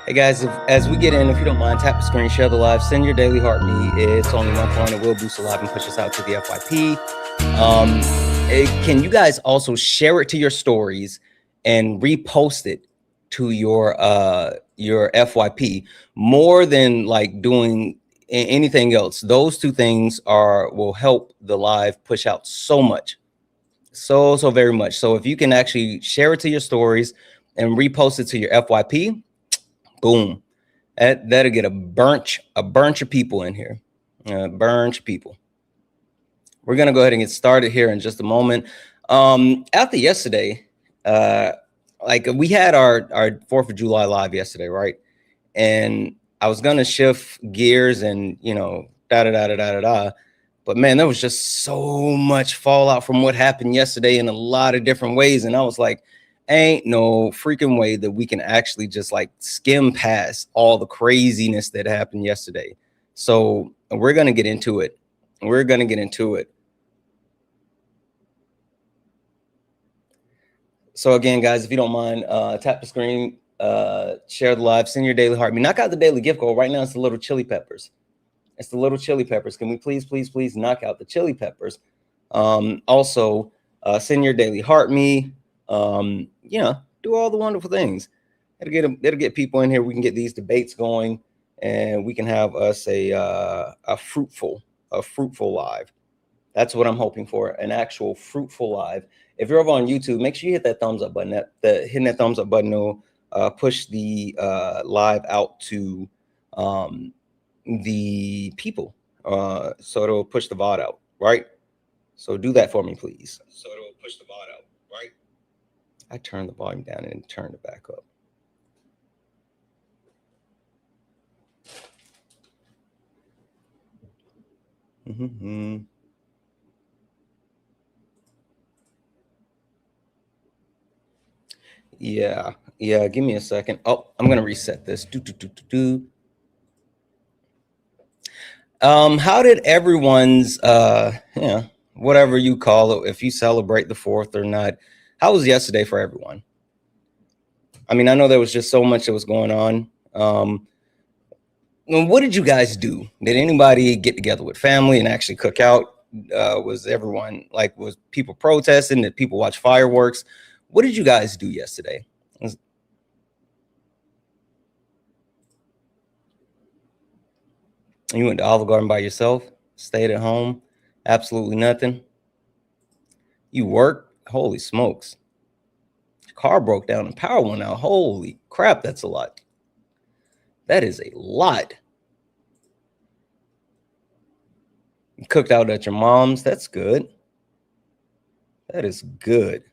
Hey guys, as we get in, if you don't mind, tap the screen, share the live, send your daily heart me. It's only 1 point. It will boost the live and push us out to the FYP. Can you guys also share it to your stories and repost it to your FYP more than like doing anything else? Those two things will help the live push out so much, so very much. So if you can actually share it to your stories and repost it to your FYP, boom, that'll get a bunch of people in here, a bunch of people. We're gonna go ahead and get started here in just a moment. After yesterday, like we had our 4th of July live yesterday, right? And I was gonna shift gears and but man, there was just so much fallout from what happened yesterday in a lot of different ways, and I was like, ain't no freaking way that we can actually just like skim past all the craziness that happened yesterday. So we're gonna get into it. So again, guys, if you don't mind, tap the screen, share the live, send your daily heart. Knock out the daily gift goal. Right now, it's the little chili peppers. It's the little chili peppers. Can we please knock out the chili peppers? Also, send your daily heart me. Do all the wonderful things. It'll get people in here. We can get these debates going, and we can have us a fruitful live. That's what I'm hoping for, an actual fruitful live. If you're over on YouTube, make sure you hit that thumbs up button. Hitting that thumbs up button will push the live out to the people, so it'll push the VOD out, right? So do that for me, please. I turned the volume down and turned it back up. Yeah, give me a second. Oh, I'm gonna reset this. How did everyone's whatever you call it, if you celebrate the 4th or not, how was yesterday for everyone? I mean, I know there was just so much that was going on. What did you guys do? Did anybody get together with family and actually cook out? Was people protesting? Did people watch fireworks? What did you guys do yesterday? You went to Olive Garden by yourself? Stayed at home? Absolutely nothing? You worked? Holy smokes. Your car broke down and power went out. Holy crap, that's a lot. That is a lot. You cooked out at your mom's? That's good. That is good.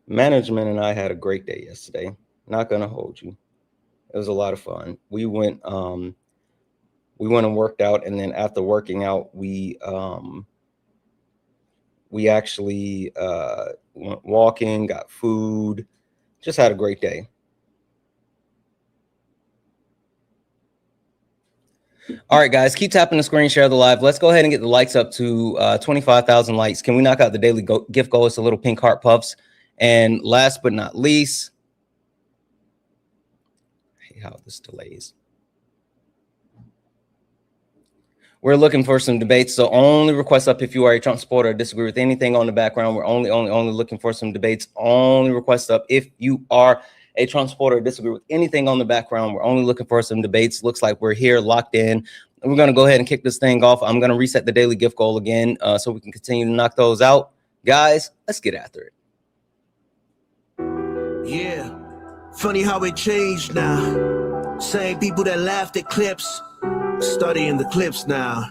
Management and I had a great day yesterday. Not gonna hold you. It was a lot of fun. We went and worked out, and then after working out, we actually went walking, got food, just had a great day. All right, guys, keep tapping the screen, share the live. Let's go ahead and get the likes up to 25,000 likes. Can we knock out the daily gift goal? It's the little pink heart puffs. And last but not least, I hate how this delays. We're looking for some debates, so only request up if you are a Trump supporter or disagree with anything on the background. We're only looking for some debates. Only request up if you are a Trump supporter or disagree with anything on the background. We're only looking for some debates. Looks like we're here locked in. And we're going to go ahead and kick this thing off. I'm going to reset the daily gift goal again so we can continue to knock those out. Guys, let's get after it. Yeah, funny how it changed now. Same people that laughed at clips, studying the clips now.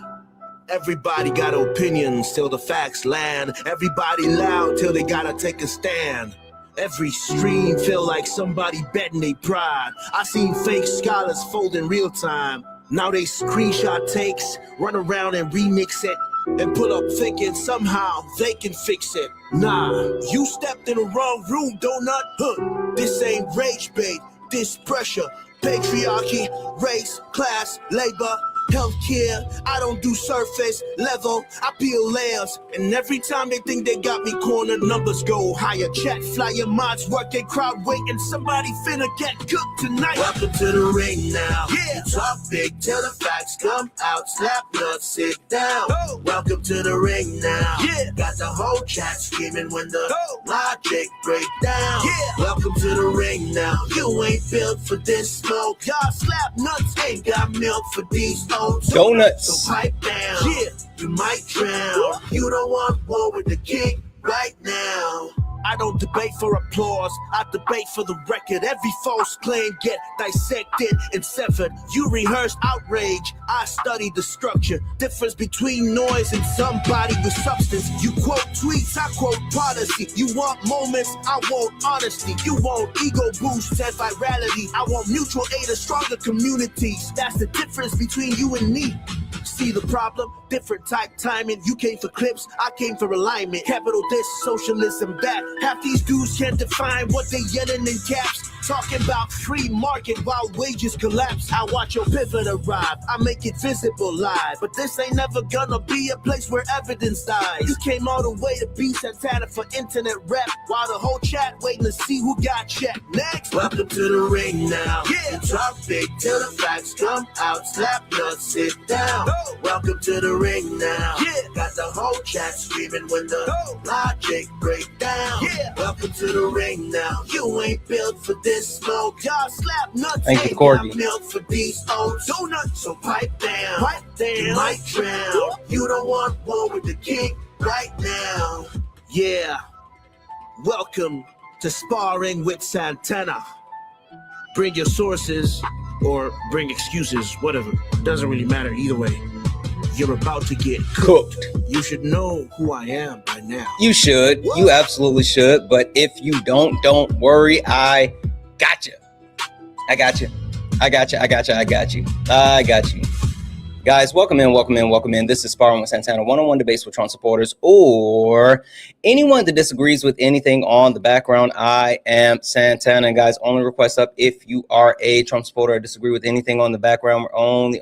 Everybody got opinions till the facts land. Everybody loud till they gotta take a stand. Every stream feel like somebody betting they pride. I seen fake scholars fold in real time. Now they screenshot takes, run around and remix it, and pull up thinking somehow they can fix it. Nah, you stepped in the wrong room, donut. This ain't rage bait, this pressure. Patriarchy, race, class, labor. Healthcare, I don't do surface level, I peel layers. And every time they think they got me cornered, numbers go higher. Chat flyer mods working, crowd waiting. Somebody finna get cooked tonight. Welcome to the ring now. Yeah. You talk big till the facts come out. Slap nuts, sit down. Oh. Welcome to the ring now. Yeah. Got the whole chat screaming when the logic break down. Yeah. Welcome to the ring now. You ain't built for this smoke. Y'all slap nuts ain't got milk for these oats. Donuts. So pipe down. Yeah. You might drown. You don't want war with the king right now. I don't debate for applause, I debate for the record. Every false claim get dissected and severed. You rehearse outrage, I study the structure. Difference between noise and somebody with substance. You quote tweets, I quote policy. You want moments, I want honesty. You want ego boosts and virality. I want mutual aid and stronger communities. That's the difference between you and me. See the problem? Different type timing. You came for clips, I came for alignment. Capital this, socialism that. Half these dudes can't define what they yelling in caps. Talking about free market while wages collapse. I watch your pivot arrive, I make it visible live. But this ain't never gonna be a place where evidence dies. You came all the way to be Santana for internet rap, while the whole chat waiting to see who got checked. Next, welcome to the ring now. Yeah. You talk big till the facts come out. Slap nuts, sit down. Welcome to the ring now. Yeah. Got the whole chat screaming when the logic break down. Yeah. Welcome to the ring now. You ain't built for this smoke. Y'all slap nuts. Thank you, ain't Corgi. got milk for these oats. Donuts. So pipe down. Pipe down. You might drown. You don't want war with the king right now. Yeah. Welcome to Sparring with Santana. Bring your sources or bring excuses, whatever. Doesn't really matter either way. You're about to get cooked. You should know who I am by now. You should. What? You absolutely should. But if you don't worry. I got you. I got you. I got you. I got you. I got you. I got you. Guys, welcome in. This is Sparring with Santana, one-on-one debates with Trump supporters or anyone that disagrees with anything on the background. I am Santana. And guys, only request up if you are a Trump supporter or disagree with anything on the background. We're only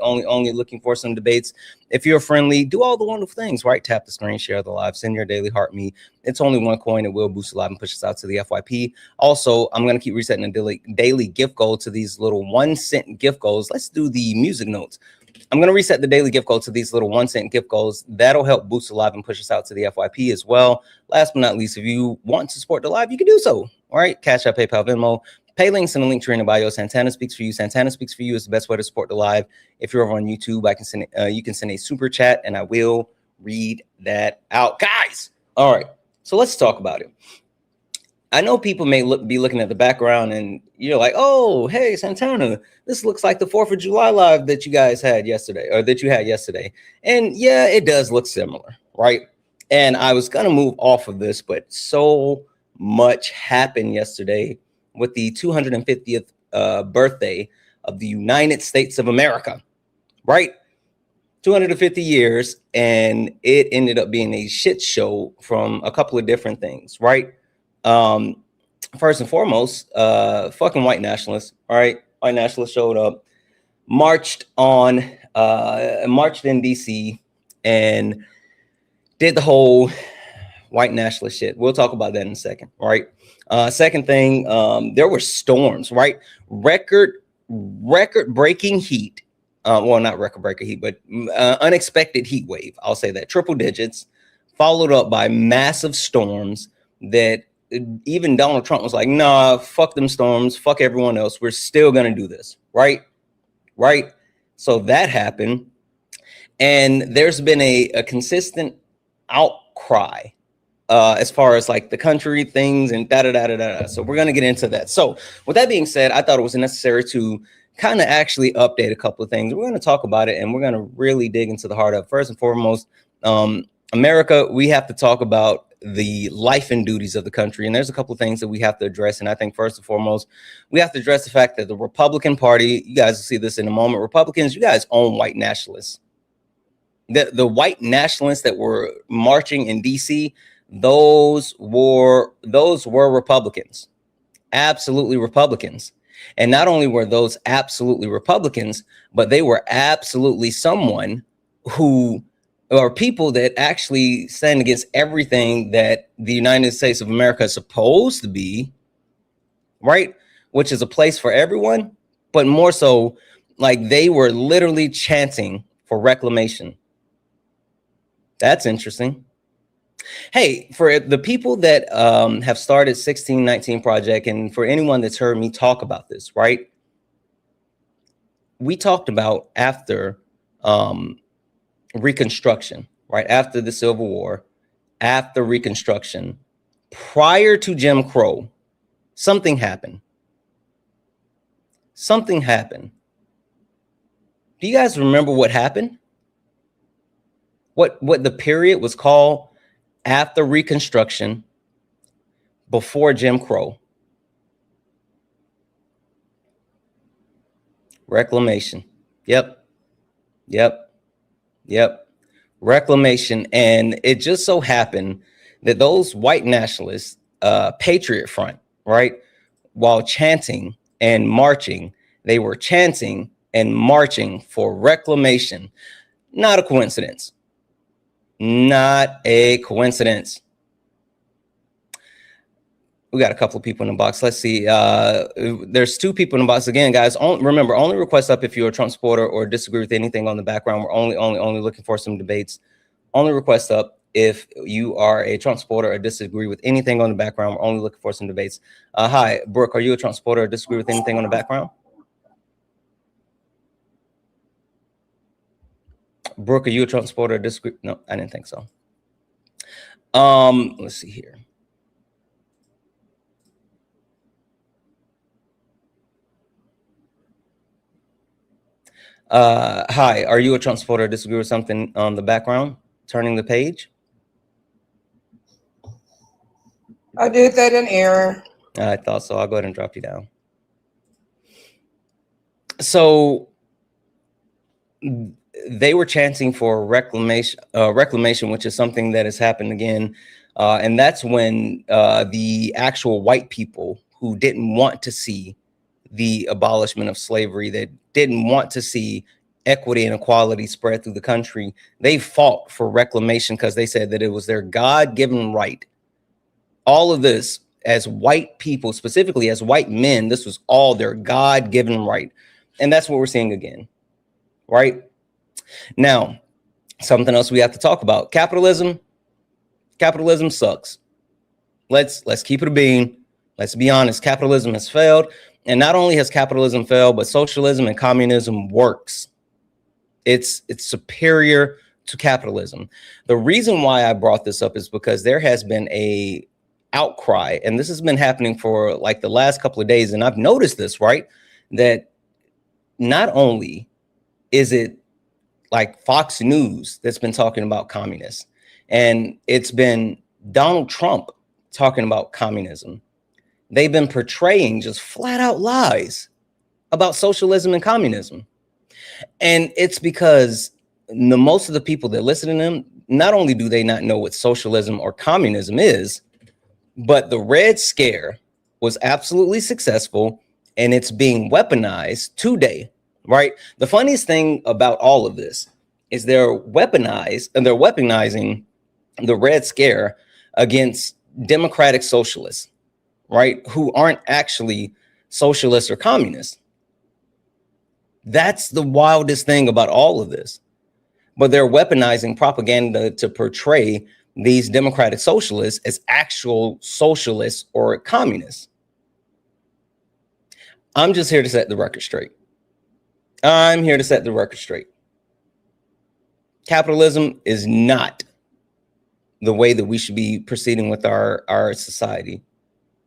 looking for some debates. If you're friendly, do all the wonderful things, right? Tap the screen, share the live, send your daily heart me. It's only one coin. It will boost the live and push us out to the FYP. Also, I'm going to keep resetting the daily gift goal to these little 1 cent gift goals. Let's do the music notes. I'm going to reset the daily gift goal to these little 1 cent gift goals. That'll help boost the live and push us out to the FYP as well. Last but not least, if you want to support the live, you can do so. All right. Cash App, PayPal, Venmo. Pay links in the link tree in the bio. Santana speaks for you. Santana speaks for you is the best way to support the live. If you're over on YouTube, I can send you can send a super chat and I will read that out. Guys. All right. So let's talk about it. I know people may be looking at the background and you're like, oh, hey, Santana, this looks like the 4th of July live that you guys had yesterday or that you had yesterday. And yeah, it does look similar, right? And I was going to move off of this, but so much happened yesterday with the 250th birthday of the United States of America, right? 250 years. And it ended up being a shit show from a couple of different things, right? First and foremost, fucking white nationalists, all right? White nationalists showed up, marched in DC and did the whole white nationalist shit. We'll talk about that in a second, all right? Second thing, there were storms, right? Record-breaking heat. Well, not record-breaking heat, but unexpected heat wave. I'll say that. Triple digits, followed up by massive storms that even Donald Trump was like, nah, fuck them storms, fuck everyone else. We're still going to do this, right? Right. So that happened. And there's been a consistent outcry as far as like the country things and da-da-da-da-da. So we're going to get into that. So with that being said, I thought it was necessary to kind of actually update a couple of things. We're going to talk about it and we're going to really dig into the heart of it. First and foremost, America, we have to talk about the life and duties of the country. And there's a couple of things that we have to address. And I think first and foremost, we have to address the fact that the Republican Party, you guys will see this in a moment. Republicans, you guys own white nationalists. The white nationalists that were marching in DC, those were Republicans, absolutely Republicans. And not only were those absolutely Republicans, but they were absolutely someone who, or people that actually stand against everything that the United States of America is supposed to be, right? Which is a place for everyone, but more so, like, they were literally chanting for reclamation. That's interesting. Hey, for the people that have started 1619 Project, and for anyone that's heard me talk about this, right? We talked about after Reconstruction, right? After the Civil War, after Reconstruction, prior to Jim Crow, something happened. Something happened. Do you guys remember what happened? What the period was called after Reconstruction, before Jim Crow? Reclamation. Yep. Reclamation. And it just so happened that those white nationalists, Patriot Front, right, while chanting and marching, they were chanting and marching for reclamation. Not a coincidence. Not a coincidence. We got a couple of people in the box. Let's see. There's 2 people in the box. Again, guys, remember, only request up if you're a Trump supporter or disagree with anything on the background. We're only looking for some debates. Only request up if you are a Trump supporter or disagree with anything on the background. We're only looking for some debates. Hi, Brooke, are you a Trump supporter or disagree with anything on the background? Brooke, are you a Trump supporter or disagree? No, I didn't think so. Let's see here. Hi, are you a Trump supporter or disagree with something on the background? Turning the page. I did that in error. I thought so. I'll go ahead and drop you down. So they were chanting for reclamation, which is something that has happened again. And that's when the actual white people who didn't want to see the abolishment of slavery, that didn't want to see equity and equality spread through the country, they fought for reclamation because they said that it was their God-given right. All of this, as white people, specifically as white men, this was all their God-given right. And that's what we're seeing again, right? Now, something else we have to talk about. Capitalism. Capitalism sucks. Let's keep it a bean. Let's be honest. Capitalism has failed. And not only has capitalism failed, but socialism and communism works. It's superior to capitalism. The reason why I brought this up is because there has been a outcry, and this has been happening for like the last couple of days. And I've noticed this, right? That not only is it like Fox News that's been talking about communists, and it's been Donald Trump talking about communism. They've been portraying just flat out lies about socialism and communism. And it's because most of the people that listen to them, not only do they not know what socialism or communism is, but the Red Scare was absolutely successful, and it's being weaponized today, right? The funniest thing about all of this is they're weaponizing the Red Scare against democratic socialists, right? Who aren't actually socialists or communists. That's the wildest thing about all of this. But they're weaponizing propaganda to portray these democratic socialists as actual socialists or communists. I'm just here to set the record straight. I'm here to set the record straight. Capitalism is not the way that we should be proceeding with our society.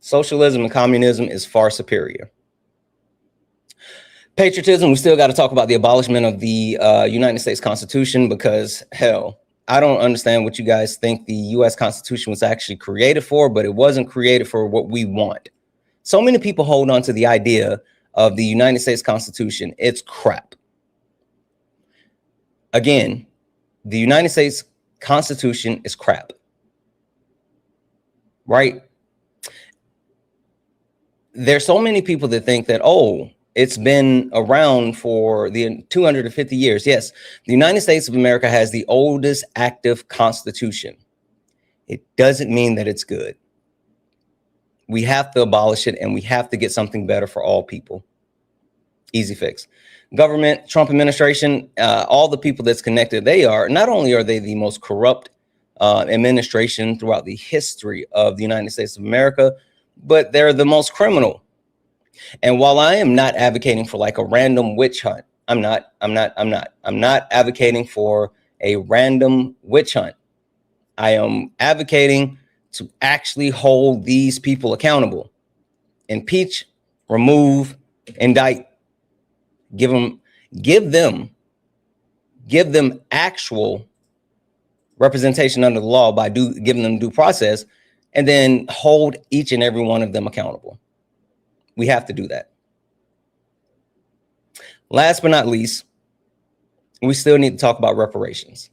Socialism and communism is far superior. Patriotism, we still got to talk about the abolishment of the United States Constitution, because hell, I don't understand what you guys think the US Constitution was actually created for, but it wasn't created for what we want. So many people hold on to the idea of the United States Constitution. It's crap. Again, the United States Constitution is crap. Right? there's so many people that think that, oh, it's been around for the 250 years. Yes, the United States of America has the oldest active constitution. It doesn't mean that it's good. We have to abolish it, and we have to get something better for all people. Easy fix. Government, Trump administration, all the people that's connected, not only are they the most corrupt administration throughout the history of the United States of America, but they're the most criminal. And while I am not advocating for like a random witch hunt, I'm not advocating for a random witch hunt. I am advocating to actually hold these people accountable. Impeach, remove, indict. Give them actual representation under the law by giving them due process, and then hold each and every one of them accountable. We have to do that. Last but not least, we still need to talk about reparations.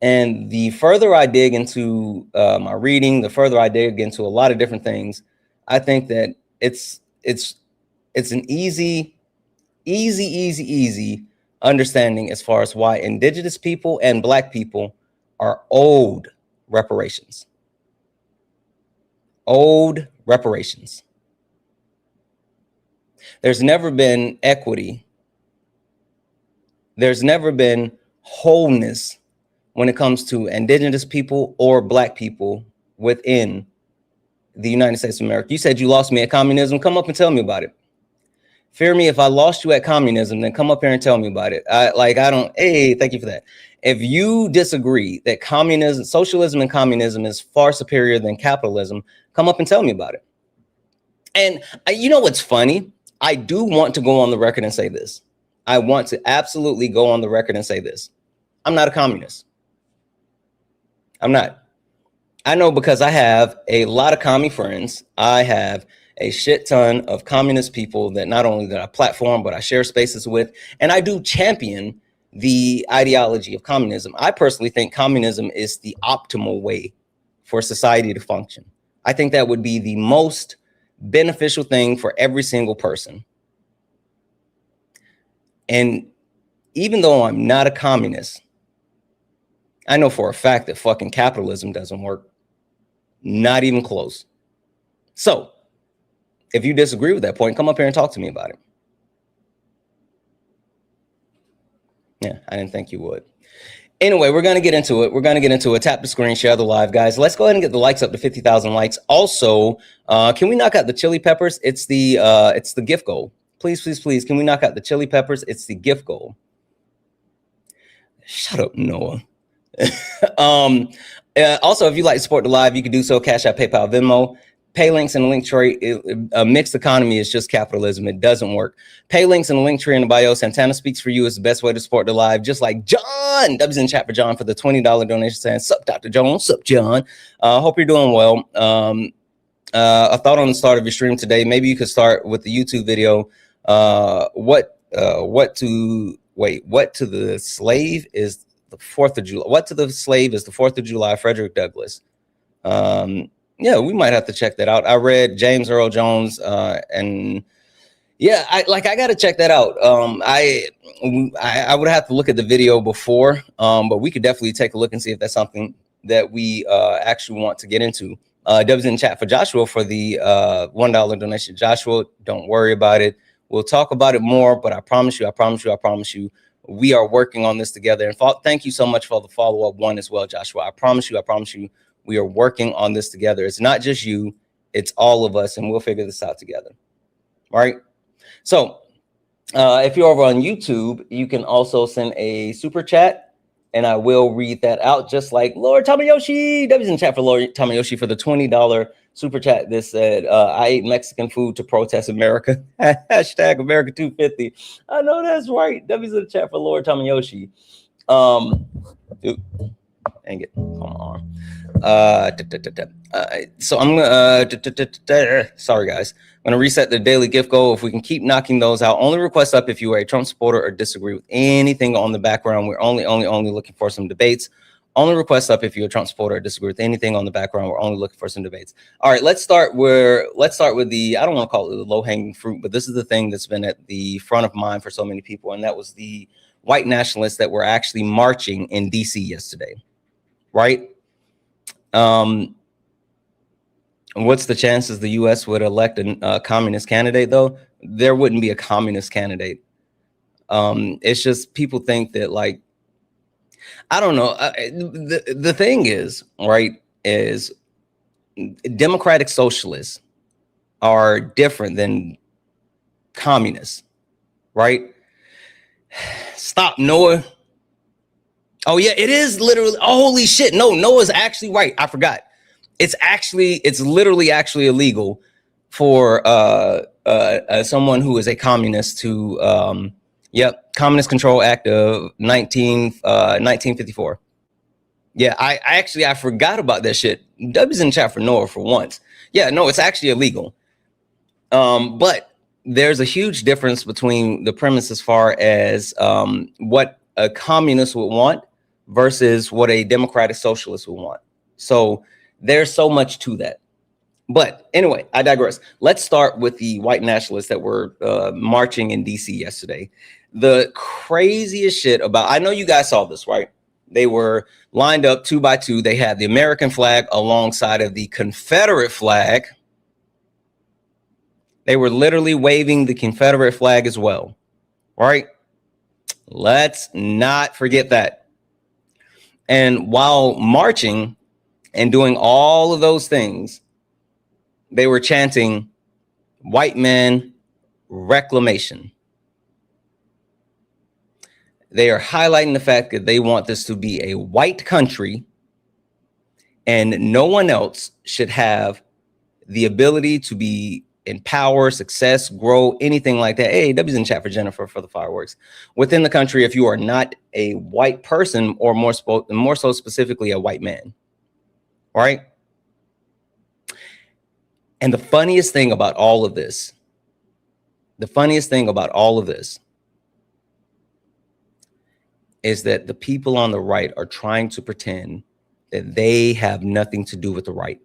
And the further I dig into my reading, the further I dig into a lot of different things, I think that it's an easy understanding as far as why indigenous people and Black people are owed reparations. Owed reparations. There's never been equity. There's never been wholeness when it comes to indigenous people or Black people within the United States of America. You said you lost me at communism. Come up and tell me about it. Fear me, if I lost you at communism, then come up here and tell me about it. Hey, thank you for that. If you disagree that socialism and communism is far superior than capitalism, come up and tell me about it. And you know what's funny? I do want to go on the record and say this. I want to absolutely go on the record and say this. I'm not a communist. I'm not. I know, because I have a lot of commie friends. I have a shit ton of communist people that not only that I platform, but I share spaces with, and I do champion the ideology of communism. I personally think communism is the optimal way for society to function. I think that would be the most beneficial thing for every single person. And even though I'm not a communist, I know for a fact that fucking capitalism doesn't work. Not even close. So if you disagree with that point, come up here and talk to me about it. Yeah, I didn't think you would. Anyway, we're going to get into it. Tap the screen, share the live, guys. Let's go ahead and get the likes up to 50,000 likes. Also, can we knock out the chili peppers? It's the gift goal. Please, please, please. Can we knock out the chili peppers? It's the gift goal. Shut up, Noah. Also, if you like to support the live, you can do so. Cash App, PayPal, Venmo. Pay links in the link tree. A mixed economy is just capitalism. It doesn't work. Pay links in the link tree in the bio. Santana Speaks For You is the best way to support the live. Just like John. W's in chat for John for the $20 donation, saying, sup, Dr. Jones. Sup, John. Hope you're doing well. A thought on the start of your stream today. Maybe you could start with the YouTube video. What to the slave is the 4th of July. What to the slave is the 4th of July, Frederick Douglass. Yeah, we might have to check that out. I read James Earl Jones, and yeah, I got to check that out. I would have to look at the video before, but we could definitely take a look and see if that's something that we actually want to get into. Dubs in chat for Joshua for the $1 donation. Joshua, don't worry about it. We'll talk about it more, but I promise you, we are working on this together. And thank you so much for the follow-up one as well, Joshua. I promise you, we are working on this together. It's not just you, it's all of us, and we'll figure this out together. All right. So if you're over on YouTube, you can also send a super chat, and I will read that out, just like Lord Tamayoshi. W's in chat for Lord Tamayoshi for the $20 super chat. This said, I ate Mexican food to protest America. Hashtag America 250. I know that's right. W's in the chat for Lord Tamayoshi. Dude, dang it. Come on. So I'm sorry guys, I'm gonna reset the daily gift goal. If we can keep knocking those out, only request up if you are a Trump supporter or disagree with anything on the background. We're only looking for some debates Only request up if you're a Trump supporter or disagree with anything on the background. We're only looking for some debates. All right, let's start with the, I don't want to call it the low-hanging fruit, but this is the thing that's been at the front of mind for so many people, and that was the white nationalists that were actually marching in DC yesterday, right? What's the chances the US would elect a communist candidate, though? There wouldn't be a communist candidate. It's just people think that, like, I don't know. The thing is, right, is democratic socialists are different than communists, right? Stop, Noah. Oh, yeah, it is literally. Oh, holy shit. No, Noah's actually right. I forgot. It's literally actually illegal for someone who is a communist to, Communist Control Act of 1954. Yeah, I forgot about that shit. W's in chat for Noah for once. Yeah, no, it's actually illegal. But there's a huge difference between the premise as far as what a communist would want versus what a democratic socialist would want. So there's so much to that. But anyway, I digress. Let's start with the white nationalists that were marching in DC yesterday. The craziest shit about, I know you guys saw this, right? They were lined up 2 by 2. They had the American flag alongside of the Confederate flag. They were literally waving the Confederate flag as well, right? Let's not forget that. And while marching and doing all of those things, they were chanting white man reclamation. They are highlighting the fact that they want this to be a white country and no one else should have the ability to be in power, success, grow, anything like that. Hey, W's in chat for Jennifer for the fireworks. Within the country, if you are not a white person, or more so specifically a white man, right? And the funniest thing about all of this, is that the people on the right are trying to pretend that they have nothing to do with the right.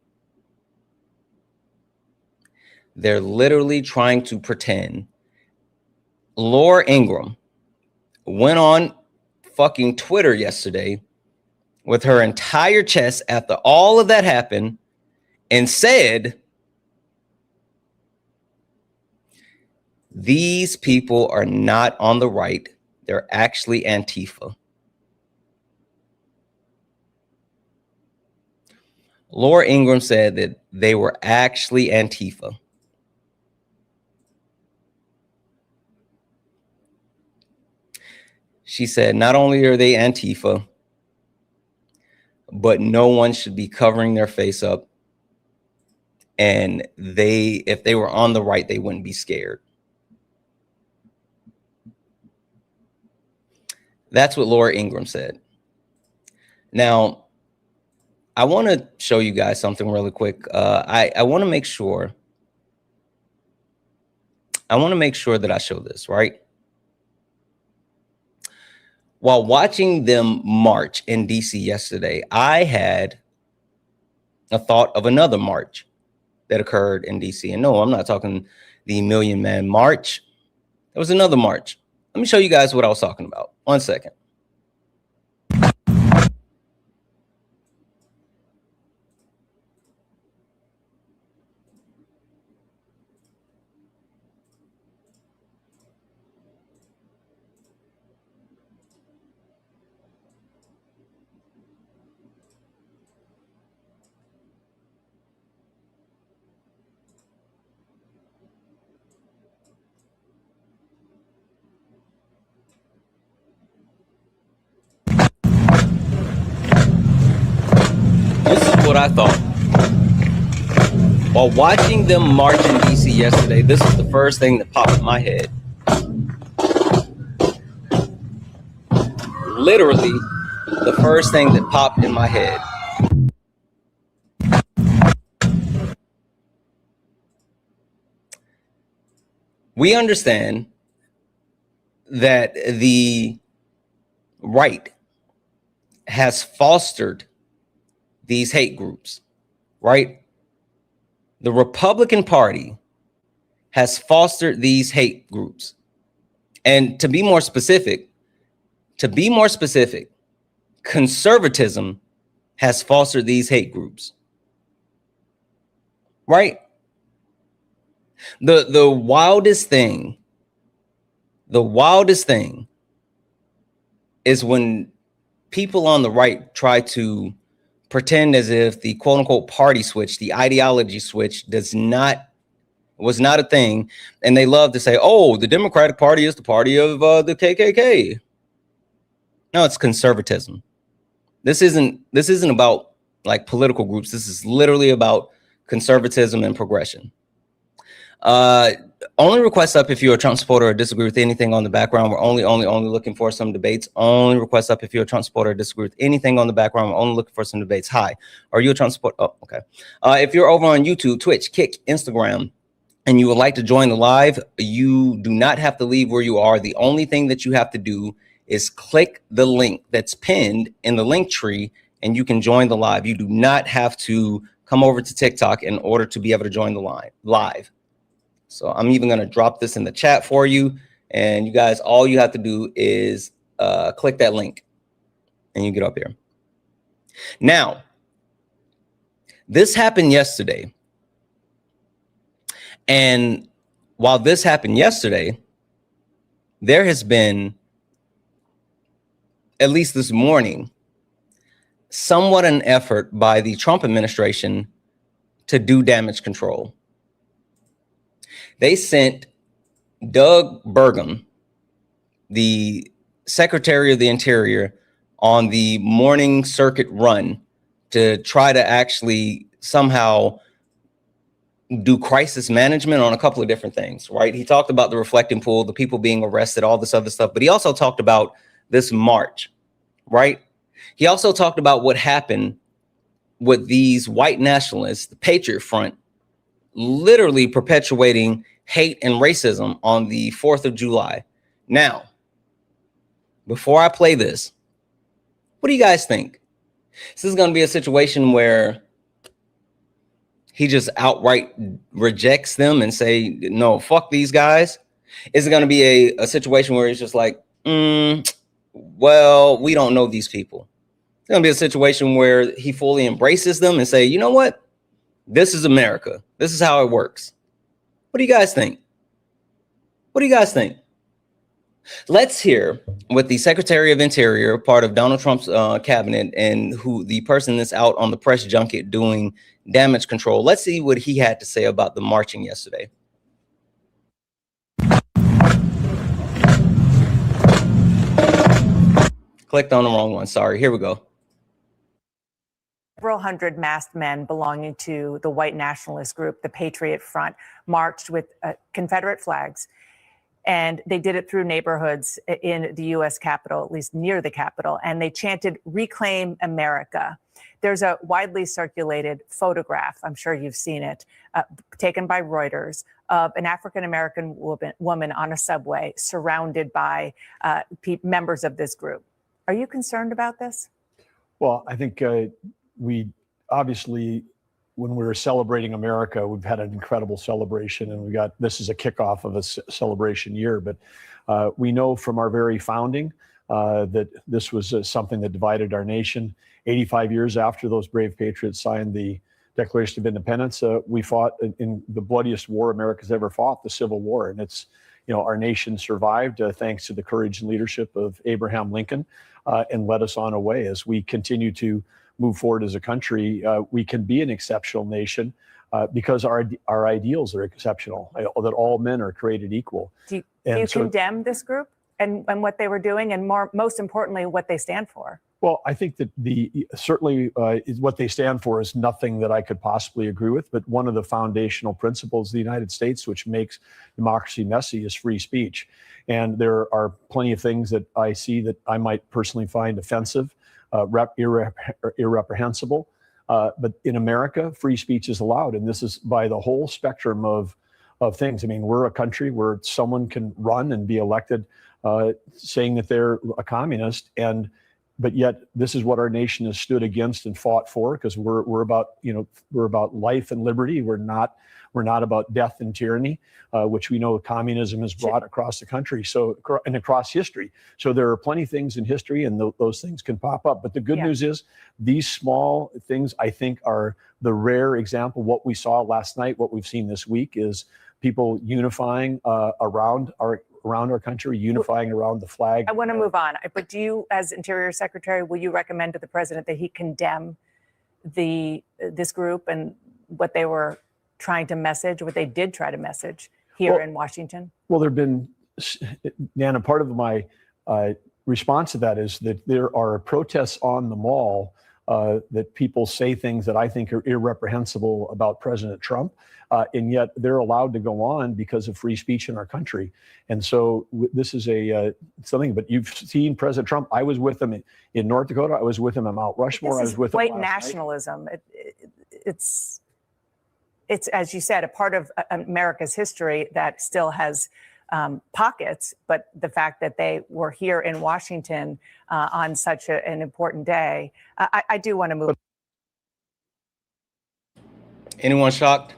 They're literally trying to pretend. Laura Ingraham went on fucking Twitter yesterday with her entire chest after all of that happened and said, these people are not on the right. They're actually Antifa. Laura Ingraham said that they were actually Antifa. She said not only are they Antifa, but no one should be covering their face up. And if they were on the right, they wouldn't be scared. That's what Laura Ingraham said. Now, I want to show you guys something really quick. I want to make sure. That I show this, right? While watching them march in DC yesterday, I had a thought of another march that occurred in DC. And no, I'm not talking the Million Man March. There was another march. Let me show you guys what I was talking about. 1 second. This is what I thought. While watching them march in DC yesterday, this is the first thing that popped in my head. Literally, the first thing that popped in my head. We understand that the right has fostered these hate groups, right? The Republican Party has fostered these hate groups. And to be more specific, conservatism has fostered these hate groups, right? The wildest thing is when people on the right try to pretend as if the quote unquote party switch, the ideology switch was not a thing. And they love to say, oh, the Democratic Party is the party of the KKK. No, it's conservatism. This isn't about like political groups. This is literally about conservatism and progression. Only request up if you're a Trump supporter or disagree with anything on the background. We're only looking for some debates. Only request up if you're a Trump supporter or disagree with anything on the background. We're only looking for some debates. Hi, are you a Trump supporter? Oh, okay. If you're over on YouTube, Twitch, Kick, Instagram, and you would like to join the live, you do not have to leave where you are. The only thing that you have to do is click the link that's pinned in the link tree, and you can join the live. You do not have to come over to TikTok in order to be able to join the live. So I'm even going to drop this in the chat for you. And you guys, all you have to do is click that link and you get up here. Now, this happened yesterday. And while this happened yesterday, there has been, at least this morning, somewhat an effort by the Trump administration to do damage control. They sent Doug Burgum, the Secretary of the Interior, on the morning circuit run to try to actually somehow do crisis management on a couple of different things, right? He talked about the reflecting pool, the people being arrested, all this other stuff, but he also talked about this march, right? He also talked about what happened with these white nationalists, the Patriot Front, literally perpetuating hate and racism on the 4th of July. Now, before I play this, what do you guys think? This is going to be a situation where he just outright rejects them and say, no, fuck these guys? Is it going to be a situation where he's just like, well, we don't know these people? It's going to be a situation where he fully embraces them and say, you know what? This is America. This is how it works. What do you guys think? What do you guys think? Let's hear what the Secretary of Interior, part of Donald Trump's cabinet, and who the person that's out on the press junket doing damage control. Let's see what he had to say about the marching yesterday. Clicked on the wrong one. Sorry. Here we go. Several hundred masked men belonging to the white nationalist group, the Patriot Front, marched with Confederate flags. And they did it through neighborhoods in the U.S. Capitol, at least near the Capitol. And they chanted, "Reclaim America." There's a widely circulated photograph, I'm sure you've seen it, taken by Reuters, of an African-American woman on a subway surrounded by members of this group. Are you concerned about this? Well, I think we obviously, when we're celebrating America, we've had an incredible celebration, and this is a kickoff of a celebration year. But we know from our very founding that this was something that divided our nation. 85 years after those brave patriots signed the Declaration of Independence, we fought in the bloodiest war America's ever fought, the Civil War. And it's, our nation survived thanks to the courage and leadership of Abraham Lincoln, and led us on a way. As we continue to move forward as a country, we can be an exceptional nation because our ideals are exceptional, that all men are created equal. Do you condemn this group and what they were doing, and most importantly, what they stand for? Well, I think that certainly what they stand for is nothing that I could possibly agree with. But one of the foundational principles of the United States, which makes democracy messy, is free speech. And there are plenty of things that I see that I might personally find offensive, irreprehensible. But in America, free speech is allowed. And this is by the whole spectrum of things. I mean, we're a country where someone can run and be elected saying that they're a communist, and but yet this is what our nation has stood against and fought for, because we're about, we're about life and liberty. We're not about death and tyranny, which we know communism has brought across the country, and across history. So there are plenty of things in history, and those things can pop up. But the good news is these small things, I think, are the rare example. What we saw last night, what we've seen this week, is people unifying around our country, unifying around the flag. I want to move on, but do you, as Interior Secretary, will you recommend to the president that he condemn this group and what they were trying to message, what they did try to message here in Washington? Well, there've been, Nana, part of my response to that is that there are protests on the mall that people say things that I think are irreprehensible about President Trump, and yet they're allowed to go on because of free speech in our country. And so this is something, but you've seen President Trump. I was with him in North Dakota. I was with him in Mount Rushmore. I was with him white nationalism. It's, as you said, a part of America's history that still has pockets, but the fact that they were here in Washington on such an important day, I do want to move. Anyone shocked?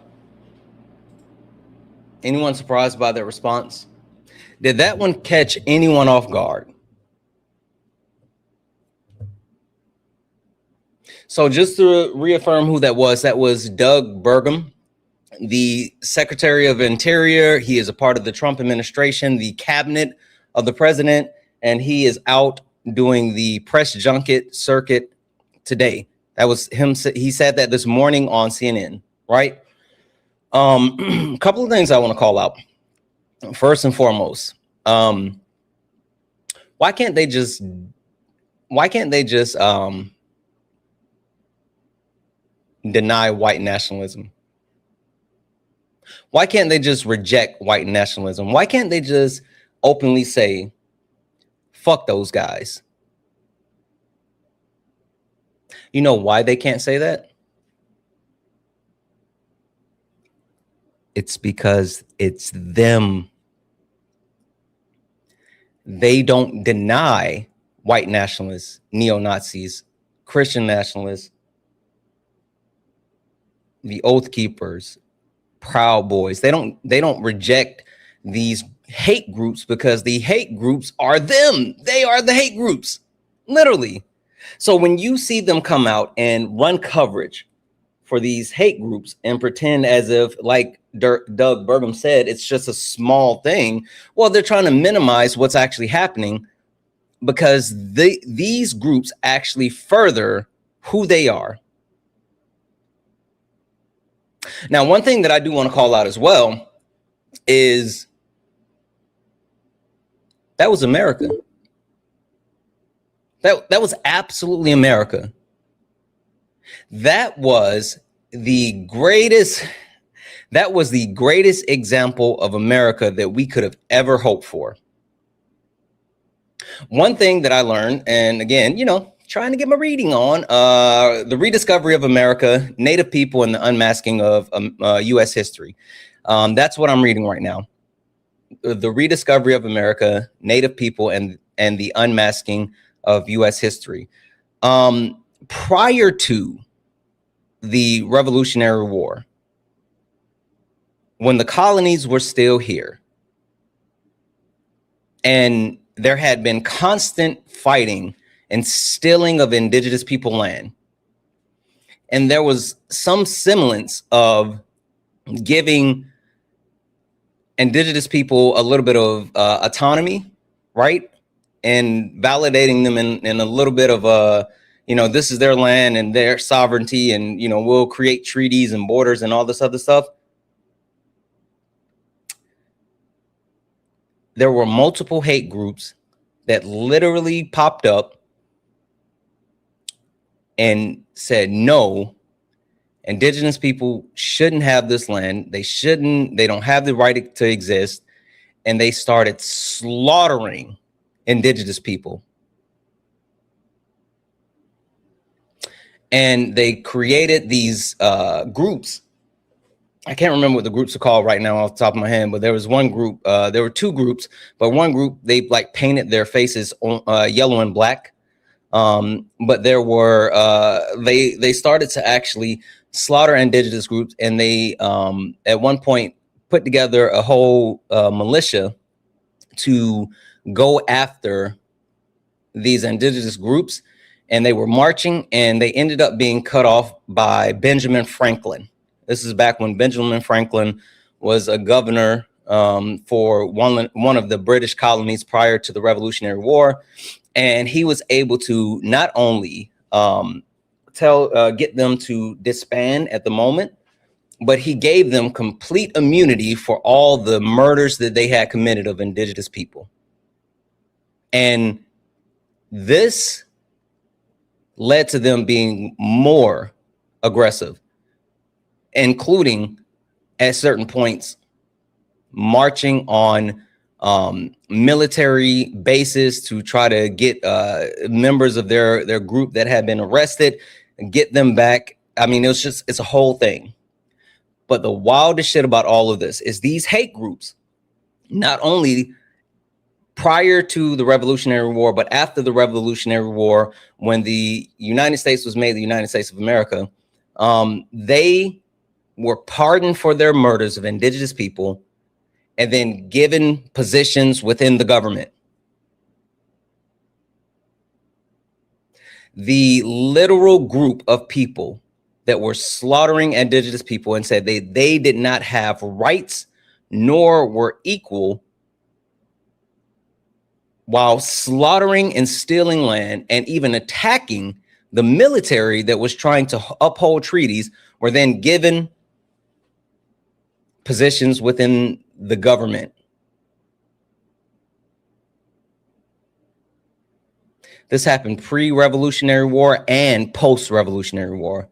Anyone surprised by their response? Did that one catch anyone off guard? So just to reaffirm who that was Doug Burgum, the Secretary of Interior. He is a part of the Trump administration, the cabinet of the president, and he is out doing the press junket circuit today. That was him. He said that this morning on CNN, right? A couple of things I want to call out. First and foremost, why can't they just deny white nationalism? Why can't they just reject white nationalism? Why can't they just openly say, fuck those guys? You know why they can't say that? It's because it's them. They don't deny white nationalists, neo-Nazis, Christian nationalists, the Oath Keepers, Proud Boys. They don't reject these hate groups because the hate groups are them. They are the hate groups, literally. So when you see them come out and run coverage for these hate groups and pretend as if, like Doug Burgum said, it's just a small thing, well, they're trying to minimize what's actually happening, because these groups actually further who they are. Now, one thing that I do want to call out as well is that was America. That was absolutely America. That was the greatest example of America that we could have ever hoped for. One thing that I learned, and again, trying to get my reading on, the rediscovery of America, Native people, and the unmasking of U.S. history. That's what I'm reading right now. The rediscovery of America, Native people, and the unmasking of U.S. history. Prior to the Revolutionary War, when the colonies were still here, and there had been constant fighting and stealing of indigenous people land, and there was some semblance of giving indigenous people a little bit of autonomy, right? And validating them in a little bit of this is their land and their sovereignty, and we'll create treaties and borders and all this other stuff. There were multiple hate groups that literally popped up and said, no, indigenous people shouldn't have this land. They don't have the right to exist. And they started slaughtering indigenous people. And they created these groups. I can't remember what the groups are called right now off the top of my head, but there was one group, there were two groups, but one group, they like painted their faces on, yellow and black But there were they started to actually slaughter indigenous groups, and they at one point put together a whole militia to go after these indigenous groups, and they were marching, and they ended up being cut off by Benjamin Franklin. This is back when Benjamin Franklin was a governor for one of the British colonies prior to the Revolutionary War, and he was able to not only get them to disband at the moment, but he gave them complete immunity for all the murders that they had committed of indigenous people. And this led to them being more aggressive, including at certain points marching on military bases to try to get members of their group that had been arrested and get them back. I mean, it's a whole thing. But the wildest shit about all of this is these hate groups, not only prior to the Revolutionary War, but after the Revolutionary War, when the United States was made the United States of America, they were pardoned for their murders of indigenous people and then given positions within the government. The literal group of people that were slaughtering indigenous people and said they did not have rights nor were equal, while slaughtering and stealing land and even attacking the military that was trying to uphold treaties, were then given positions within the government. This happened pre-Revolutionary War and post-Revolutionary War.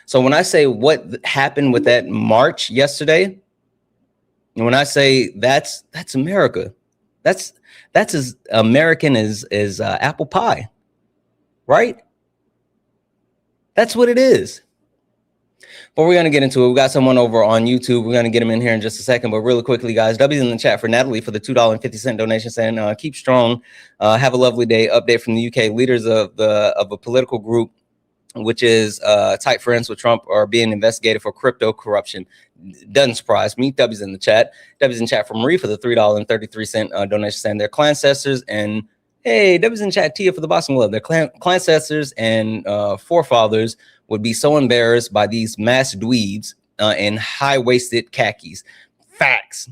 So when I say what happened with that march yesterday, and when I say that's America, that's as American as apple pie, right? That's what it is. But we're going to get into it. We got someone over on YouTube. We're going to get him in here in just a second. But really quickly, guys, W's in the chat for Natalie for the $2.50 donation, saying, keep strong. Have a lovely day. Update from the UK. Leaders of a political group, which is tight friends with Trump, are being investigated for crypto corruption. Doesn't surprise me. W's in the chat. W's in chat for Marie for the $3.33 donation, saying their clan ancestors and hey, W's in chat Tia for the Boston Globe. Their clan ancestors and forefathers would be so embarrassed by these mass dweebs in high-waisted khakis. Facts.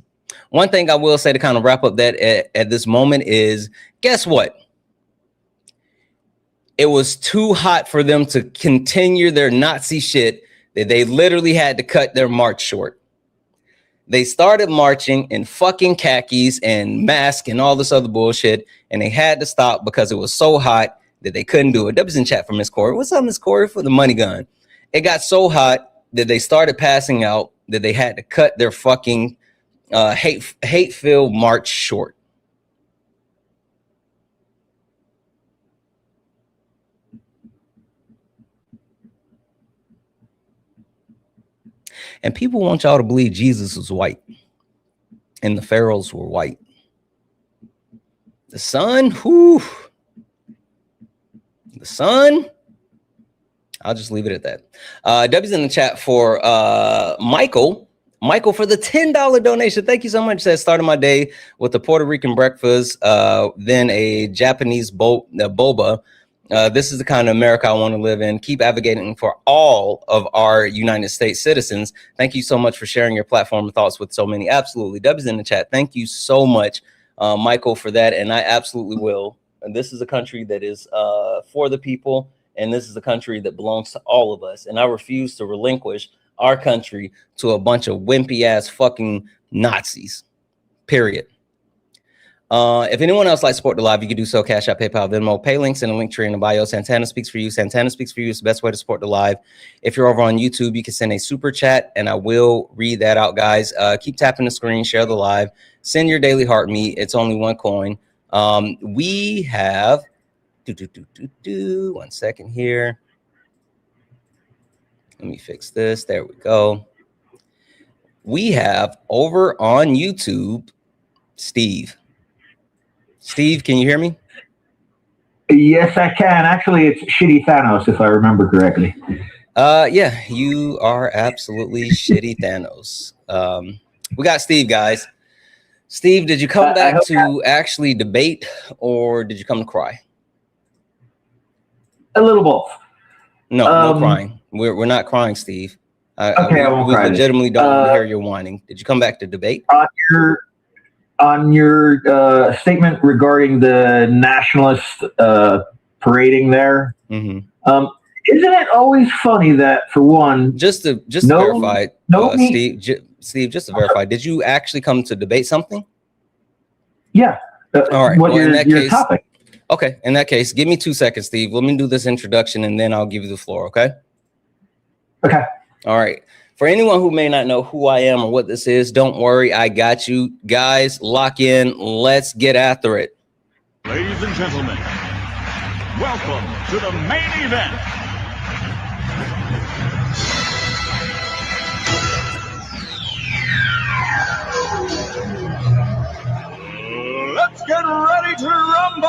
One thing I will say to kind of wrap up that at this moment is, guess what? It was too hot for them to continue their Nazi shit that they literally had to cut their march short. They started marching in fucking khakis and masks and all this other bullshit, and they had to stop because it was so hot that they couldn't do it. That was in chat for Miss Corey. What's up, Miss Corey, for the money gun? It got so hot that they started passing out that they had to cut their fucking hate-filled march short. And people want y'all to believe Jesus was white and the pharaohs were white. The sun, whew. The sun, I'll just leave it at that. W's in the chat for Michael for the $10 donation. Thank you so much. That started my day with a Puerto Rican breakfast, then a Japanese boba. This is the kind of America I want to live in. Keep advocating for all of our United States citizens. Thank you so much for sharing your platform and thoughts with so many. Absolutely. W's in the chat. Thank you so much, Michael, for that. And I absolutely will. And this is a country that is for the people. And this is a country that belongs to all of us. And I refuse to relinquish our country to a bunch of wimpy ass fucking Nazis. Period. If anyone else likes to support the live, you can do so. Cash App, PayPal, Venmo, pay links in the link tree in the bio. Santana speaks for you. Santana speaks for you. It's the best way to support the live. If you're over on YouTube, you can send a super chat and I will read that out, guys. Keep tapping the screen, share the live, send your daily heart meat. It's only one coin. We have 1 second here. Let me fix this. There we go. We have over on YouTube, Steve. Steve, can you hear me? Yes, I can. Actually, it's Shitty Thanos, if I remember correctly. Yeah, you are absolutely shitty Thanos. We got Steve, guys. Steve, did you come back to actually debate, or did you come to cry? A little both. No, no crying. We're not crying, Steve. Okay, I won't we cry. legitimately don't want to hear your whining. Did you come back to debate? On your statement regarding the nationalist parading there, isn't it always funny that, for one, just to verify, Steve, just to verify, did you actually come to debate something? Yeah. All right. What your topic? Okay. In that case, give me 2 seconds, Steve. Let me do this introduction, and then I'll give you the floor. Okay. Okay. All right. For anyone who may not know who I am or what this is, don't worry. I got you. Guys, lock in. Let's get after it. Ladies and gentlemen, welcome to the main event. Let's get ready to rumble!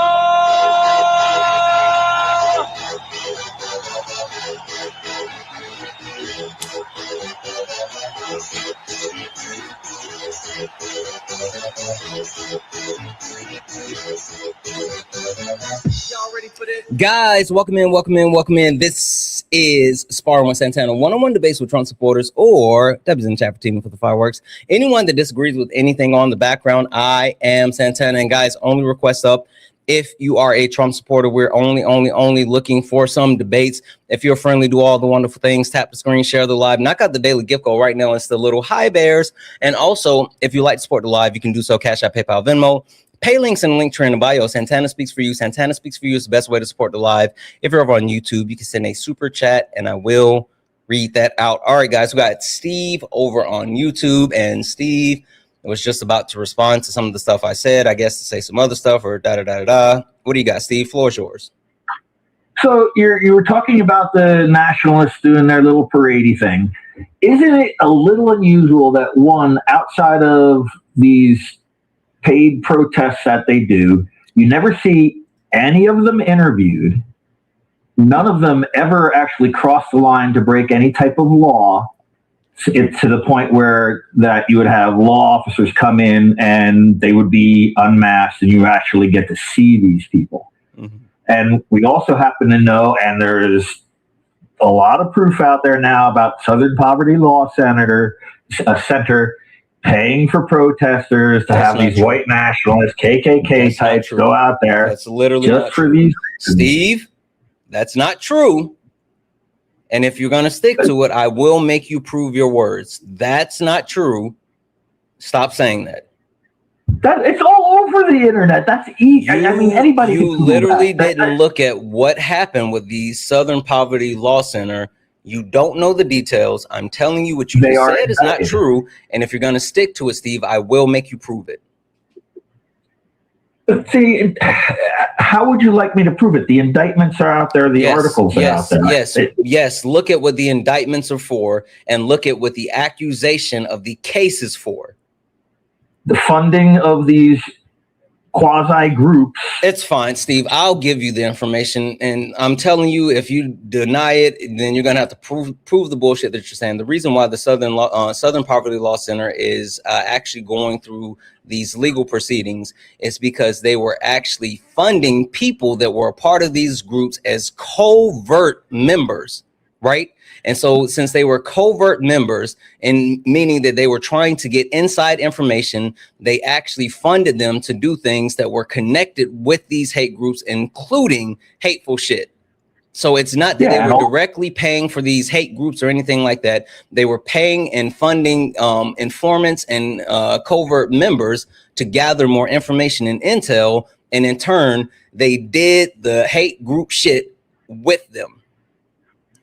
Y'all ready for this? Guys, welcome in. This is Sparring with Santana, one-on-one debates with Trump supporters, or W's in the chat for teaming for the fireworks. Anyone that disagrees with anything on the background, I am Santana. And guys, only request up if you are a Trump supporter. We're only looking for some debates. If you're friendly, do all the wonderful things. Tap the screen, share the live. Knock out the daily gift goal right now. It's the little hi bears. And also, if you like to support the live, you can do so. Cash App, PayPal, Venmo. Pay links in the link tree in the bio. Santana Speaks for You. Santana Speaks for You is the best way to support the live. If you're over on YouTube, you can send a super chat and I will read that out. All right, guys, we got Steve over on YouTube, and Steve was just about to respond to some of the stuff I said, I guess, to say some other stuff or da-da-da-da-da. What do you got, Steve? Floor is yours. So you were talking about the nationalists doing their little paradey thing. Isn't it a little unusual that, one, outside of these paid protests that they do, you never see any of them interviewed? None of them ever actually cross the line to break any type of law, to the point where that you would have law officers come in and they would be unmasked and you actually get to see these people. And we also happen to know, and there's a lot of proof out there now about Southern Poverty Law Center paying for protesters to have these white nationalist KKK types go out there. That's literally just for these. Steve, that's not true. And if you're going to stick to it, I will make you prove your words. That's not true. Stop saying that. It's all over the internet. That's easy. I mean, anybody. You literally didn't look at what happened with the Southern Poverty Law Center. You don't know the details. I'm telling you what you just said is not true. And if you're going to stick to it, Steve, I will make you prove it. See, how would you like me to prove it? The indictments are out there. The articles are out there. Yes. Look at what the indictments are for and look at what the accusation of the case is for. The funding of these quasi groups. It's fine, Steve. I'll give you the information, and I'm telling you, if you deny it, then you're gonna have to prove the bullshit that you're saying. The reason why the Southern Poverty Law Center is actually going through these legal proceedings is because they were actually funding people that were a part of these groups as covert members, right? And so since they were covert members, and meaning that they were trying to get inside information, they actually funded them to do things that were connected with these hate groups, including hateful shit. So it's not that they were directly paying for these hate groups or anything like that. They were paying and funding informants and covert members to gather more information and intel. And in turn, they did the hate group shit with them.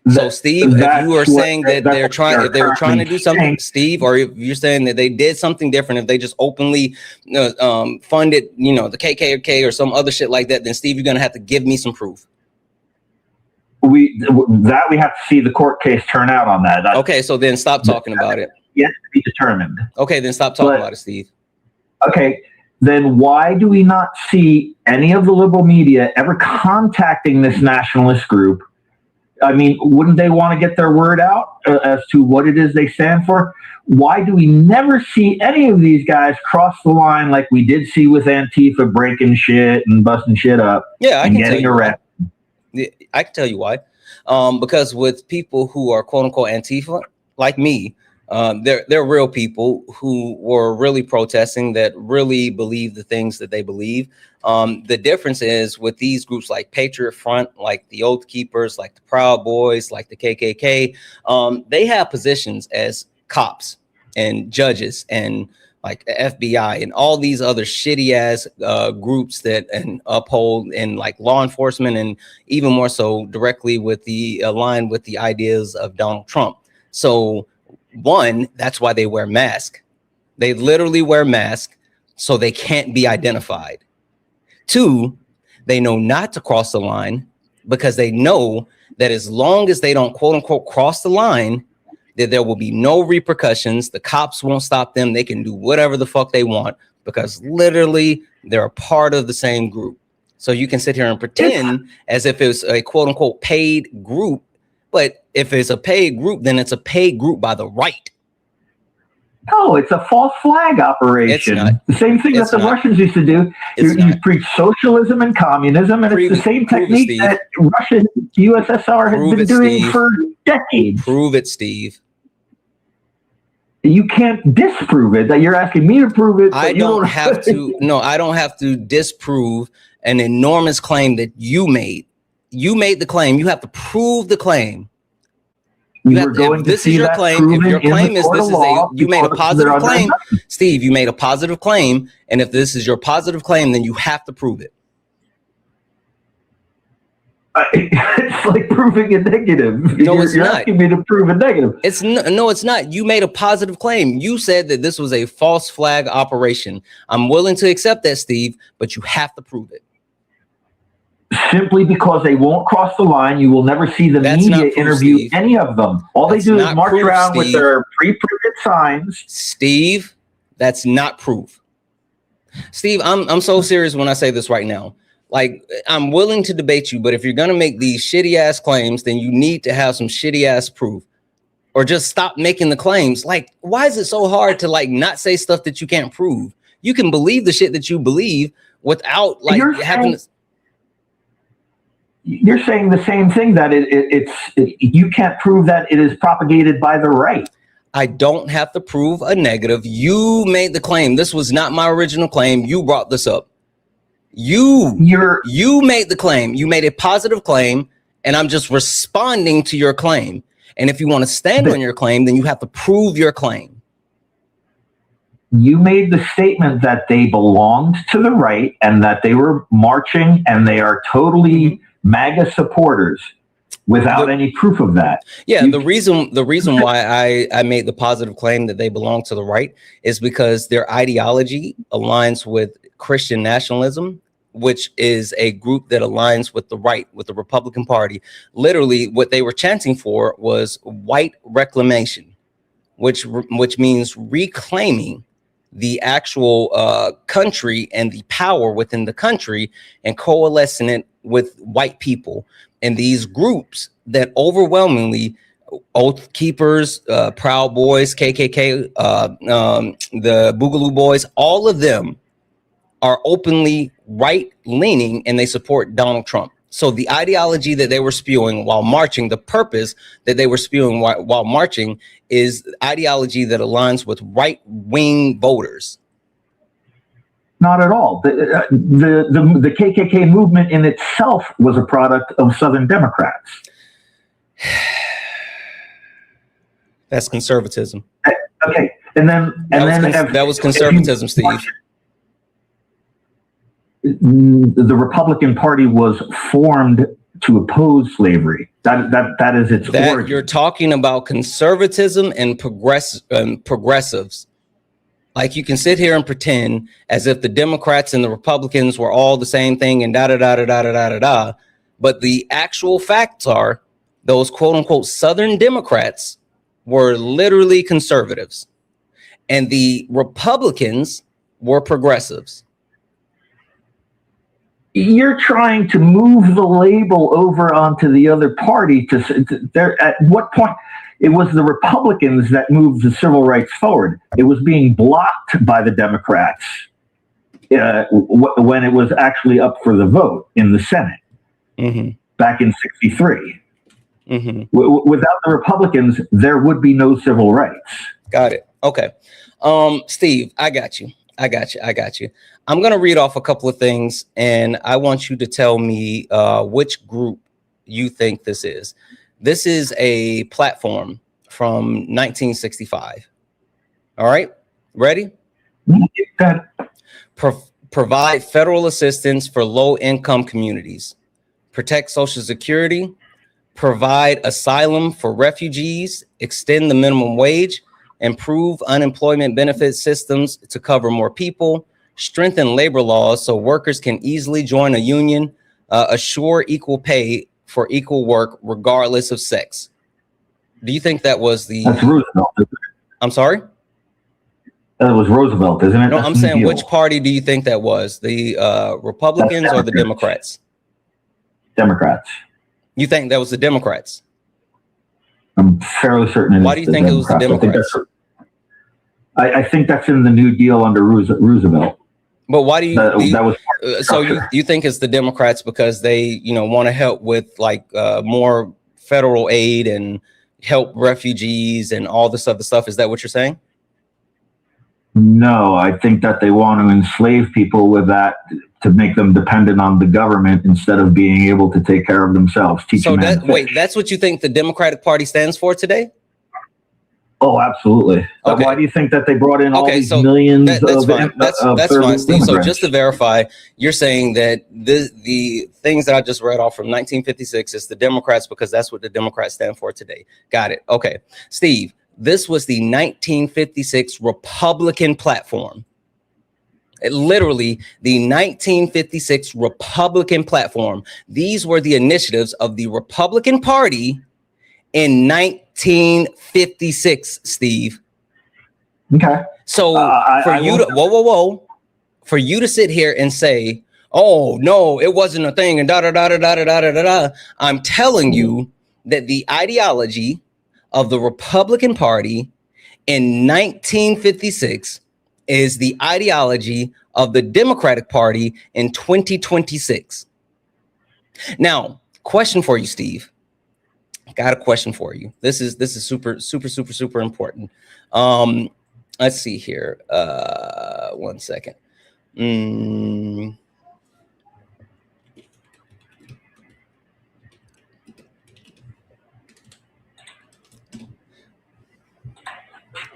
So, Steve, if you are saying that they were trying to do something, Steve, or if you're saying that they did something different, if they just openly funded, the KKK or some other shit like that, then Steve, you're going to have to give me some proof. We have to see the court case turn out on that. Okay, so then stop talking about it. Yet to be determined. Okay, then stop talking about it, Steve. Okay, then why do we not see any of the liberal media ever contacting this nationalist group? I mean, wouldn't they want to get their word out as to what it is they stand for? Why do we never see any of these guys cross the line like we did see with Antifa breaking shit and busting shit up and getting arrested? I can tell you why. Because with people who are quote unquote Antifa, like me, they're real people who were really protesting, that really believe the things that they believe. The difference is with these groups like Patriot Front, like the Oath Keepers, like the Proud Boys, like the KKK, they have positions as cops and judges and like the FBI and all these other shitty ass groups that uphold and like law enforcement, and even more so directly with the aligned with the ideas of Donald Trump. So one, that's why they wear masks. They literally wear masks so they can't be identified. Two, they know not to cross the line because they know that as long as they don't quote unquote cross the line, that there will be no repercussions. The cops won't stop them. They can do whatever the fuck they want because literally they're a part of the same group. So you can sit here and pretend as if it's a quote unquote paid group. But if it's a paid group, then it's a paid group by the right. No, it's a false flag operation. The same thing that the Russians used to do. You preach socialism and communism, and it's the same technique that Russia, USSR has been doing for decades. Prove it, Steve. You can't disprove it. That you're asking me to prove it. I don't have to. No, I don't have to disprove an enormous claim that you made. You made the claim. You have to prove the claim. This is your claim. If your claim is this is a, you made a positive claim, Steve, you made a positive claim. And if this is your positive claim, then you have to prove it. It's like proving a negative. No, it's you're not. Asking me to prove a negative. No, it's not. You made a positive claim. You said that this was a false flag operation. I'm willing to accept that, Steve, but you have to prove it. Simply because they won't cross the line, you will never see the media interview any of them. All they do is march around with their pre-printed signs. Steve, that's not proof. Steve, I'm so serious when I say this right now. Like, I'm willing to debate you, but if you're going to make these shitty ass claims, then you need to have some shitty ass proof, or just stop making the claims. Like, why is it so hard to like not say stuff that you can't prove? You can believe the shit that you believe without like having. You're saying the same thing, that you can't prove that it is propagated by the right. I don't have to prove a negative. You made the claim. This was not my original claim. You brought this up. You made the claim. You made a positive claim, and I'm just responding to your claim. And if you want to stand on your claim, then you have to prove your claim. You made the statement that they belonged to the right and that they were marching, and they are totally MAGA supporters without any proof of that. Yeah, the reason why I made the positive claim that they belong to the right is because their ideology aligns with Christian nationalism, which is a group that aligns with the right, with the Republican Party. Literally, what they were chanting for was white reclamation, which means reclaiming the actual country and the power within the country and coalescing it with white people. And these groups that overwhelmingly, Oath Keepers, Proud Boys, KKK, the Boogaloo Boys, all of them are openly right-leaning, and they support Donald Trump. So the ideology that they were spewing while marching, the purpose that they were spewing while marching, is ideology that aligns with right-wing voters. Not at all. The KKK movement in itself was a product of Southern Democrats. That's conservatism. Okay, that was conservatism, Steve. The Republican Party was formed to oppose slavery. That is its origin. You're talking about conservatism and progressives. Like, you can sit here and pretend as if the Democrats and the Republicans were all the same thing and da. But the actual facts are those quote unquote Southern Democrats were literally conservatives, and the Republicans were progressives. you're trying to move the label over onto the other party. At what point? It was the Republicans that moved the civil rights forward. It was being blocked by the Democrats when it was actually up for the vote in the Senate back in '63. Without the Republicans, there would be no civil rights. Got it. Okay. Steve, I got you. I'm going to read off a couple of things, and I want you to tell me which group you think this is. This is a platform from 1965. All right. Ready? Provide federal assistance for low-income communities. Protect Social Security. Provide asylum for refugees. Extend the minimum wage. Improve unemployment benefit systems to cover more people. Strengthen labor laws so workers can easily join a union. Assure equal pay for equal work regardless of sex. Do you think that was the... That's Roosevelt, isn't it? I'm sorry? That was Roosevelt, isn't it? No, I'm saying which party do you think that was? The Republicans or the Democrats? Democrats. You think that was the Democrats? I'm fairly certain. Why do you think it was the Democrats? I think that's in the New Deal under Roosevelt. But why do you? That was so you think it's the Democrats because they want to help with like more federal aid and help refugees and all this other stuff? Is that what you're saying? No, I think that they want to enslave people with that to make them dependent on the government instead of being able to take care of themselves. Wait, that's what you think the Democratic Party stands for today? Oh, absolutely. Okay. Why do you think that they brought in all these millions that's of fine. That's fine, Steve. So just to verify, you're saying that the things that I just read off from 1956 is the Democrats because that's what the Democrats stand for today. Got it. Okay. Steve, this was the 1956 Republican platform. Literally the 1956 Republican platform. These were the initiatives of the Republican Party in 1956, Steve. Okay. So for you to sit here and say, oh no, it wasn't a thing and da. I'm telling you that the ideology of the Republican Party in 1956 is the ideology of the Democratic Party in 2026. Now, question for you, Steve. Got a question for you. This is super important. Let's see here. 1 second.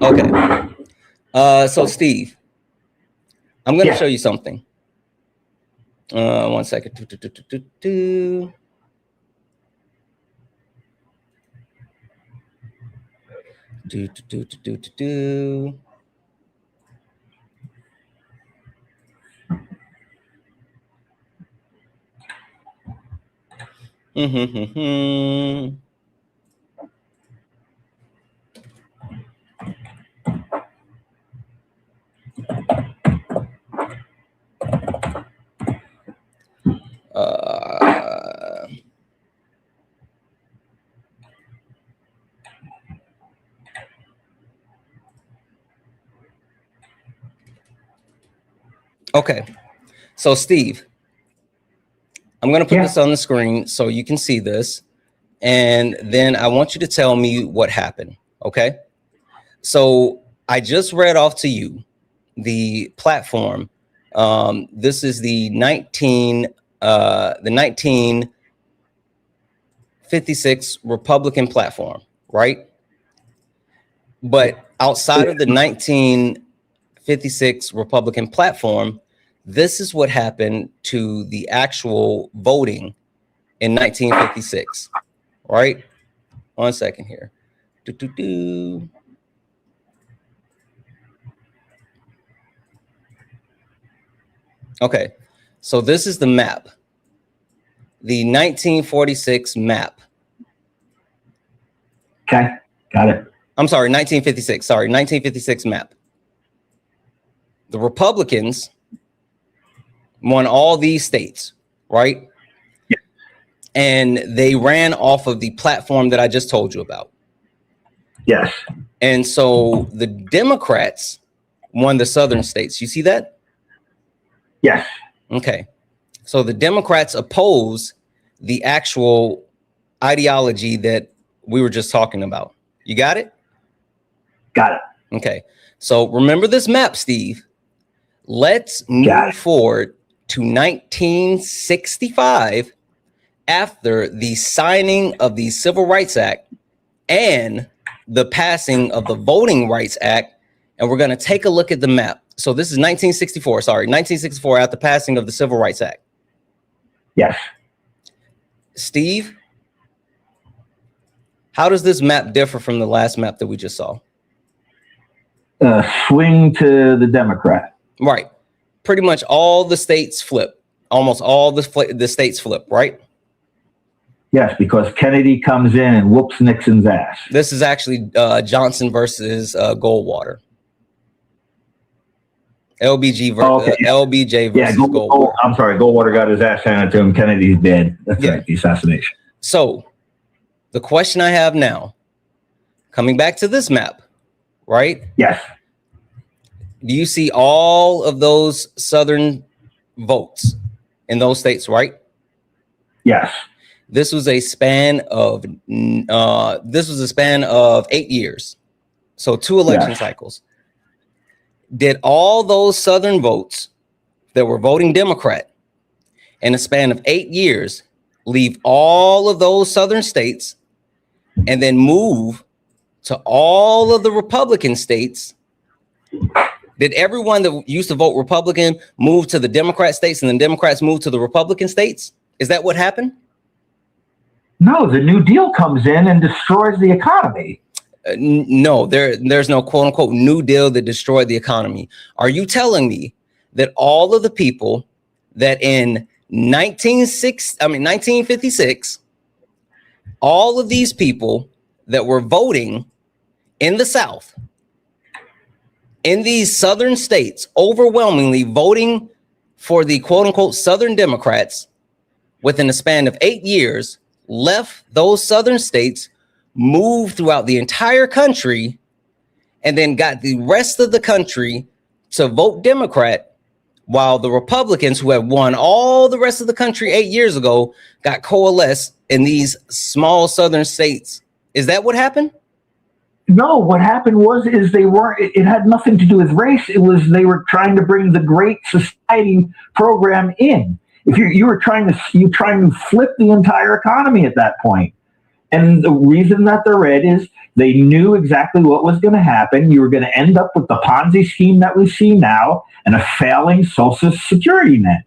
Okay. So Steve, I'm going to show you something. 1 second. Okay, so Steve, I'm going to put this on the screen so you can see this, and then I want you to tell me what happened. Okay, so I just read off to you the platform. This is the 1956 Republican platform, right? But outside of the 1956 Republican platform, this is what happened to the actual voting in 1956, right? 1 second here. Okay, so this is the map, the 1946 map. Okay, got it. I'm sorry, 1956. Sorry, 1956 map. The Republicans won all these states, right? Yeah. And they ran off of the platform that I just told you about. Yes. And so the Democrats won the southern states. You see that? Yes. Okay. So the Democrats oppose the actual ideology that we were just talking about. You got it? Got it. Okay. So remember this map, Steve. Let's move forward to 1965 after the signing of the Civil Rights Act and the passing of the Voting Rights Act. And we're going to take a look at the map. So this is 1964, sorry, 1964 after passing of the Civil Rights Act. Yes. Steve, how does this map differ from the last map that we just saw? Swing to the Democrat. Right. Pretty much all the states flip. Almost all the states flip, right? Yes, because Kennedy comes in and whoops Nixon's ass. This is actually Johnson versus Goldwater. LBJ versus Goldwater. I'm sorry, Goldwater got his ass handed to him. Kennedy's dead. That's right, the assassination. So the question I have now, coming back to this map, right? Yes. Do you see all of those southern votes in those states, right? Yes. This was a span of 8 years. So 2 election cycles. Did all those southern votes that were voting Democrat in a span of 8 years leave all of those southern states and then move to all of the Republican states? Did everyone that used to vote Republican move to the Democrat states and then Democrats move to the Republican states? Is that what happened? No, the New Deal comes in and destroys the economy. No, there's no quote unquote New Deal that destroyed the economy. Are you telling me that all of the people that in 1956, all of these people that were voting in the South, in these southern states, overwhelmingly voting for the quote unquote Southern Democrats within a span of 8 years, left those southern states, moved throughout the entire country, and then got the rest of the country to vote Democrat, while the Republicans who had won all the rest of the country 8 years ago got coalesced in these small southern states? Is that what happened? No, what happened is they weren't, it had nothing to do with race. It was, they were trying to bring the Great Society program in. If you were trying to flip the entire economy at that point. And the reason that they're red is they knew exactly what was going to happen. You were going to end up with the Ponzi scheme that we see now and a failing Social Security net.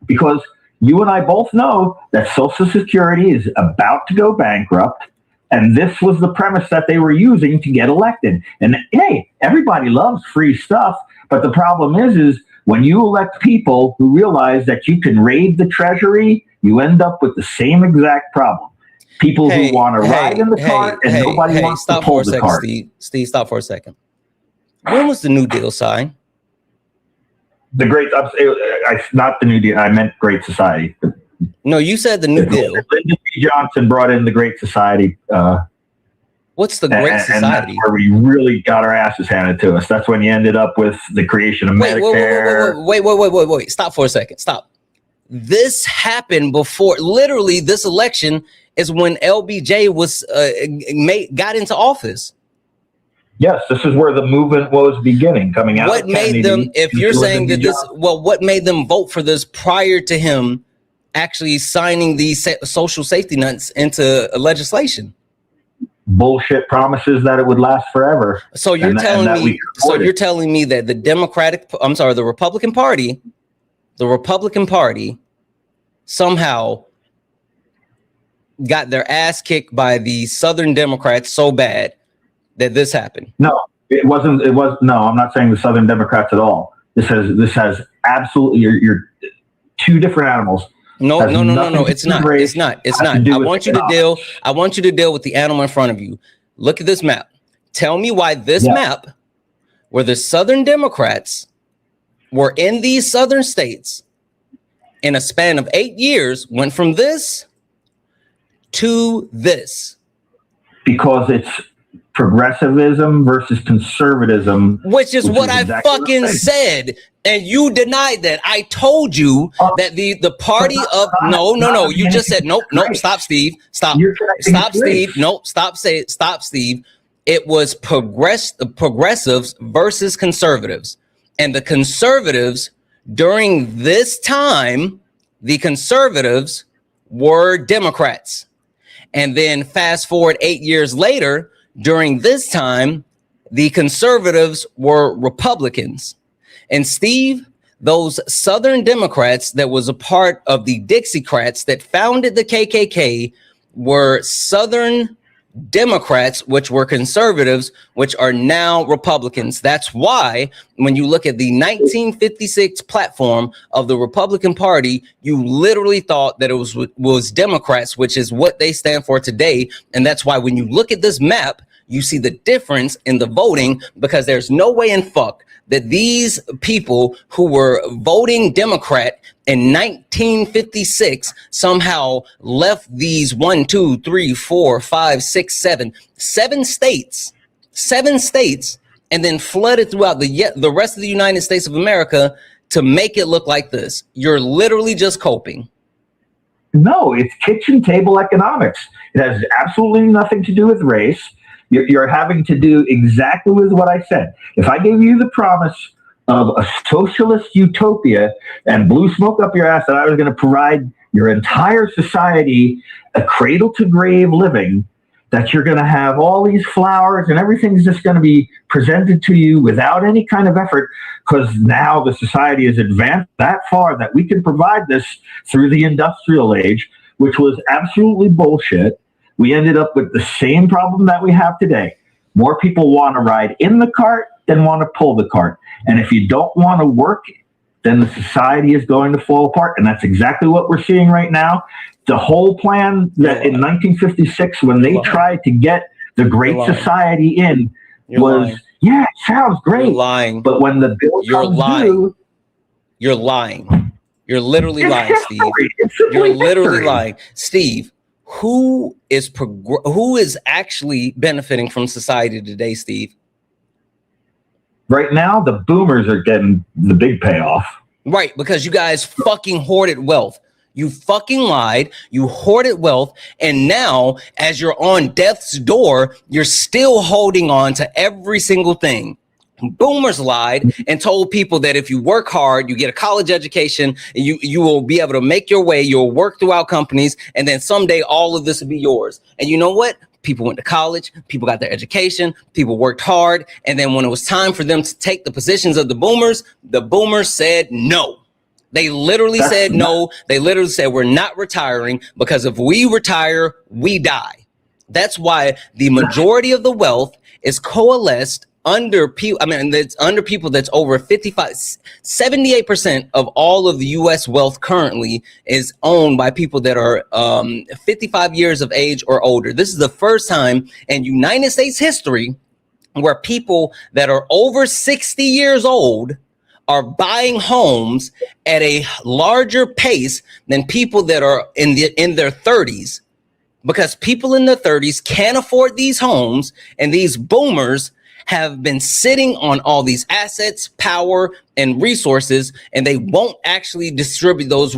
Because you and I both know that Social Security is about to go bankrupt. And this was the premise that they were using to get elected. And hey, everybody loves free stuff. But the problem is when you elect people who realize that you can raid the treasury, you end up with the same exact problem. People who want to ride in the cart and nobody wants to pull the cart. Steve, stop for a second. When was the New Deal signed? The not the New Deal. I meant Great Society. No, you said the New Deal. Lyndon B. Johnson brought in the Great Society. What's the Great Society? And that's where we really got our asses handed to us. That's when you ended up with the creation of Medicare. Wait. Stop for a second. Stop. This happened before, literally this election is when LBJ was got into office. Yes, this is where the movement was beginning, coming out. What made them, if you're saying that this, what made them vote for this prior to him actually signing these social safety nets into legislation? Bullshit promises that it would last forever. So you're telling me that the Republican Party Somehow got their ass kicked by the Southern Democrats so bad that this happened. No, it wasn't. No, I'm not saying the Southern Democrats at all. This has absolutely, you're two different animals. No, it's not. It's not. I want you to deal with the animal in front of you. Look at this map. Tell me why this map, where the Southern Democrats were in these southern states in a span of 8 years went from this to this. Because it's progressivism versus conservatism, which is what I fucking said, and you denied that. I told you that the party of no. You just said nope. Stop, Steve. Stop, Steve. Nope. Stop, Steve. It was progressives versus conservatives, and the conservatives during this time, the conservatives were Democrats, and then fast forward 8 years later. During this time, the conservatives were Republicans. And Steve, those Southern Democrats that was a part of the Dixiecrats that founded the KKK were Southern Democrats, which were conservatives, which are now Republicans. That's why when you look at the 1956 platform of the Republican Party, you literally thought that it was Democrats, which is what they stand for today. And that's why when you look at this map, you see the difference in the voting, because there's no way in fuck that these people who were voting Democrat in 1956 somehow left these 1, 2, 3, 4, 5, 6, 7 states, and then flooded throughout the rest of the United States of America to make it look like this. You're literally just coping. No, it's kitchen table economics. It has absolutely nothing to do with race. You're having to do exactly with what I said. If I gave you the promise of a socialist utopia and blew smoke up your ass that I was going to provide your entire society a cradle to grave living, that you're going to have all these flowers and everything's just going to be presented to you without any kind of effort, because now the society is advanced that far that we can provide this through the industrial age, which was absolutely bullshit. We ended up with the same problem that we have today. More people want to ride in the cart than want to pull the cart. And if you don't want to work, then the society is going to fall apart. And that's exactly what we're seeing right now. The whole plan that in 1956, when they tried to get the Great Society in, was, yeah, it sounds great. You're lying. But when the bill comes due, you're lying. You're literally lying, Steve. You're literally lying. Steve, who is actually benefiting from society today, Steve? Right now, the boomers are getting the big payoff. Right, because you guys fucking hoarded wealth. You fucking lied. You hoarded wealth. And now, as you're on death's door, you're still holding on to every single thing. Boomers lied and told people that if you work hard, you get a college education, you will be able to make your way, you'll work throughout companies, and then someday all of this will be yours. And you know what? People went to college, people got their education, people worked hard, and then when it was time for them to take the positions of the boomers said no. They literally said no. They literally said we're not retiring, because if we retire, we die. That's why the majority of the wealth is coalesced under people. I mean, that's under people that's over 78% of all of the U.S. wealth currently is owned by people that are 55 years of age or older. This is the first time in United States history where people that are over 60 years old are buying homes at a larger pace than people that are in their 30s, because people in their 30s can't afford these homes, and these boomers have been sitting on all these assets, power, and resources, and they won't actually distribute those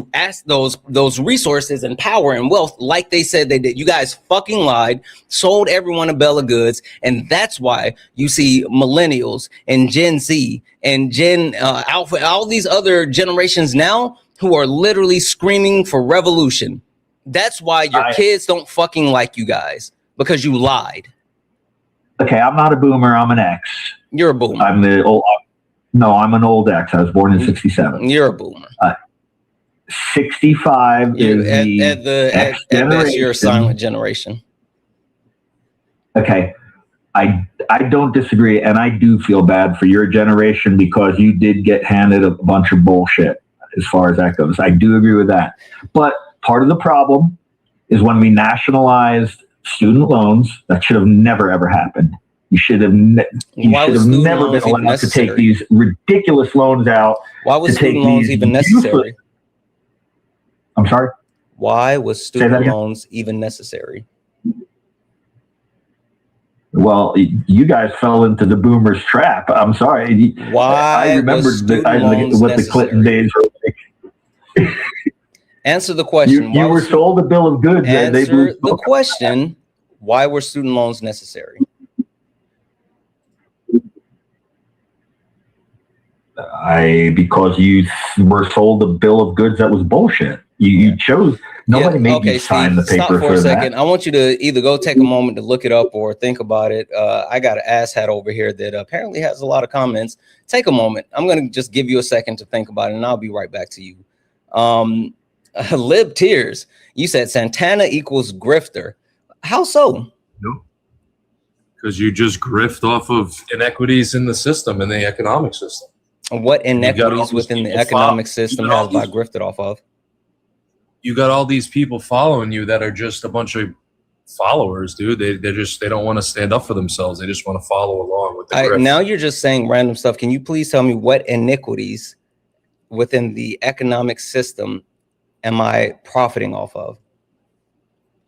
resources and power and wealth like they said they did. You guys fucking lied, sold everyone a bill of goods, and that's why you see millennials and Gen Z and Gen Alpha, all these other generations now who are literally screaming for revolution. That's why your kids don't fucking like you guys, because you lied. Okay, I'm not a boomer. I'm an X. You're a boomer. I'm an old X. I was born in 67. You're a boomer. 65 is at best, you're a silent generation. Okay, I don't disagree, and I do feel bad for your generation, because you did get handed a bunch of bullshit as far as that goes. I do agree with that. But part of the problem is when we nationalized student loans, that should have never ever happened. You should have never been allowed to take these ridiculous loans out. Why was student loans even necessary? I'm sorry? Why was student loans even necessary? Well, you guys fell into the boomers trap. I'm sorry. Why I remember was student loans what the Clinton days were like. Answer the question. You were sold a bill of goods. Answer the question. Why were student loans necessary? Because you were sold a bill of goods that was bullshit. You chose. Nobody made you sign the paper. Stop for a second. I want you to either go take a moment to look it up or think about it. I got an asshat over here that apparently has a lot of comments. Take a moment. I'm going to just give you a second to think about it, and I'll be right back to you. Lib Tears, you said Santana equals grifter. How so? No, because you just grift off of inequities in the system, in the economic system. What inequities within the economic system has I grifted off of? You got all these people following you that are just a bunch of followers, dude. They don't want to stand up for themselves. They just want to follow along with the grift. Now you're just saying random stuff. Can you please tell me what iniquities within the economic system am I profiting off of?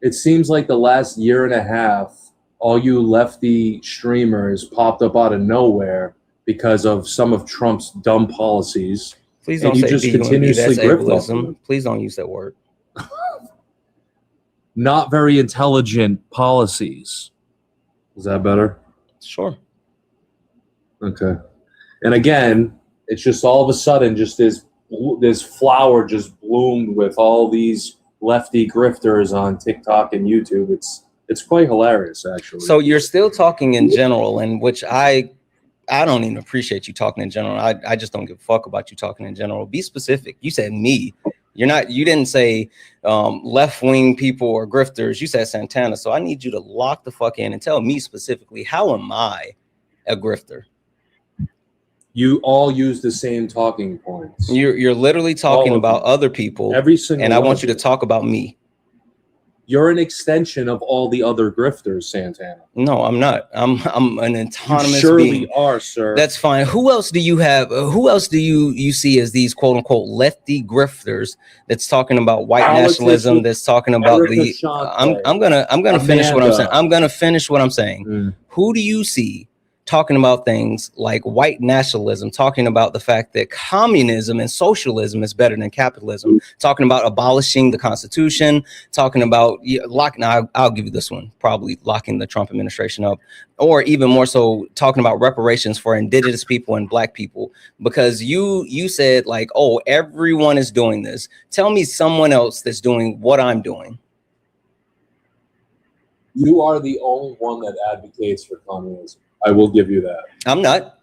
It seems like the last year and a half, all you lefty streamers popped up out of nowhere because of some of Trump's dumb policies. Please don't say just continuously grift. Please don't use that word. Not very intelligent policies. Is that better? Sure. Okay. And again, it's just all of a sudden, just this flower just bloomed with all these lefty grifters on TikTok and YouTube. It's quite hilarious, actually. So you're still talking in general, and which I don't even appreciate you talking in general. I just don't give a fuck about you talking in general. Be specific. You said me. You didn't say left-wing people or grifters. You said Santana. So I need you to lock the fuck in and tell me specifically, how am I a grifter? You all use the same talking points. You're literally talking about other people. Every single and I want you to talk about me. You're an extension of all the other grifters, Santana. No, I'm not. I'm an autonomous you surely being. Are, sir. That's fine. Who else do you have? Who else do you see as these quote unquote lefty grifters that's talking about white nationalism? That's talking about I'm gonna finish what I'm saying. I'm gonna finish what I'm saying. Who do you see talking about things like white nationalism, talking about the fact that communism and socialism is better than capitalism, talking about abolishing the Constitution, talking about I'll give you this one, probably locking the Trump administration up, or even more so talking about reparations for indigenous people and black people, because you said like, oh, everyone is doing this. Tell me someone else that's doing what I'm doing. You are the only one that advocates for communism. I will give you that. I'm not.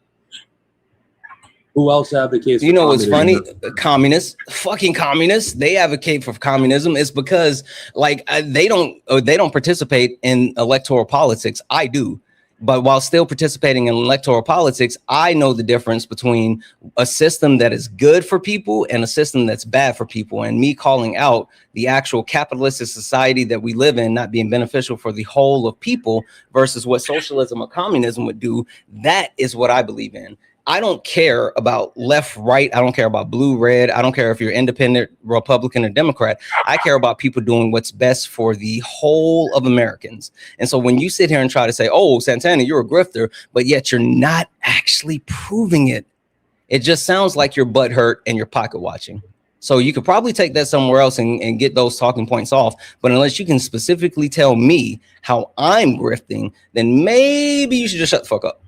Who else advocates for communism? What's funny? Fucking communists, they advocate for communism. It's because like they don't participate in electoral politics. I do. But while still participating in electoral politics, I know the difference between a system that is good for people and a system that's bad for people. And me calling out the actual capitalistic society that we live in not being beneficial for the whole of people versus what socialism or communism would do, that is what I believe in. I don't care about left, right. I don't care about blue, red. I don't care if you're independent, Republican, or Democrat. I care about people doing what's best for the whole of Americans. And so when you sit here and try to say, oh, Santana, you're a grifter, but yet you're not actually proving it, it just sounds like you're butthurt and you're pocket watching. So you could probably take that somewhere else and get those talking points off. But unless you can specifically tell me how I'm grifting, then maybe you should just shut the fuck up.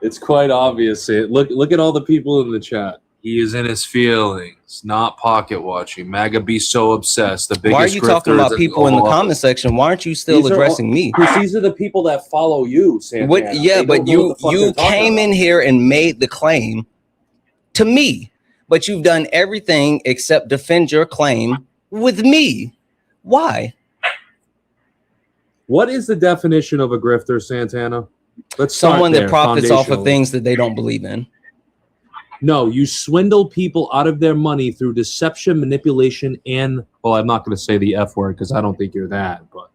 It's quite obvious. Look at all the people in the chat. He is in his feelings, not pocket watching. MAGA be so obsessed. The biggest. Why are you talking about people in the comment section? Why aren't you still addressing me? Because these are the people that follow you, Santana. Yeah, but you came in here and made the claim to me, but you've done everything except defend your claim with me. Why? What is the definition of a grifter, Santana? Let's someone that profits off of things that they don't believe in. No, you swindle people out of their money through deception, manipulation, and well, I'm not going to say the F word because I don't think you're that, but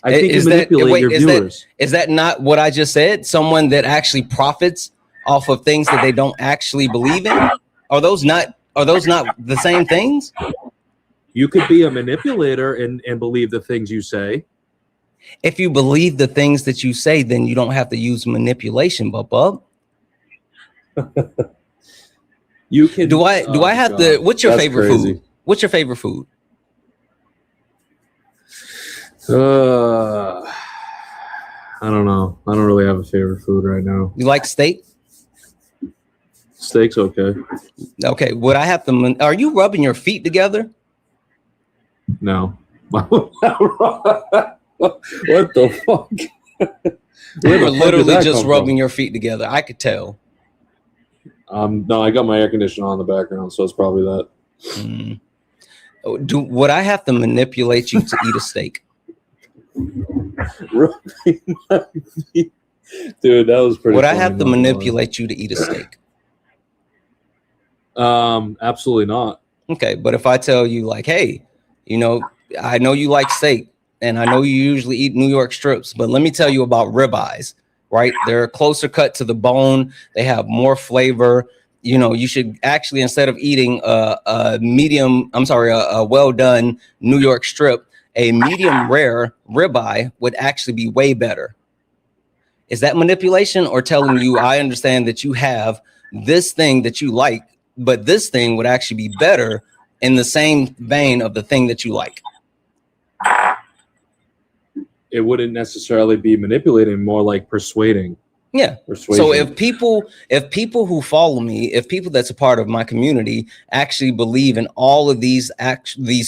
I think you manipulate your viewers. Is that not what I just said? Someone that actually profits off of things that they don't actually believe in? Are those not Are those not the same things? You could be a manipulator and believe the things you say. If you believe the things that you say, then you don't have to use manipulation, Bub. You can. Do I have to? What's your favorite food? What's your favorite food? I don't know. I don't really have a favorite food right now. You like steak? Steak's okay. Okay. Would I have to? Are you rubbing your feet together? No. What the fuck? You were literally just rubbing your feet together. I could tell. No, I got my air conditioner on in the background, so it's probably that. Would I have to manipulate you to eat a steak? Rubbing my feet. Dude, that was pretty. Would I have to manipulate you to eat a steak? Absolutely not. Okay, but if I tell you, like, hey, you know, I know you like steak, and I know you usually eat New York strips, but let me tell you about ribeyes, right? They're closer cut to the bone. They have more flavor. You know, you should actually, instead of eating a well done New York strip, a medium rare ribeye would actually be way better. Is that manipulation, or telling you, I understand that you have this thing that you like, but this thing would actually be better in the same vein of the thing that you like? It wouldn't necessarily be manipulating, more like persuading. Yeah. Persuasion. So if people who follow me, if people that's a part of my community actually believe in all of these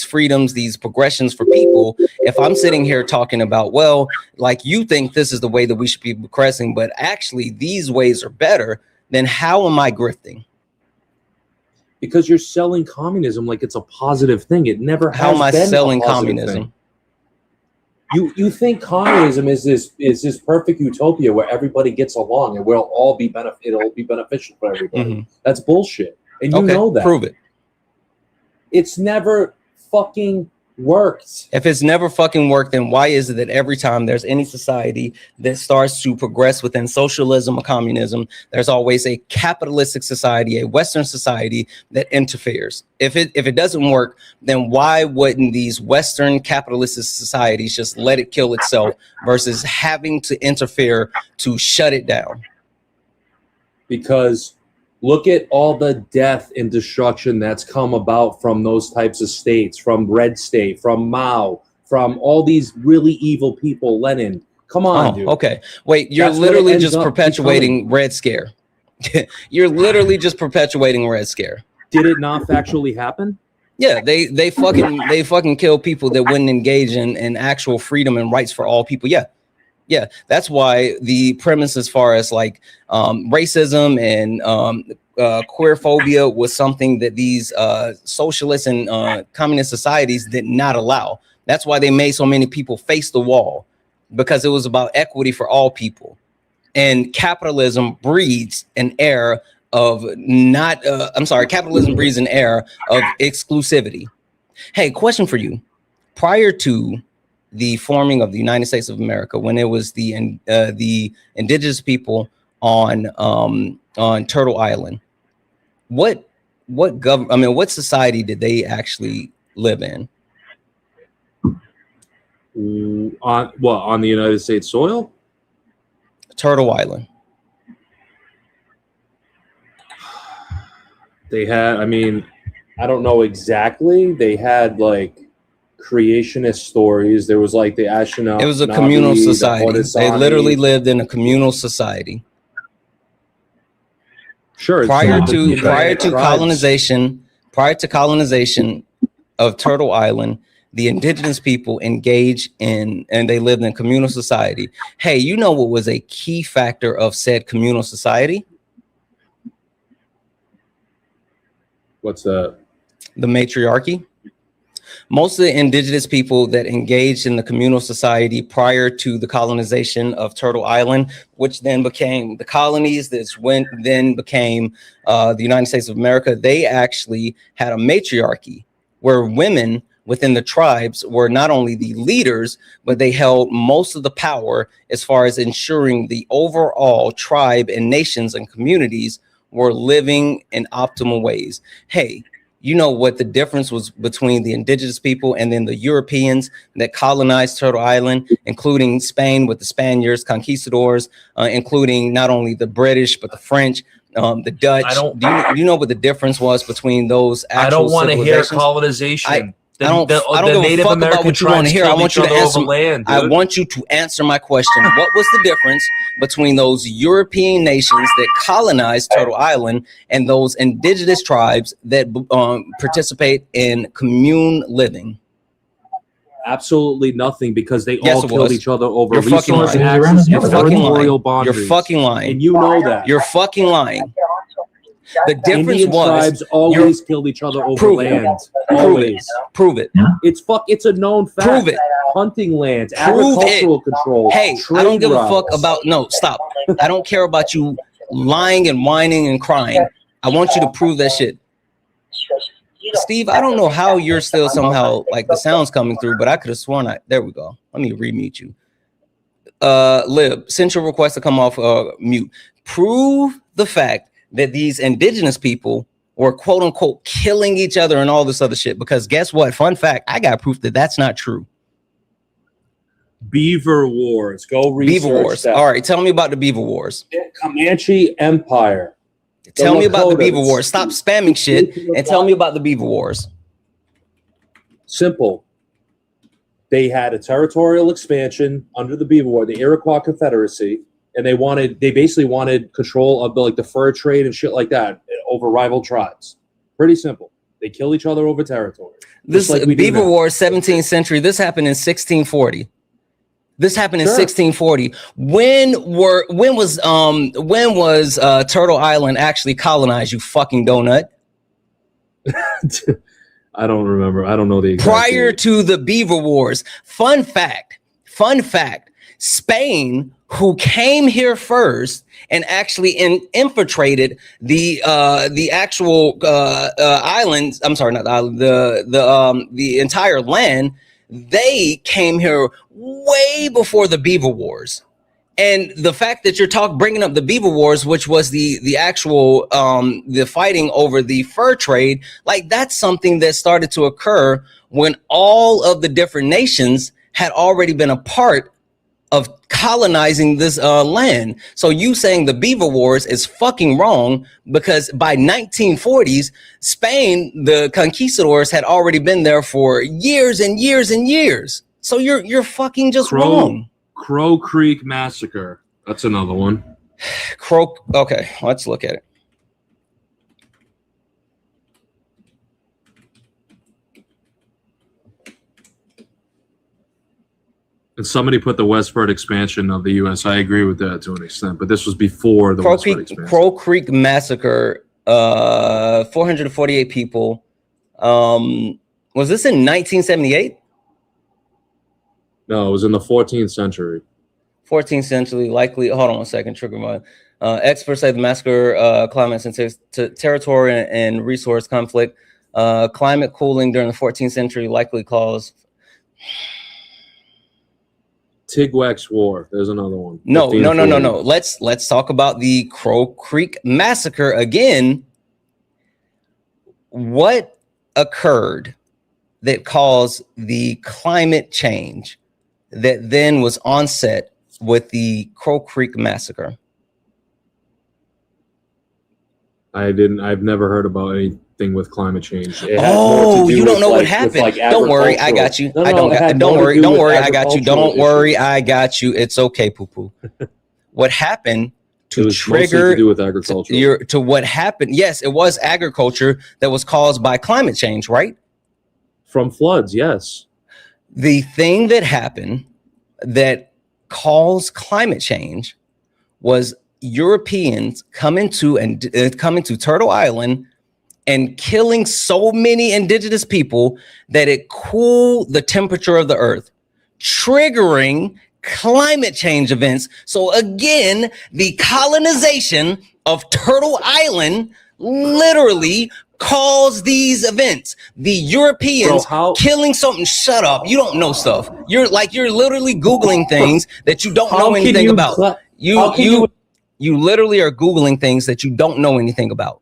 freedoms, these progressions for people, if I'm sitting here talking about, well, like, you think this is the way that we should be progressing, but actually these ways are better, then how am I grifting? Because you're selling communism like it's a positive thing. It never has. How am I been selling a positive communism? Thing. You think communism is this perfect utopia where everybody gets along and it'll be beneficial for everybody. Mm-hmm. That's bullshit. And you know that. Prove it. It's never fucking worked. If it's never fucking worked, then why is it that every time there's any society that starts to progress within socialism or communism, there's always a capitalistic society, a Western society that interferes? If it doesn't work, then why wouldn't these Western capitalistic societies just let it kill itself versus having to interfere to shut it down? Because look at all the death and destruction that's come about from those types of states, from Red State, from Mao, from all these really evil people, Lenin. Come on, dude. Okay. Wait, you're literally just perpetuating Red Scare. You're literally just perpetuating Red Scare. Did it not factually happen? Yeah, they fucking kill people that wouldn't engage in actual freedom and rights for all people. Yeah, that's why the premise as far as like racism and queer phobia was something that these socialist and communist societies did not allow. That's why they made so many people face the wall, because it was about equity for all people. And capitalism breeds an air of capitalism breeds an air of exclusivity. Hey, question for you. Prior to the forming of the United States of America, when it was the indigenous people on Turtle Island, what society did they actually live in? On the United States soil? Turtle Island. They had, I don't know exactly. They had like creationist stories. There was like the astronaut. It was a communal society. They literally lived in a communal society. Sure. Prior to colonization of Turtle Island, the indigenous people engaged in, and they lived in communal society. Hey, you know what was a key factor of said communal society? What's that? The matriarchy. Most of the indigenous people that engaged in the communal society prior to the colonization of Turtle Island, which then became the colonies, then became the United States of America, they actually had a matriarchy where women within the tribes were not only the leaders, but they held most of the power as far as ensuring the overall tribe and nations and communities were living in optimal ways. Hey, you know what the difference was between the indigenous people and then the Europeans that colonized Turtle Island, including Spain with the Spaniards, conquistadors, including not only the British, but the French, the Dutch. Do you know what the difference was between those actual I don't want to hear civilizations? colonization. I don't give a fuck about what you want to hear. I want you to answer. I want you to answer my question. What was the difference between those European nations that colonized Turtle Island and those indigenous tribes that participate in commune living? Absolutely nothing, because they all killed each other over You're resource fucking access, You're fucking lying. boundaries. You're fucking lying. And you know that. You're fucking lying. The difference Indian was tribes always killed each other over land. Prove it. It's a known fact. Prove it. Hunting lands, Prove agricultural it. control. Hey, I don't give a fuck about. No, stop. I don't care about you lying and whining and crying. I want you to prove that shit. Steve, I don't know how you're still somehow like the sound's coming through, but I could have sworn there we go. Let me remute you. Lib, send your request to come off mute. Prove the fact that these indigenous people were quote unquote killing each other and all this other shit, because guess what? Fun fact, I got proof that that's not true. Beaver Wars. Go research Beaver Wars. that. All right, tell me about the Beaver Wars. Comanche Empire. Tell me about the Beaver Wars. Stop spamming shit and tell me about the Beaver Wars. Simple. They had a territorial expansion under the Beaver War, the Iroquois Confederacy, and they basically wanted control of the fur trade and shit like that over rival tribes. Pretty simple. They kill each other over territory. This Beaver Wars, 17th century. This happened in 1640. This happened in 1640. When was Turtle Island actually colonized, you fucking donut? I don't remember. I don't know the exact Prior date. to the Beaver Wars. Fun fact, Spain, who came here first and actually infiltrated the actual islands. I'm sorry, not the island, the entire land. They came here way before the Beaver Wars. And the fact that you're bringing up the Beaver Wars, which was the actual the fighting over the fur trade, like that's something that started to occur when all of the different nations had already been a part of colonizing this land. So you saying the Beaver Wars is fucking wrong, because by 1940s, Spain, the conquistadors, had already been there for years and years and years. So you're fucking just wrong. Crow Creek Massacre. That's another one. Okay, let's look at it. And somebody put the westward expansion of the U.S. I agree with that to an extent, but this was before the westward expansion. Crow Creek Massacre, 448 people. Was this in 1978? No, it was in the 14th century. 14th century, likely. Hold on one second. Trigger my experts say the massacre climates into territory and resource conflict. Climate cooling during the 14th century likely caused. Tigwax War. There's another one. No. Let's talk about the Crow Creek Massacre again. What occurred that caused the climate change that then was onset with the Crow Creek Massacre? I've never heard about anything with climate change. Oh, you don't know what happened. Don't worry, I got you. Don't worry, I got you. Don't worry, I got you. It's okay, poo-poo. What happened to trigger to do with agriculture? To what happened? Yes, it was agriculture that was caused by climate change, right? From floods, yes. The thing that happened that caused climate change was Europeans coming to Turtle Island and killing so many indigenous people that it cooled the temperature of the earth, triggering climate change events. So again, the colonization of Turtle Island literally caused these events. The Europeans killing something. Shut up. You don't know stuff. You're literally Googling things that you don't know anything about. You literally are Googling things that you don't know anything about.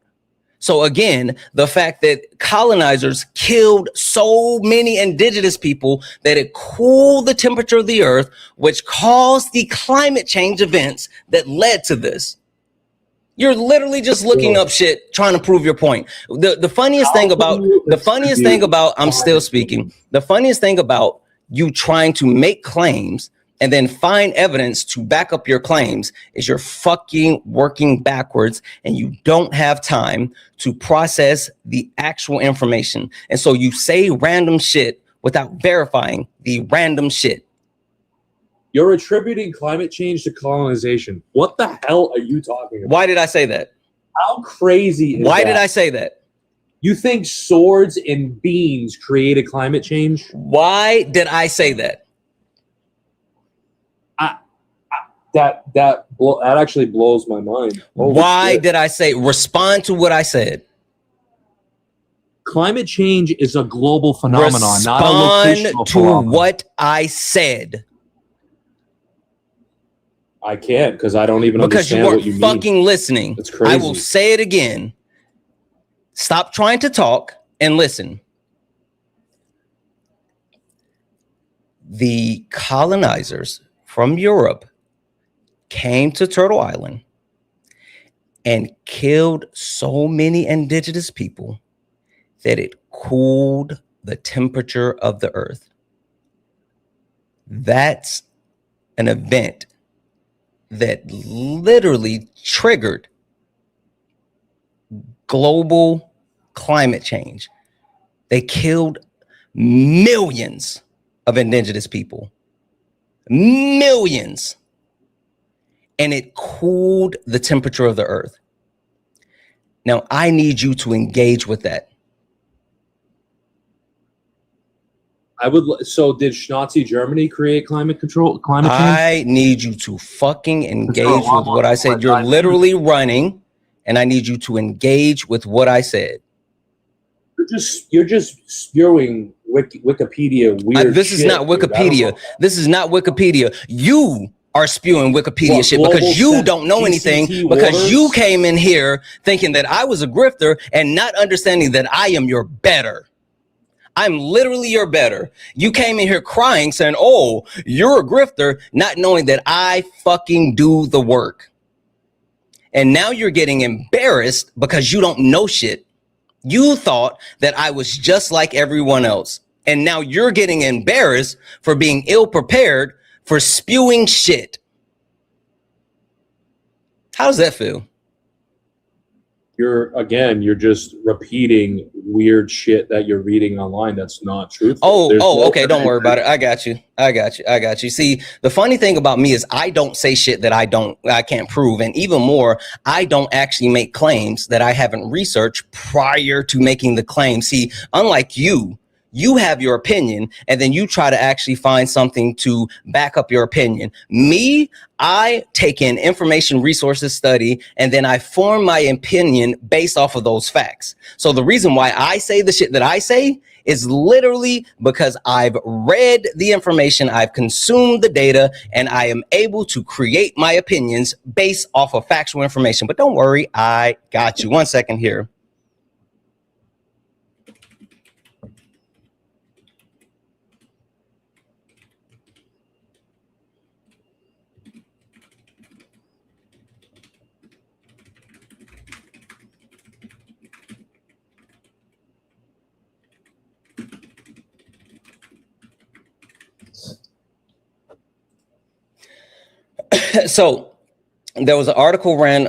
So again, the fact that colonizers killed so many indigenous people that it cooled the temperature of the earth, which caused the climate change events that led to this. You're literally just looking up shit trying to prove your point. The funniest thing about I'm still speaking. The funniest thing about you trying to make claims and then find evidence to back up your claims is you're fucking working backwards and you don't have time to process the actual information. And so you say random shit without verifying the random shit. You're attributing climate change to colonization. What the hell are you talking about? Why did I say that? How crazy is that? Why did I say that? You think swords and beans created climate change? Why did I say that? That actually blows my mind. Holy Why shit. did I say? Respond to what I said. Climate change is a global phenomenon, not a Respond locational to phenomenon. what I said. I can't because I don't even Because you understand weren't what you fucking mean. listening. It's crazy. I will say it again. Stop trying to talk and listen. The colonizers from Europe came to Turtle Island and killed so many indigenous people that it cooled the temperature of the earth. That's an event that literally triggered global climate change. They killed millions of indigenous people. Millions. And it cooled the temperature of the earth. Now, I need you to engage with that. So did Nazi Germany create climate change? I need you to fucking engage with what I said. You're literally running, and I need you to engage with what I said. You're just spewing Wikipedia weird This is shit, not Wikipedia. dude. This is not Wikipedia. You are spewing Wikipedia shit because you don't know anything, because you came in here thinking that I was a grifter and not understanding that I am your better. I'm literally your better. You came in here crying saying, oh, you're a grifter, not knowing that I fucking do the work. And now you're getting embarrassed because you don't know shit. You thought that I was just like everyone else. And now you're getting embarrassed for being ill prepared for spewing shit. How does that feel? You're just repeating weird shit that you're reading online that's not truthful. Okay, don't worry about it. I got you. See, the funny thing about me is I don't say shit that I can't prove. And even more, I don't actually make claims that I haven't researched prior to making the claim. See, unlike you have your opinion and then you try to actually find something to back up your opinion. Me, I take in information, resources, study, and then I form my opinion based off of those facts. So the reason why I say the shit that I say is literally because I've read the information, I've consumed the data, and I am able to create my opinions based off of factual information. But don't worry, I got you. 1 second here. So there was an article ran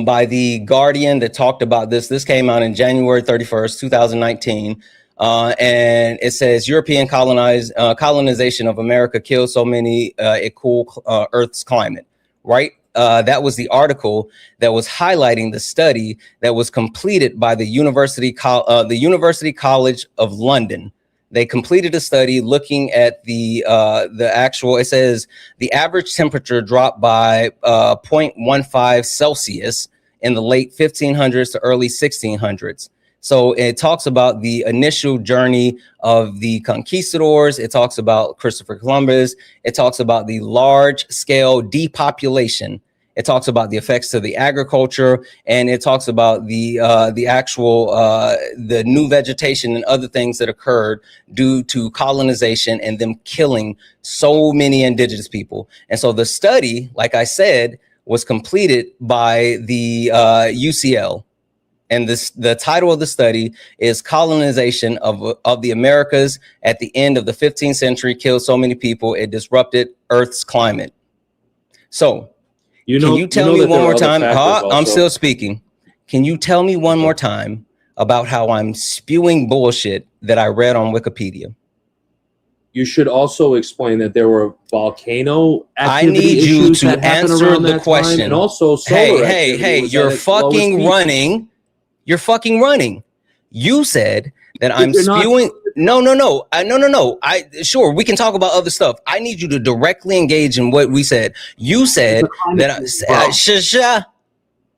by the Guardian that talked about this. This came out in January 31st, 2019. And it says European colonization of America killed so many, it cooled Earth's climate, right? That was the article that was highlighting the study that was completed by the University College of London. They completed a study looking at the actual, it says the average temperature dropped by 0.15 Celsius in the late 1500s to early 1600s. So it talks about the initial journey of the conquistadors. It talks about Christopher Columbus. It talks about the large scale depopulation It talks about the effects to the agriculture, and it talks about the actual the new vegetation and other things that occurred due to colonization and them killing so many indigenous people. And so the study, like I said, was completed by the UCL. And the title of the study is Colonization of the Americas at the End of the 15th Century Killed So Many People, It Disrupted Earth's Climate. So, can you tell me one more time? I'm still speaking. Can you tell me one more time about how I'm spewing bullshit that I read on Wikipedia? You should also explain that there were volcano activity I need you issues to that happened answer around the that question. time, and also solar activity Hey, was you're at its lowest fucking peak. running. You're fucking running. You said that I'm You're not- spewing. No. Sure, we can talk about other stuff. I need you to directly engage in what we said. You said that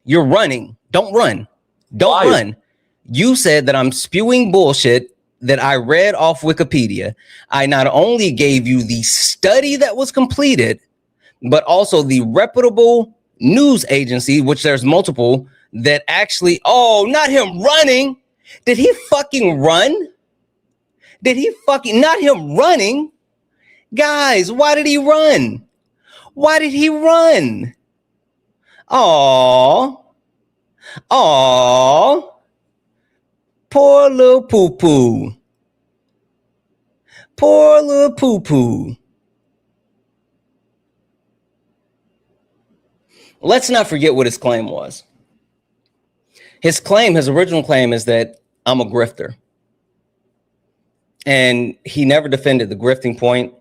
you're running. Don't run. Don't run. You said that I'm spewing bullshit that I read off Wikipedia. I not only gave you the study that was completed, but also the reputable news agency, which there's multiple, that actually, not him running. Did he fucking run? Not him running. Guys, why did he run? Why did he run? Poor little poo-poo. Poor little poo-poo. Let's not forget what his claim was. His original claim is that I'm a grifter. And he never defended the grifting point.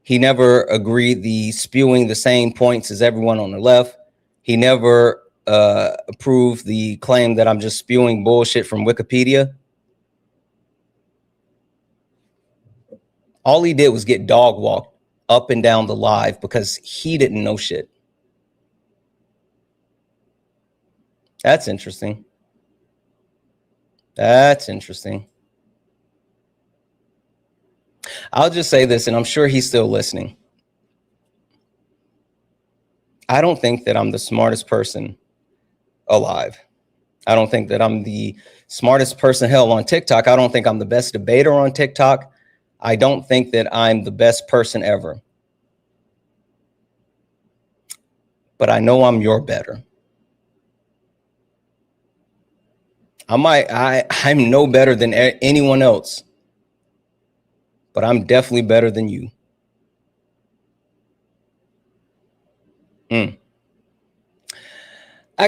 He never agreed the spewing the same points as everyone on the left. He never approved the claim that I'm just spewing bullshit from Wikipedia. All he did was get dog walked up and down the live because he didn't know shit. That's interesting. That's interesting. I'll just say this, and I'm sure he's still listening. I don't think that I'm the smartest person alive. I don't think that I'm the smartest person, hell, on TikTok. I don't think I'm the best debater on TikTok. I don't think that I'm the best person ever. But I know I'm your better. I'm no better than anyone else, but I'm definitely better than you. I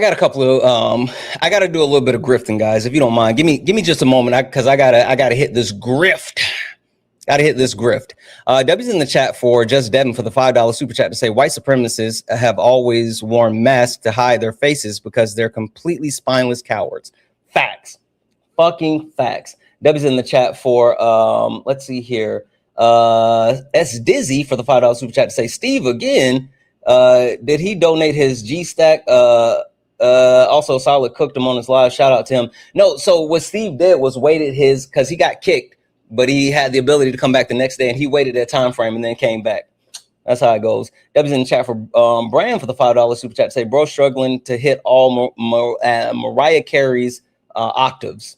got a couple of I got to do a little bit of grifting, guys, if you don't mind. Give me just a moment, because I gotta hit this grift. W's in the chat for Just Devin for the $5 super chat to say white supremacists have always worn masks to hide their faces because they're completely spineless cowards. Facts. Fucking facts. W's in the chat for let's see here. S Dizzy for the $5 super chat to say, Steve again. Did he donate his G-Stack? Also Solid cooked him on his live. Shout out to him. No, so what Steve did was waited because he got kicked, but he had the ability to come back the next day, and he waited that time frame and then came back. That's how it goes. W's in the chat for Brand for the $5 super chat to say, bro, struggling to hit all Mariah Carey's octaves.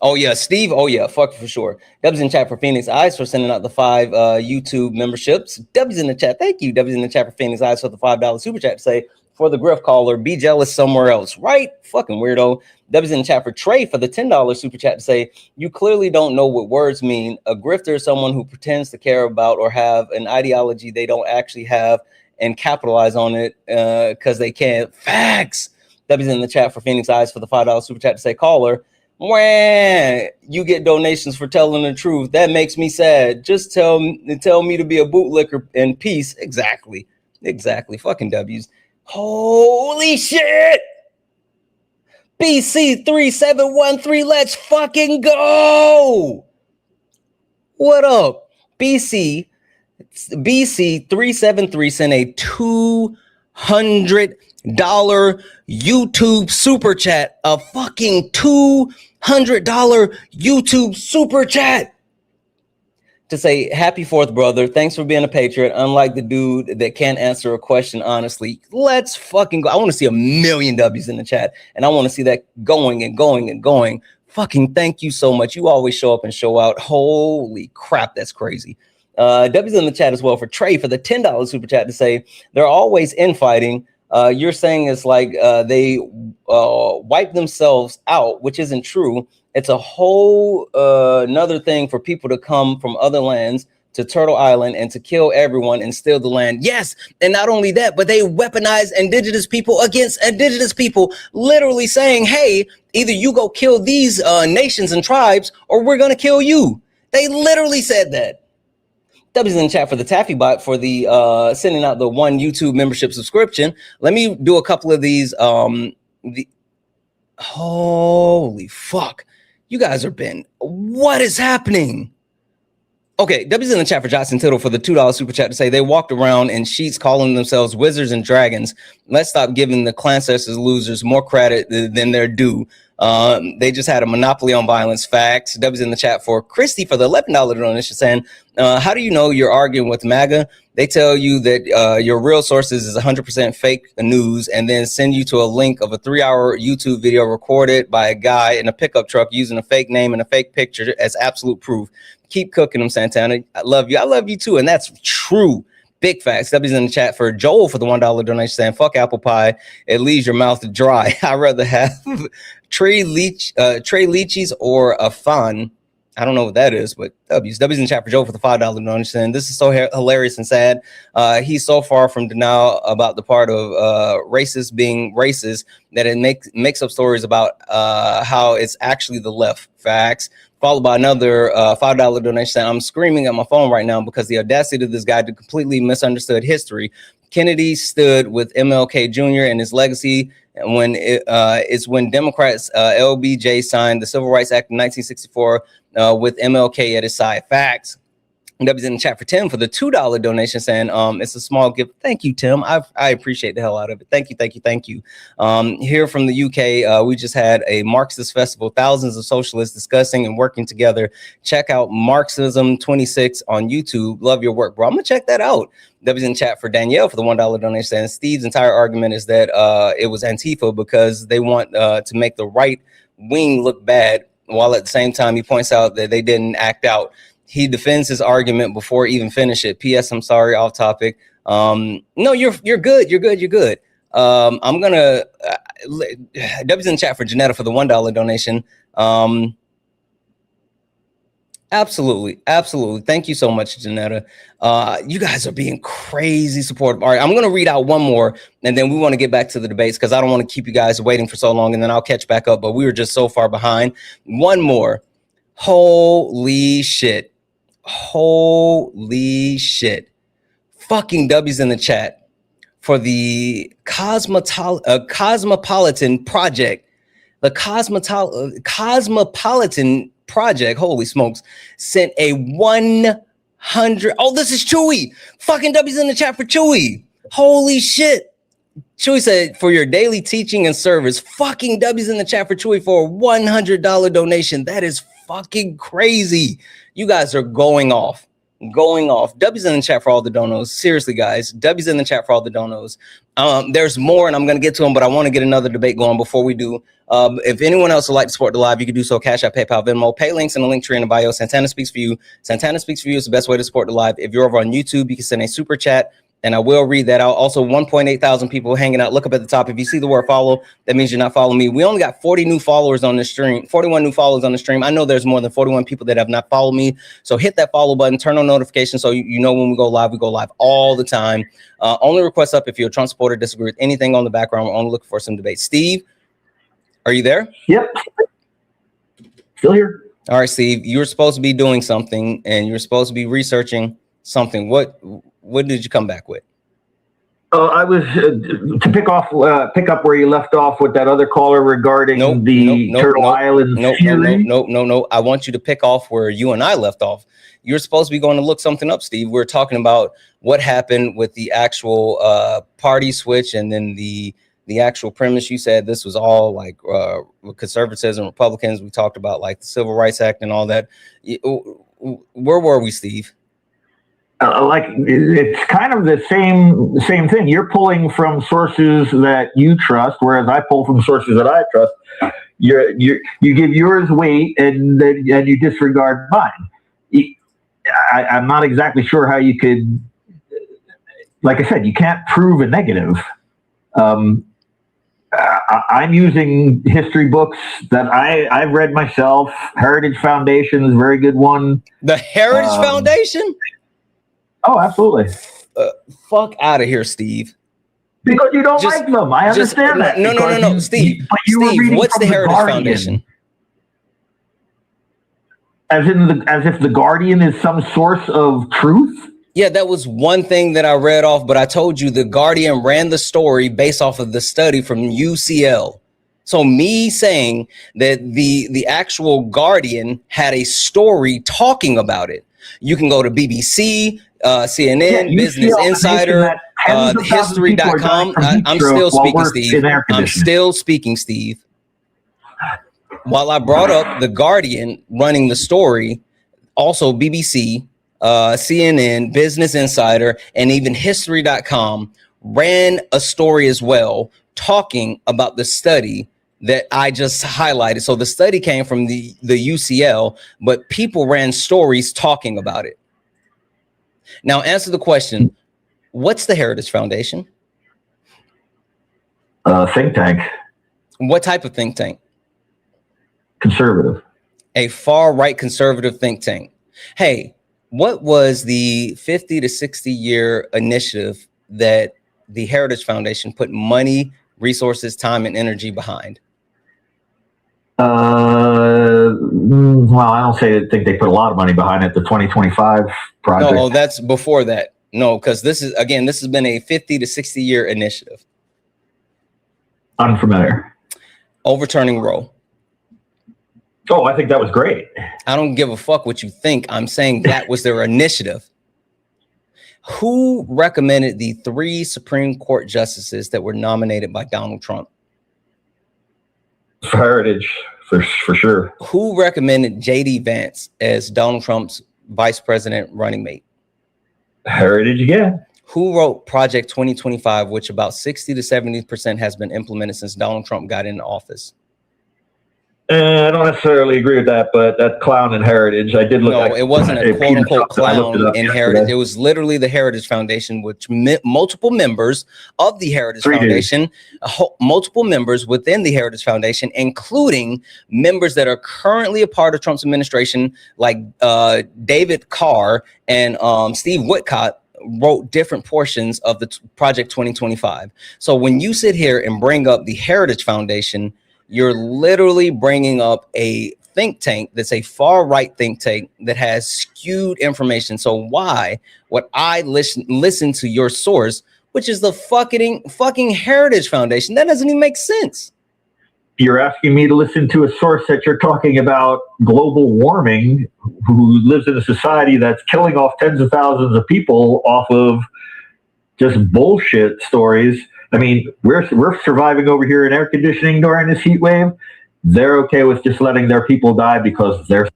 Oh yeah, Steve. Oh yeah, fuck for sure. W's in the chat for Phoenix Eyes for sending out the 5 YouTube memberships. W's in the chat. Thank you. W's in the chat for Phoenix Eyes for the $5 super chat to say, for the grift caller, be jealous somewhere else. Right? Fucking weirdo. W's in the chat for Trey for the $10 super chat to say, you clearly don't know what words mean. A grifter is someone who pretends to care about or have an ideology they don't actually have and capitalize on it because they can't. Facts. W's in the chat for Phoenix Eyes for the $5 super chat to say, caller, when you get donations for telling the truth, that makes me sad. Just tell me to be a bootlicker in peace. Exactly. Fucking W's. Holy shit. BC 3713. Let's fucking go. What up? BC 373 sent a $200 YouTube super chat. A fucking $200 YouTube super chat to say, happy 4th, brother. Thanks for being a patriot. Unlike the dude that can't answer a question honestly. Let's fucking go. I want to see 1,000,000 W's in the chat. And I want to see that going and going and going. Fucking thank you so much. You always show up and show out. Holy crap, that's crazy. W's in the chat as well for Trey for the $10 super chat to say, they're always infighting. You're saying it's like they wipe themselves out, which isn't true. It's a whole another thing for people to come from other lands to Turtle Island and to kill everyone and steal the land. Yes, and not only that, but they weaponize indigenous people against indigenous people, literally saying, hey, either you go kill these nations and tribes or we're going to kill you. They literally said that. W's in the chat for the Taffy bot for the sending out the 1 YouTube membership subscription. Let me do a couple of these. Holy fuck. You guys are been. What is happening? Okay, W's in the chat for Johnson Tittle for the $2 super chat to say they walked around in sheets calling themselves wizards and dragons. Let's stop giving the Clancestors losers more credit than they're due. They just had a monopoly on violence. Facts. W's in the chat for Christy for the $11 donation saying, how do you know you're arguing with MAGA? They tell you that your real sources is 100% fake news and then send you to a link of a 3-hour YouTube video recorded by a guy in a pickup truck using a fake name and a fake picture as absolute proof. Keep cooking them, Santana. I love you. I love you too. And that's true. Big facts. W's in the chat for Joel for the $1 donation saying, fuck apple pie. It leaves your mouth dry. I'd rather have Trey lychees or a fawn. I don't know what that is, but W's in the chat for Joe for the $5 donation saying, this is so hilarious and sad. He's so far from denial about the part of racist being racist that it makes up stories about how it's actually the left. Facts. Followed by another $5 donation saying, I'm screaming at my phone right now because the audacity of this guy to completely misunderstood history. Kennedy stood with MLK Jr. and his legacy when it's when Democrats LBJ signed the Civil Rights Act of 1964 with MLK at his side. Facts. W's in the chat for Tim for the $2 donation saying, it's a small gift. Thank you, Tim. I appreciate the hell out of it. Thank you. Here from the UK, we just had a Marxist festival, thousands of socialists discussing and working together. Check out Marxism 26 on YouTube. Love your work, bro. I'm gonna check that out. W's in chat for Danielle for the $1 donation saying, Steve's entire argument is that it was Antifa because they want to make the right wing look bad, while at the same time he points out that they didn't act out. He defends his argument before even finish it. P.S. I'm sorry, off topic. No, you're good. You're good. I'm gonna W's in the chat for Janetta for the $1 donation. Absolutely. Thank you so much, Janetta. You guys are being crazy supportive. All right, I'm gonna read out one more, and then we want to get back to the debates because I don't want to keep you guys waiting for so long, and then I'll catch back up. But we were just so far behind. One more. Holy shit. Fucking W's in the chat for the Cosmopolitan Project. The Cosmopolitan Project, holy smokes, sent a 100. Oh, this is Chewy. Fucking W's in the chat for Chewy. Holy shit. Chewy said, for your daily teaching and service. Fucking W's in the chat for Chewy for a $100 donation. That is fucking crazy. You guys are going off. W's in the chat for all the donos. Seriously, guys. W's in the chat for all the donos. There's more, and I'm going to get to them, but I want to get another debate going before we do. If anyone else would like to support the live, you can do so. Cash App, PayPal, Venmo, pay links in the link tree in the bio. Santana Speaks for You. Santana Speaks for You is the best way to support the live. If you're over on YouTube, you can send a super chat, and I will read that out. Also, 1.8 thousand people hanging out. Look up at the top. If you see the word follow, that means you're not following me. We only got 40 new followers on the stream, 41 new followers on the stream. I know there's more than 41 people that have not followed me. So hit that follow button, turn on notifications so you know when we go live all the time. Only request up if you're a Trump supporter, disagree with anything on the background. We're only looking for some debate. Steve, are you there? Yep. Still here. All right, Steve, you were supposed to be doing something and you're supposed to be researching something. What did you come back with? I was to pick up where you left off with that other caller regarding Turtle Island fury. No. I want you to pick off where you and I left off. You're supposed to be going to look something up, Steve. We're talking about what happened with the actual party switch and then the actual premise. You said this was all like conservatives and Republicans. We talked about like the Civil Rights Act and all that. where were we, Steve? Like it's kind of the same thing. You're pulling from sources that you trust, whereas I pull from sources that I trust. You give yours weight, and then you disregard mine. I'm not exactly sure how you could. Like I said, you can't prove a negative. I'm using history books that I've read myself. Heritage Foundation is a very good one. The Heritage Foundation? Oh, absolutely. Fuck out of here, Steve. Because you don't like them. I understand that. No, Steve. Steve, what's the Heritage Foundation? As if the Guardian is some source of truth? Yeah, that was one thing that I read off, but I told you the Guardian ran the story based off of the study from UCL. So me saying that the actual Guardian had a story talking about it. You can go to BBC, CNN, Business Insider, history.com. I'm still speaking, Steve. I'm still speaking, Steve. While I brought up the Guardian running the story, also BBC, CNN, Business Insider, and even history.com ran a story as well talking about the study that I just highlighted. So the study came from the UCL, but people ran stories talking about it. Now answer the question, what's the Heritage Foundation? Think tank. What type of think tank? Conservative. A far-right conservative think tank. Hey, what was the 50 to 60 year initiative that the Heritage Foundation put money, resources, time, and energy behind? Well, I don't think they put a lot of money behind it. The 2025 project. No, that's before that. No, because this has been a 50 to 60 year initiative. Unfamiliar. Overturning Roe. Oh, I think that was great. I don't give a fuck what you think. I'm saying that was their initiative. Who recommended the 3 Supreme Court justices that were nominated by Donald Trump? Heritage, for sure. Who recommended J.D. Vance as Donald Trump's vice president running mate? Heritage again. Who wrote Project 2025, which about 60 to 70% has been implemented since Donald Trump got into office? I don't necessarily agree with that, but that clown in Heritage, I did look at. No, it wasn't a quote unquote clown in Heritage. It was literally the Heritage Foundation, which multiple members of the Heritage Foundation, multiple members within the Heritage Foundation, including members that are currently a part of Trump's administration, like David Carr and Steve Whitcott, wrote different portions of the Project 2025. So when you sit here and bring up the Heritage Foundation, you're literally bringing up a think tank that's a far-right think tank that has skewed information. So why would I listen to your source, which is the fucking Heritage Foundation? That doesn't even make sense. You're asking me to listen to a source that you're talking about global warming, who lives in a society that's killing off tens of thousands of people off of just bullshit stories. I mean, we're surviving over here in air conditioning during this heat wave. They're okay with just letting their people die because they're...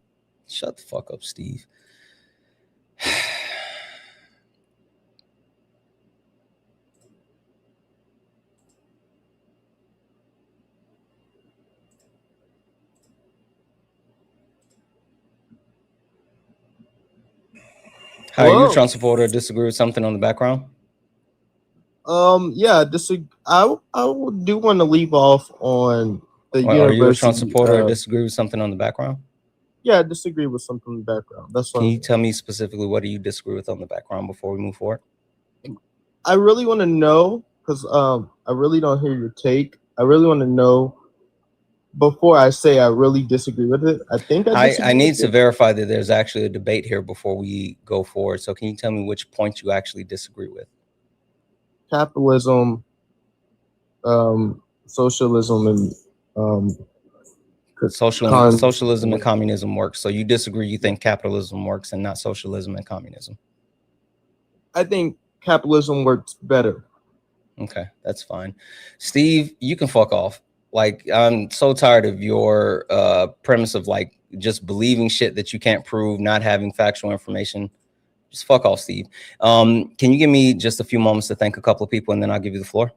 Shut the fuck up, Steve. How are you, Trump supporter? Disagree with something on the background? Yeah, I do want to leave off on the university. Are you a Trump supporter or disagree with something on the background? Yeah, I disagree with something in the background. That's fine. Can you tell me specifically what do you disagree with on the background before we move forward? I really want to know, because I really don't hear your take. I really want to know before I say I really disagree with it. I need to verify that there's actually a debate here before we go forward. So can you tell me which points you actually disagree with? Capitalism, socialism, and socialism and communism works. So you disagree? You think capitalism works and not socialism and communism? I think capitalism works better. Okay, that's fine. Steve, you can fuck off. Like, I'm so tired of your premise of like just believing shit that you can't prove, not having factual information. Just fuck off, Steve. Can you give me just a few moments to thank a couple of people, and then I'll give you the floor?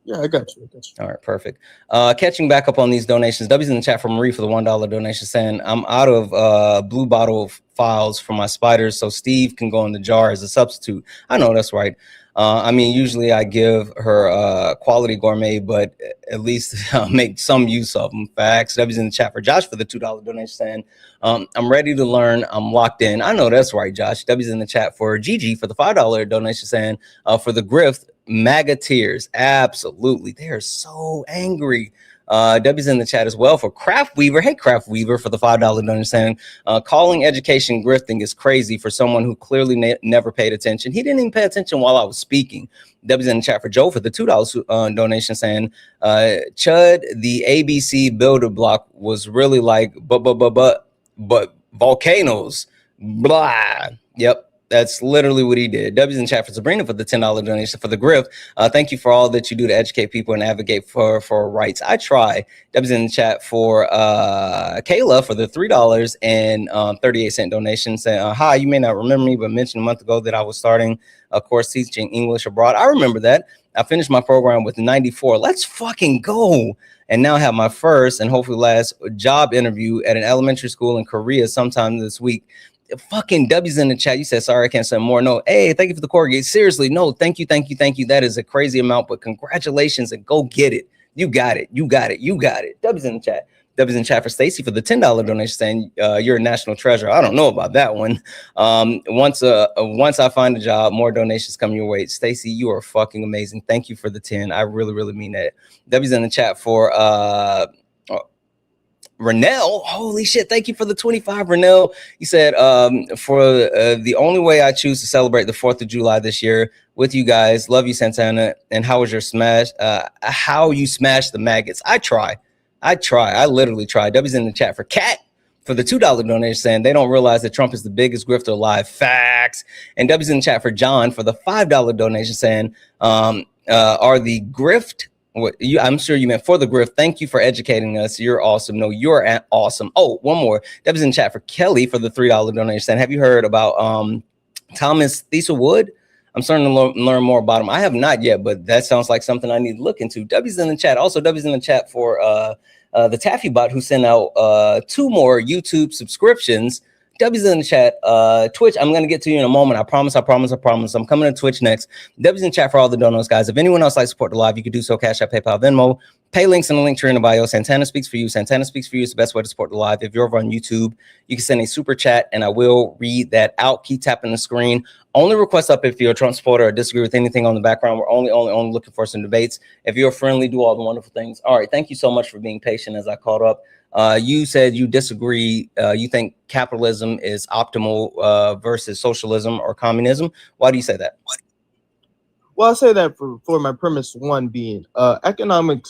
Yeah, I got you. All right, perfect. Catching back up on these donations. W's in the chat for Marie for the $1 donation, saying I'm out of blue bottle files for my spiders, so Steve can go in the jar as a substitute. I know that's right. I mean, usually I give her quality gourmet, but at least I'll make some use of them. Facts. W's in the chat for Josh for the $2 donation, saying I'm ready to learn. I'm locked in. I know that's right, Josh. W's in the chat for Gigi for the $5 donation, saying for the grift, MAGA tears. Absolutely. They are so angry. W's in the chat as well for Craft Weaver. Hey, Craft Weaver for the $5 donation, saying calling education grifting is crazy for someone who clearly never paid attention. He didn't even pay attention while I was speaking. W's in the chat for Joe for the $2 donation, saying Chud, the ABC builder block was really like but volcanoes. Blah. Yep. That's literally what he did. W's in chat for Sabrina for the $10 donation for the grift. Thank you for all that you do to educate people and advocate for rights. I try. W's in the chat for Kayla for the $3 and 38-cent donation, saying, hi, you may not remember me, but mentioned a month ago that I was starting a course teaching English abroad. I remember that. I finished my program with 94. Let's fucking go. And now I have my first and hopefully last job interview at an elementary school in Korea sometime this week. Fucking W's in the chat. You said, sorry, I can't say more. No, hey, thank you for the corrugate. Seriously, no, thank you. That is a crazy amount, but congratulations and go get it. You got it. W's in the chat. W's in chat for Stacy for the $10 donation, saying you're a national treasure. I don't know about that one. Once I find a job, more donations come your way. Stacy, you are fucking amazing. Thank you for the 10. I really, really mean that. W's in the chat for Renell, holy shit, thank you for the 25, Renell. He said, for the only way I choose to celebrate the 4th of July this year with you guys, love you, Santana, and how was your smash, how you smash the maggots? I try, I literally try. W's in the chat for Kat for the $2 donation, saying they don't realize that Trump is the biggest grifter alive. Facts. And W's in the chat for John for the $5 donation, saying, are the grift, I'm sure you meant for the grift. Thank you for educating us. You're awesome. No, you're awesome. Oh, one more. That was in chat for Kelly for the $3 donation. Have you heard about Thomas Thistlewood? I'm starting to learn more about him. I have not yet, but that sounds like something I need to look into. W's in the chat. Also, W's in the chat for the Taffy Bot, who sent out 2 more YouTube subscriptions. W's in the chat. Twitch, I'm going to get to you in a moment. I promise. I'm coming to Twitch next. W's in the chat for all the donos, guys. If anyone else likes to support the live, you can do so. Cash App, PayPal, Venmo. Pay links in the link tree in the bio. Santana speaks for you. Santana speaks for you is the best way to support the live. If you're over on YouTube, you can send a super chat and I will read that out. Keep tapping the screen. Only request up if you're a Trump supporter or disagree with anything on the background. We're only looking for some debates. If you're friendly, do all the wonderful things. All right. Thank you so much for being patient as I caught up. You said you disagree. You think capitalism is optimal versus socialism or communism. Why do you say that? Well, I say that for my premise one being economic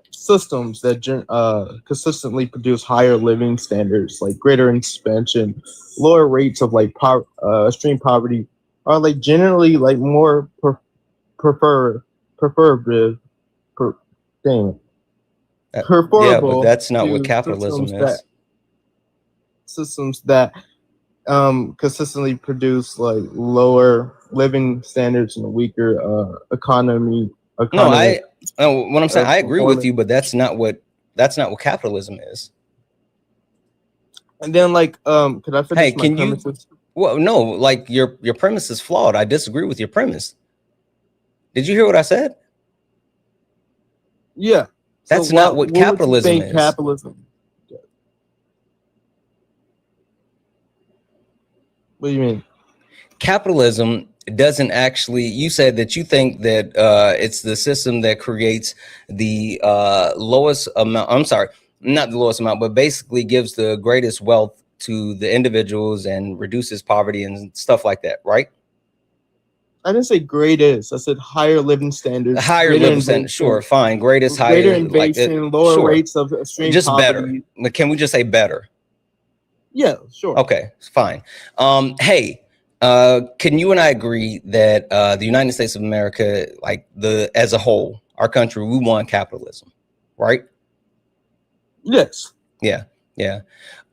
systems that consistently produce higher living standards, like greater expansion, lower rates of like extreme poverty, are like generally like more preferable. Yeah, but that's not what capitalism is. Systems that consistently produce like lower living standards and a weaker economy. No, what I'm saying, I agree with you, but that's not what capitalism is. And then, like, could I finish my premises? Well, no, like your premise is flawed. I disagree with your premise. Did you hear what I said? Yeah. That's so not what capitalism is. Capitalism. What do you mean? Capitalism doesn't actually, you said that you think that it's the system that creates the lowest amount, I'm sorry, not the lowest amount, but basically gives the greatest wealth to the individuals and reduces poverty and stuff like that, right? I didn't say greatest. I said higher living standards. Higher living standards, sure, fine. Greatest, greater innovation, like lower rates of extreme just poverty. Better. Can we just say better? Yeah, sure. Okay, fine. Hey, Can you and I agree that the United States of America, like as a whole, our country, we want capitalism, right? Yes. Yeah, yeah.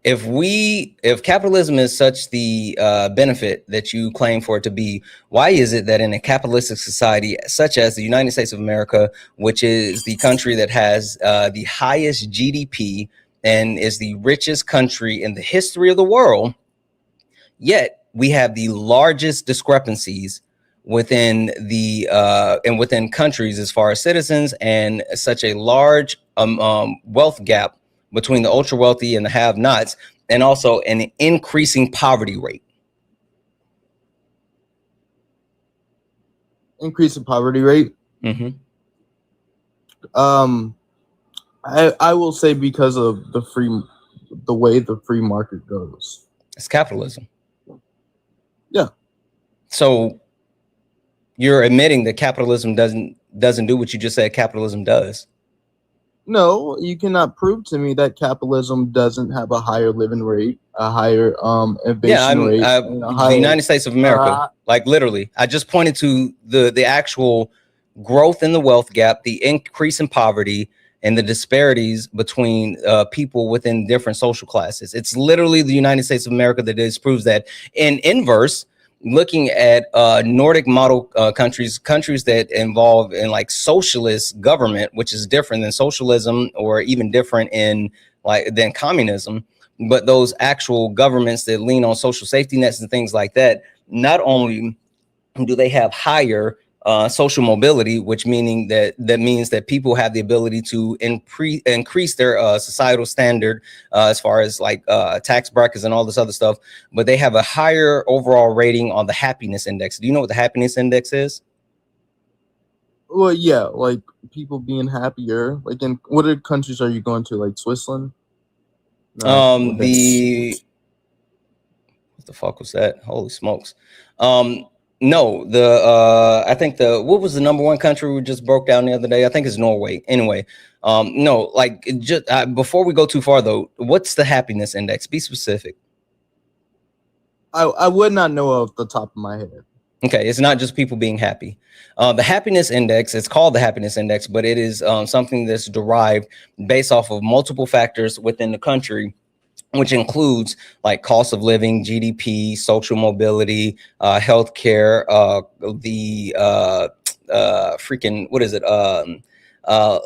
If capitalism is such the benefit that you claim for it to be, why is it that in a capitalistic society such as the United States of America, which is the country that has the highest GDP and is the richest country in the history of the world, yet we have the largest discrepancies within the and within countries as far as citizens, and such a large wealth gap between the ultra wealthy and the have-nots, and also an increasing poverty rate? Increase in poverty rate. Mm-hmm. I will say because of the way the free market goes. It's capitalism. Yeah. So you're admitting that capitalism doesn't do what you just said capitalism does. No, you cannot prove to me that capitalism doesn't have a higher living rate, a higher innovation rate. The United States of America, like literally, I just pointed to the actual growth in the wealth gap, the increase in poverty, and the disparities between people within different social classes. It's literally the United States of America that disproves that. In inverse, looking at Nordic model countries that involve in like socialist government, which is different than socialism or even different than communism, but those actual governments that lean on social safety nets and things like that, not only do they have higher social mobility, which means that people have the ability to increase their societal standard as far as like tax brackets and all this other stuff, but they have a higher overall rating on the happiness index. Do you know what the happiness index is? Well, yeah, like people being happier. Like in what other countries are you going to? Like Switzerland? What the fuck was that? Holy smokes. No, I think what was the number one country we just broke down the other day? I think it's Norway. Anyway, no, like just before we go too far though, what's the happiness index? Be specific. I would not know off the top of my head. Okay, it's not just people being happy. The happiness index, it's called the happiness index, but it is something that's derived based off of multiple factors within the country, which includes like cost of living, GDP, social mobility, healthcare,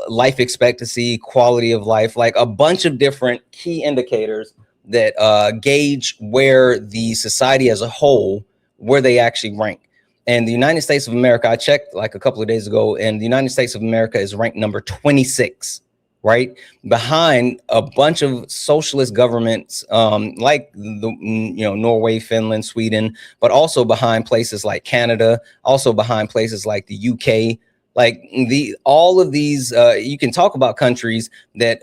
life expectancy, quality of life, like a bunch of different key indicators that gauge where the society as a whole, where they actually rank. And the United States of America, I checked like a couple of days ago, and the United States of America is ranked number 26. Right behind a bunch of socialist governments like Norway, Finland, Sweden, but also behind places like Canada, also behind places like the UK. Like all of these, you can talk about countries that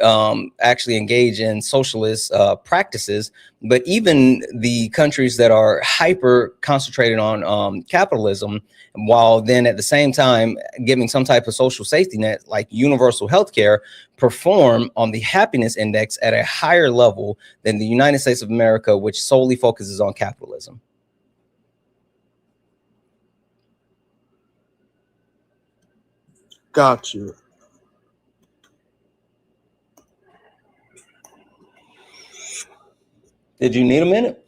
actually engage in socialist practices, but even the countries that are hyper concentrated on capitalism, while then at the same time giving some type of social safety net like universal health care, perform on the happiness index at a higher level than the United States of America, which solely focuses on capitalism. Got you. Did you need a minute?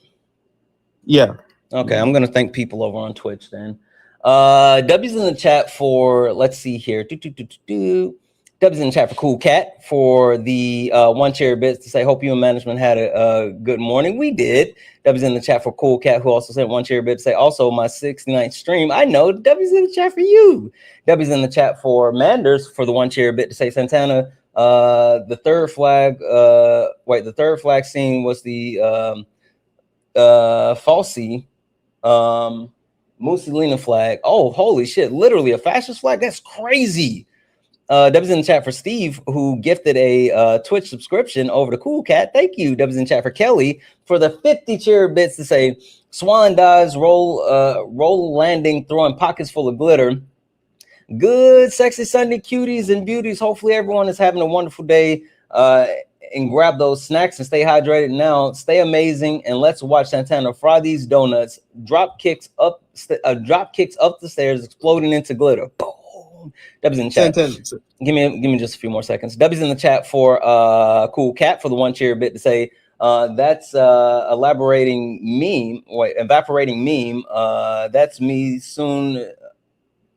Yeah. Okay, I'm gonna thank people over on Twitch then. W's in the chat for, let's see here. W's in the chat for Cool Cat for the one cherry bits to say, hope you and management had a good morning. We did. W's in the chat for Cool Cat, who also sent one cherry bit to say, also my 69th stream. I know. W's in the chat for you. W's in the chat for Manders for the one cherry bit to say, Santana, the third flag, the third flag scene was the falsy Mussolini flag. Oh, holy shit. Literally a fascist flag? That's crazy. W's in the chat for Steve, who gifted a Twitch subscription over to Cool Cat. Thank you. W's in the chat for Kelly for the 50 cherry bits to say, Swan dives, roll landing, throwing pockets full of glitter. Good, sexy Sunday cuties and beauties. Hopefully everyone is having a wonderful day and grab those snacks and stay hydrated now. Stay amazing, and let's watch Santana fry these donuts. Drop kicks up the stairs, exploding into glitter. Boom. W's in the chat. Santana. Give me just a few more seconds. W's in the chat for Cool Cat for the one cheer bit to say that's evaporating meme. That's me soon.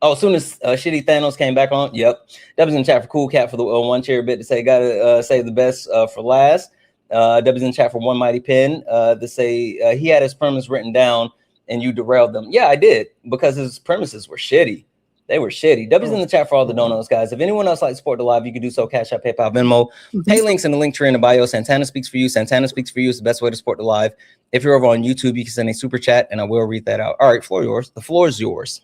Oh, as soon as Shitty Thanos came back on. Yep. W's in the chat for Cool Cat for the one cheer bit to say gotta save the best for last. W's in the chat for One Mighty Pen to say he had his premise written down and you derailed them. Yeah, I did, because his premises were shitty. They were shitty. W's in the chat for all the donuts, guys. If anyone else likes to support the live, you can do so. Cash App, PayPal, Venmo. Pay links in the link tree in the bio. Santana speaks for you. Santana speaks for you is the best way to support the live. If you're over on YouTube, you can send a super chat and I will read that out. All right, the floor is yours.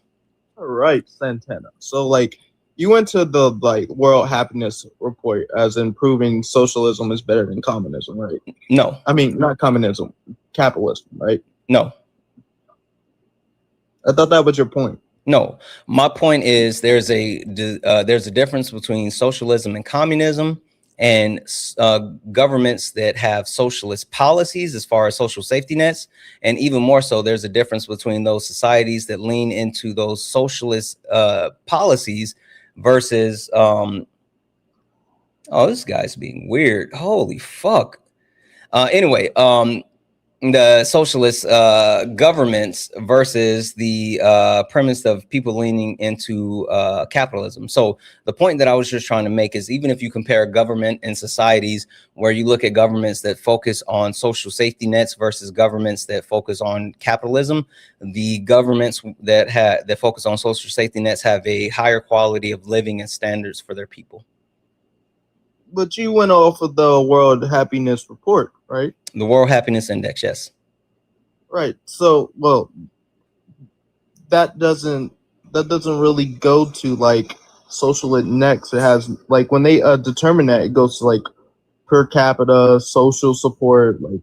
All right, Santana. So like you went to the World Happiness Report as in proving socialism is better than communism, right? No. I mean, not communism, capitalism, right? No. I thought that was your point. No, my point is there's a difference between socialism and communism, and governments that have socialist policies as far as social safety nets, and even more so, there's a difference between those societies that lean into those socialist policies versus oh, this guy's being weird. Holy fuck. Anyway, the socialist governments versus the premise of people leaning into capitalism. So the point that I was just trying to make is, even if you compare government and societies where you look at governments that focus on social safety nets versus governments that focus on capitalism, the governments that focus on social safety nets have a higher quality of living and standards for their people. But you went off of the World Happiness Report, right? The World Happiness Index, yes. Right. So, well, that doesn't really go to like social index. It has like when they determine that, it goes to like per capita, social support, like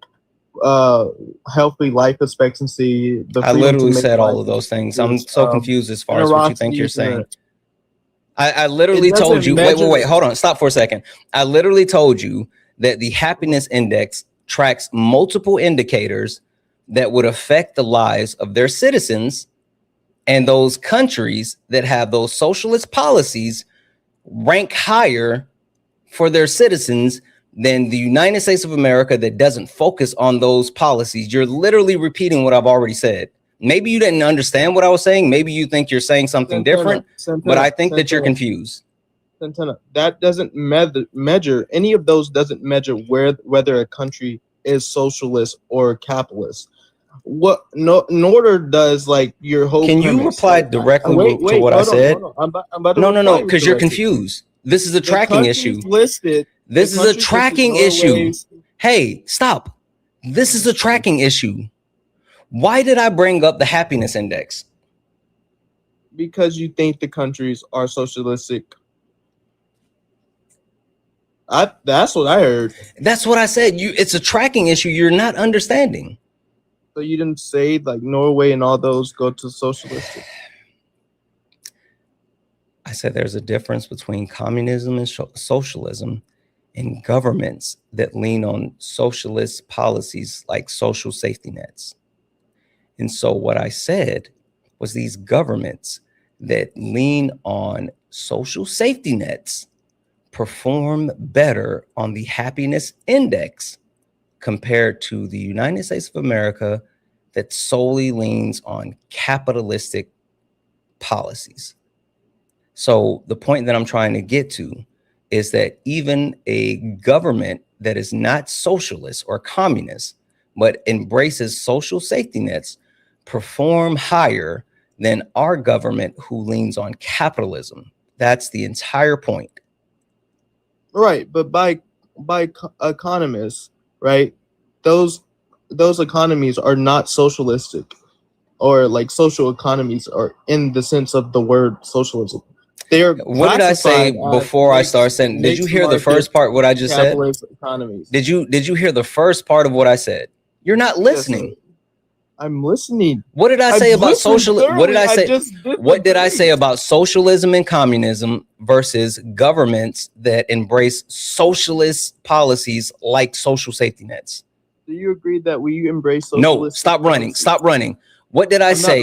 healthy life expectancy. I literally said all of those things. I'm so confused as far as what you think you're saying. I literally told you, wait, hold on, stop for a second. I literally told you that the happiness index tracks multiple indicators that would affect the lives of their citizens, and those countries that have those socialist policies rank higher for their citizens than the United States of America that doesn't focus on those policies. You're literally repeating what I've already said. Maybe you didn't understand what I was saying. Maybe you think you're saying something different, but I think that you're confused. Santana, that doesn't measure, any of those doesn't measure whether a country is socialist or capitalist. What nor does like your whole Can you reply directly to what I said? No, because you're confused. This is a tracking issue. This is a tracking issue. Hey, stop. This is a tracking issue. Why did I bring up the happiness index? Because you think the countries are socialistic. That's what I heard. That's what I said. It's a tracking issue. You're not understanding. So you didn't say like Norway and all those go to socialistic. I said there's a difference between communism and socialism, and governments that lean on socialist policies like social safety nets. And so what I said was these governments that lean on social safety nets perform better on the happiness index compared to the United States of America that solely leans on capitalistic policies. So the point that I'm trying to get to is that even a government that is not socialist or communist, but embraces social safety nets, perform higher than our government who leans on capitalism. That's the entire point. Right, but by economists, right? Those economies are not socialistic, or like social economies are in the sense of the word socialism. They're what did I say before I started saying? Did you hear the first part? What I just said? Economies. Did you hear the first part of what I said? You're not listening. Yes, I'm listening. What did I say about socialism? What did I say? What did I say about? about socialism and communism versus governments that embrace socialist policies like social safety nets? Do you agree that we embrace No, socialist? stop running. Stop running. What did I say?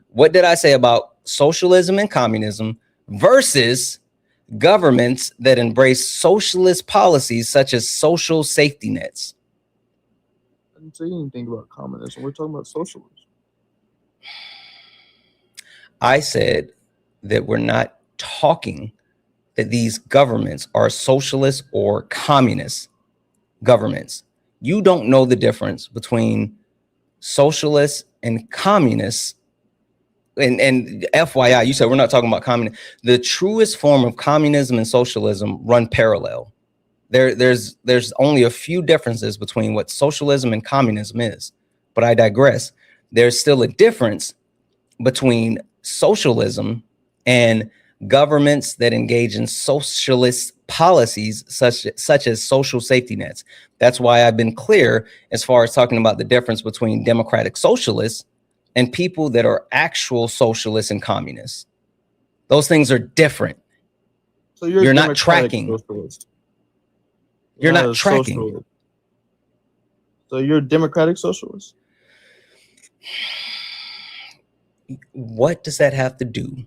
What did I say about socialism and communism versus governments that embrace socialist policies such as social safety nets? I didn't say anything about communism. We're talking about socialism. I said that we're not talking that these governments are socialist or communist governments. You don't know the difference between socialists and communists. And FYI, you said we're not talking about communism. The truest form of communism and socialism run parallel. There's only a few differences between what socialism and communism is, but I digress. There's still a difference between socialism and governments that engage in socialist policies such as social safety nets. That's why I've been clear as far as talking about the difference between democratic socialists and people that are actual socialists and communists. Those things are different. So you're not tracking. Socialist. You're not tracking. Socialist. So you're a democratic socialist? What does that have to do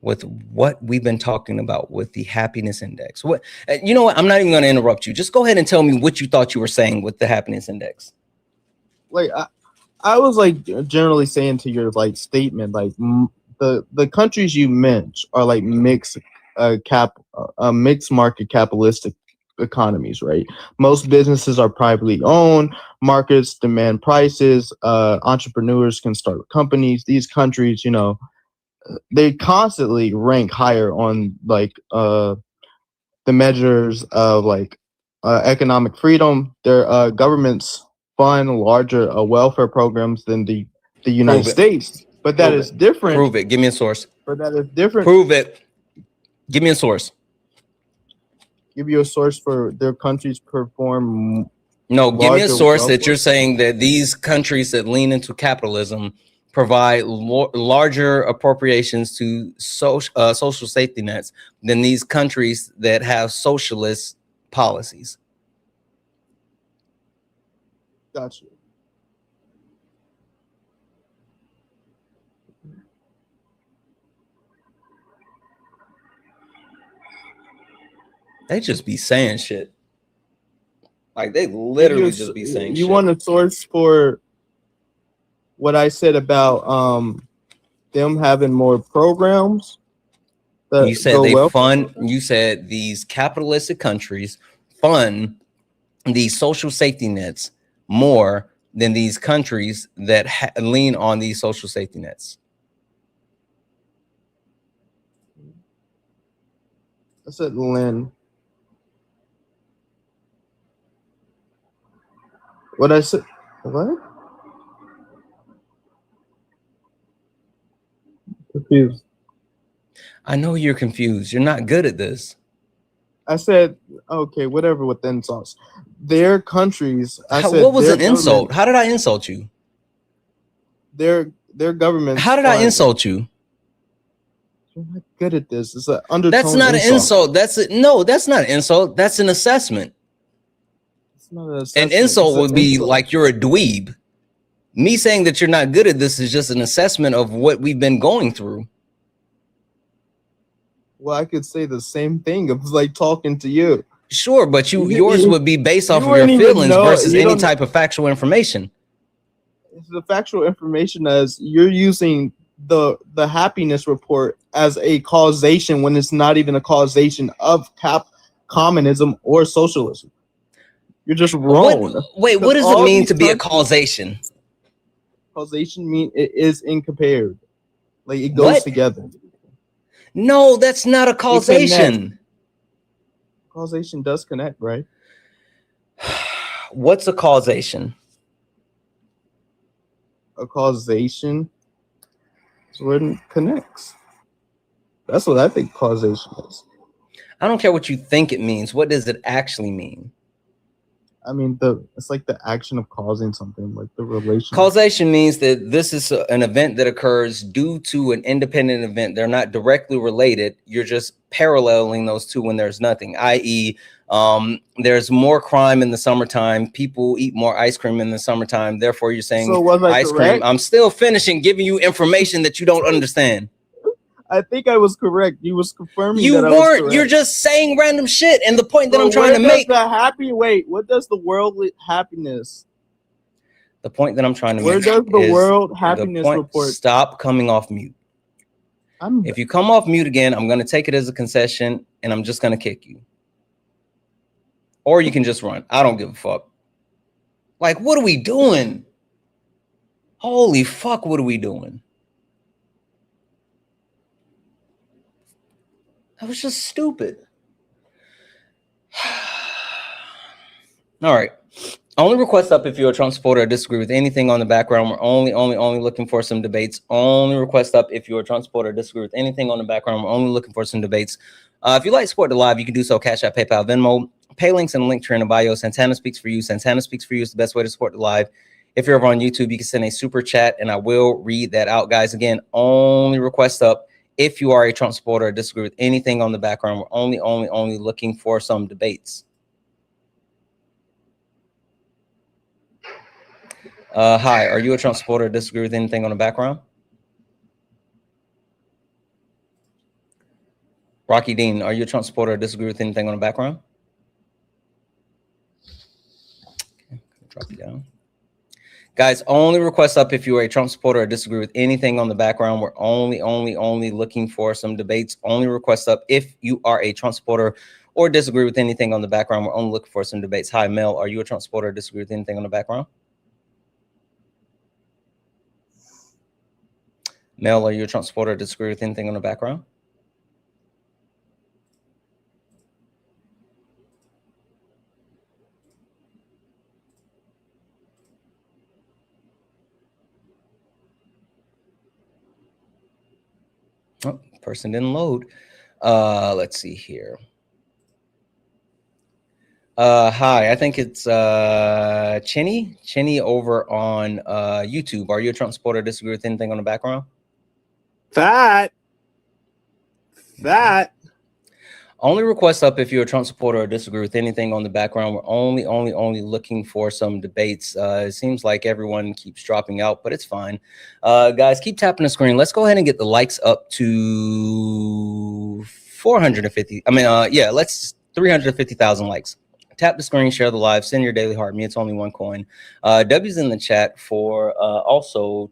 with what we've been talking about with the happiness index? What, you know what? I'm not even going to interrupt you. Just go ahead and tell me what you thought you were saying with the happiness index. Like I was like generally saying to your like statement, like the countries you mentioned are like mixed market capitalistic economies, right? Most businesses are privately owned, markets demand prices, entrepreneurs can start companies. These countries, you know, they constantly rank higher on like the measures of like economic freedom. Their governments fund larger welfare programs than the United States, but that is different. Prove it. Give me a source. But that is different. Prove it. Give me a source. Give you a source for their countries perform. No, give me a source that you're saying that these countries that lean into capitalism provide larger appropriations to social safety nets than these countries that have socialist policies. Gotcha. They just be saying shit. Like they literally just be saying shit. You want a source for what I said about them having more programs? You said they fund, you said these capitalistic countries fund these social safety nets more than these countries that lean on these social safety nets. I said Lynn. What I said? What? Confused. I know you're confused. You're not good at this. I said, okay, whatever with the insults. Their countries. What was an insult? How did I insult you? Their government. How did I insult you? You're not good at this. It's an undertone. That's not an insult. No, that's not an insult. That's an assessment. It's not an assessment. An insult would be like you're a dweeb. Me saying that you're not good at this is just an assessment of what we've been going through. Well, I could say the same thing of like talking to you. Sure, but yours would be based off of your feelings versus any type of factual information. The factual information as you're using the happiness report as a causation when it's not even a causation of communism or socialism. You're just wrong. What does it mean to be a causation? Causation mean it is incompared. Like it goes together. No, that's not a causation. Causation does connect, right? What's a causation? A causation is where it connects. That's what I think causation is. I don't care what you think it means. What does it actually mean? I mean, it's like the action of causing something, like the relation. Causation means that this is an event that occurs due to an independent event. They're not directly related. You're just paralleling those two when there's nothing, i.e., there's more crime in the summertime. People eat more ice cream in the summertime. Therefore, you're saying So was I ice correct? cream. I'm still finishing giving you information that you don't understand. I think I was correct. You was confirming You that I was weren't. correct. You're just saying random shit. And the point that But I'm trying to make. What does the worldly happiness? The point that I'm trying to Where make. does the is world the happiness point. report? Stop coming off mute. If you come off mute again, I'm going to take it as a concession and I'm just going to kick you. Or you can just run. I don't give a fuck. Like, what are we doing? Holy fuck, what are we doing? That was just stupid. All right. Only request up if you're a Trump supporter or disagree with anything on the background. We're only looking for some debates. Only request up if you're a Trump supporter or disagree with anything on the background. We're only looking for some debates. If you like to support the live, you can do so. Cash App, PayPal, Venmo. Pay links and link tree in the bio. Santana speaks for you. Santana speaks for you is the best way to support the live. If you're over on YouTube, you can send a super chat and I will read that out, guys. Again, only request up if you are a Trump supporter or disagree with anything on the background. We're only looking for some debates. Hi, are you a Trump supporter or disagree with anything on the background? Rocky Dean, are you a Trump supporter or disagree with anything on the background? Okay, drop you down. Guys, only request up if you are a Trump supporter or disagree with anything on the background. We're only looking for some debates. Only request up if you are a Trump supporter or disagree with anything on the background. We're only looking for some debates. Hi, Mel, are you a Trump supporter or disagree with anything on the background? Mel, are you a Trump supporter or disagree with anything on the background? Oh, person didn't load. Let's see here. Hi, I think it's Chinny over on YouTube. Are you a Trump supporter or disagree with anything on the background? That. Only request up if you're a Trump supporter or disagree with anything on the background. We're only looking for some debates. It seems like everyone keeps dropping out, but it's fine. Guys, keep tapping the screen. Let's go ahead and get the likes up to 450. Let's 350,000 likes. Tap the screen, share the live, send your daily heart. Me, it's only one coin. W's in the chat for also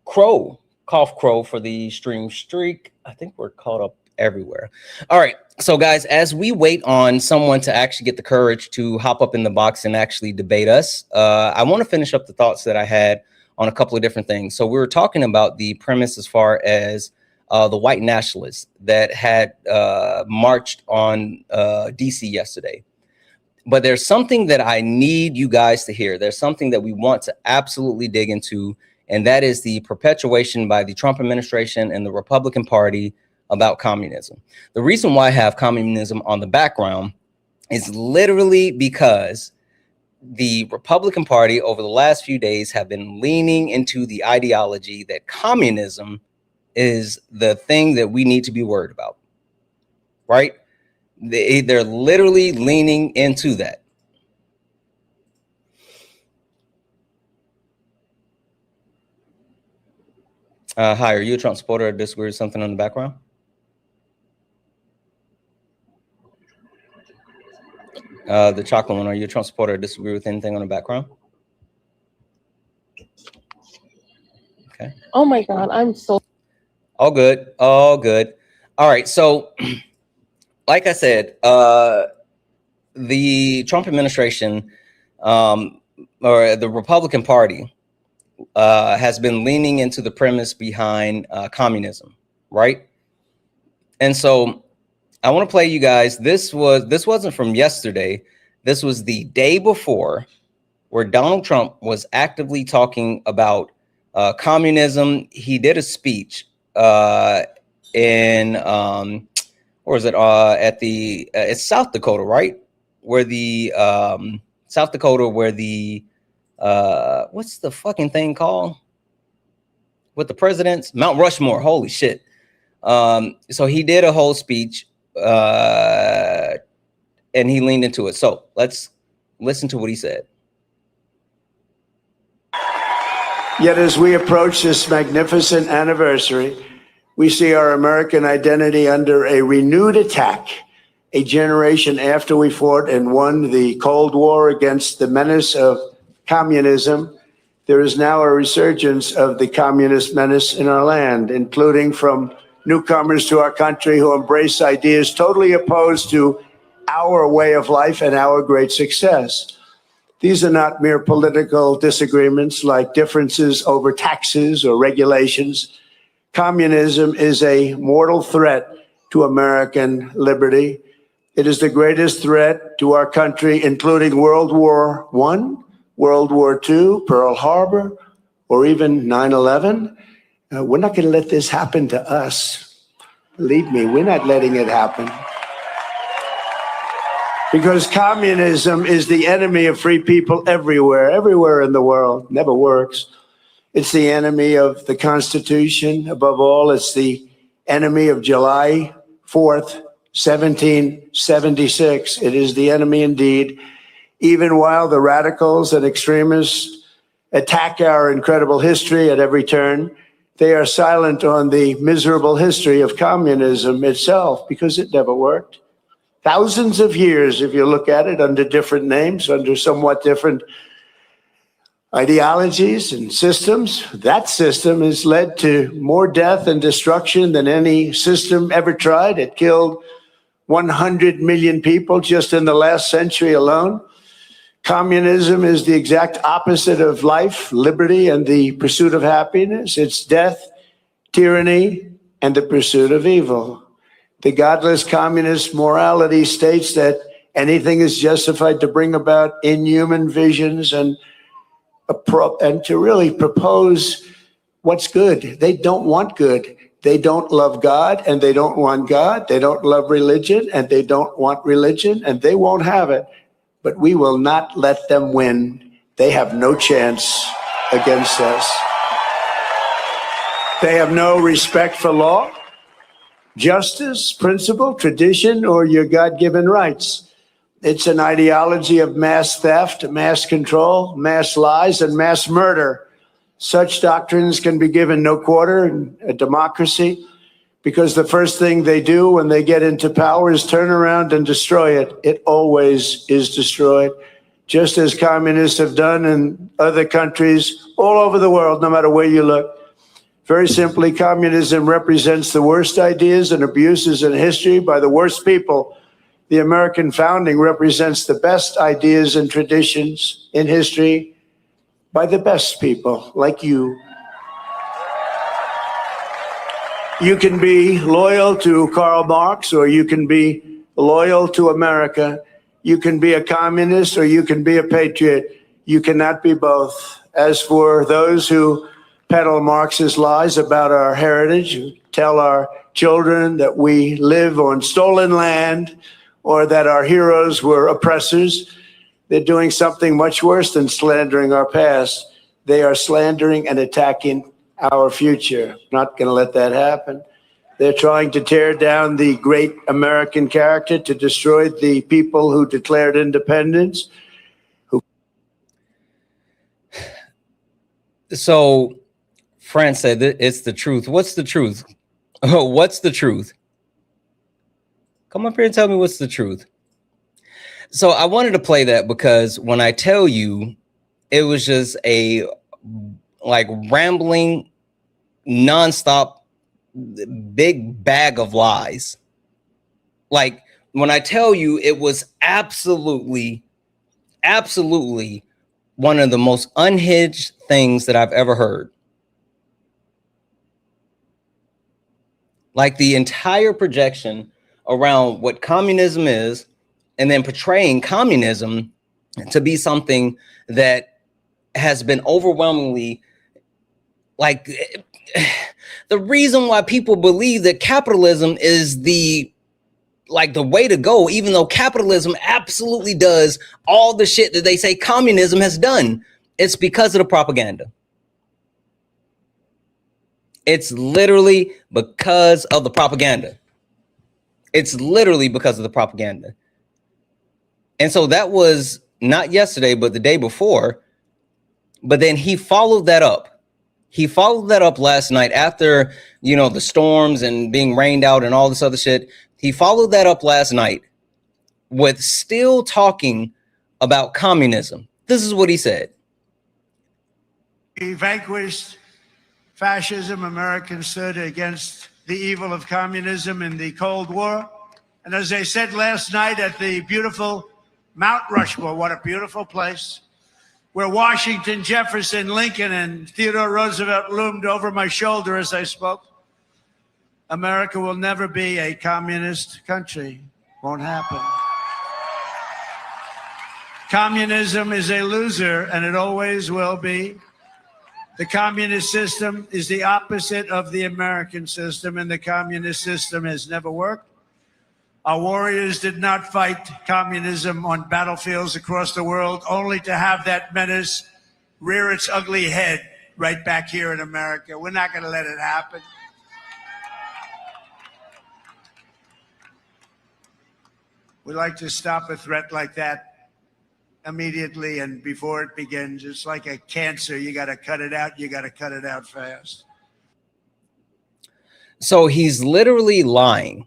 Crow. Cough Crow for the stream streak. I think we're caught up everywhere. All right. So, guys, as we wait on someone to actually get the courage to hop up in the box and actually debate us, I want to finish up the thoughts that I had on a couple of different things. So we were talking about the premise as far as the white nationalists that had marched on DC yesterday. But there's something that I need you guys to hear. There's something that we want to absolutely dig into. And that is the perpetuation by the Trump administration and the Republican Party about communism. The reason why I have communism on the background is literally because the Republican Party over the last few days have been leaning into the ideology that communism is the thing that we need to be worried about, right? They're literally leaning into that. Hi, are you a Trump supporter or disagree with something on the background? The chocolate one, are you a Trump supporter or disagree with anything on the background? Okay. Oh my God, I'm so... All good, all good. All right, so like I said, the Trump administration or the Republican Party has been leaning into the premise behind communism, right? And so I want to play you guys. This wasn't from yesterday. This was the day before, where Donald Trump was actively talking about communism. He did a speech where or is it at the it's South Dakota, right? Where the South Dakota, where the what's the fucking thing called with the presidents? Mount Rushmore. Holy shit. So he did a whole speech and he leaned into it. So let's listen to what he said. Yet as we approach this magnificent anniversary, we see our American identity under a renewed attack. A generation after we fought and won the Cold War against the menace of communism, there is now a resurgence of the communist menace in our land, including from newcomers to our country who embrace ideas totally opposed to our way of life and our great success. These are not mere political disagreements like differences over taxes or regulations. Communism is a mortal threat to American liberty. It is the greatest threat to our country, including World War I, World War II, Pearl Harbor, or even 9/11. We're not going to let this happen to us. Believe me, we're not letting it happen. Because communism is the enemy of free people everywhere in the world. Never works. It's the enemy of the Constitution. Above all, it's the enemy of July 4th, 1776. It is the enemy indeed. Even while the radicals and extremists attack our incredible history at every turn, they are silent on the miserable history of communism itself because it never worked. Thousands of years, if you look at it, under different names, under somewhat different ideologies and systems, that system has led to more death and destruction than any system ever tried. It killed 100 million people just in the last century alone. Communism is the exact opposite of life, liberty, and the pursuit of happiness. It's death, tyranny, and the pursuit of evil. The godless communist morality states that anything is justified to bring about inhuman visions and to really propose what's good. They don't want good. They don't love God, and they don't want God. They don't love religion, and they don't want religion, and they won't have it. But we will not let them win. They have no chance against us. They have no respect for law, justice, principle, tradition, or your God-given rights. It's an ideology of mass theft, mass control, mass lies, and mass murder. Such doctrines can be given no quarter in a democracy because the first thing they do when they get into power is turn around and destroy it. It always is destroyed, just as communists have done in other countries all over the world, no matter where you look. Very simply, communism represents the worst ideas and abuses in history by the worst people. The American founding represents the best ideas and traditions in history by the best people like you. You can be loyal to Karl Marx, or you can be loyal to America. You can be a communist, or you can be a patriot. You cannot be both. As for those who peddle Marxist lies about our heritage, tell our children that we live on stolen land or that our heroes were oppressors, they're doing something much worse than slandering our past. They are slandering and attacking our future. Not going to let that happen. They're trying to tear down the great American character, to destroy the people who declared independence. So France said that it's the truth. What's the truth? Oh, what's the truth? Come up here and tell me what's the truth. So I wanted to play that because when I tell you, it was just a like rambling, nonstop, big bag of lies. Like when I tell you, it was absolutely one of the most unhinged things that I've ever heard. Like the entire projection around what communism is, and then portraying communism to be something that has been overwhelmingly like the reason why people believe that capitalism is the like the way to go, even though capitalism absolutely does all the shit that they say communism has done. It's because of the propaganda. It's literally because of the propaganda. It's literally because of the propaganda. And so that was not yesterday, but the day before. But then he followed that up. He followed that up last night after, you know, the storms and being rained out and all this other shit. He followed that up last night with still talking about communism. This is what he said. We vanquished fascism. Americans stood against the evil of communism in the Cold War. And as I said last night at the beautiful Mount Rushmore, what a beautiful place, where Washington, Jefferson, Lincoln, and Theodore Roosevelt loomed over my shoulder as I spoke. America will never be a communist country. Won't happen. Communism is a loser, and it always will be. The communist system is the opposite of the American system, and the communist system has never worked. Our warriors did not fight communism on battlefields across the world, only to have that menace rear its ugly head right back here in America. We're not going to let it happen. We like to stop a threat like that immediately and before it begins. It's like a cancer. You got to cut it out. You got to cut it out fast. So he's literally lying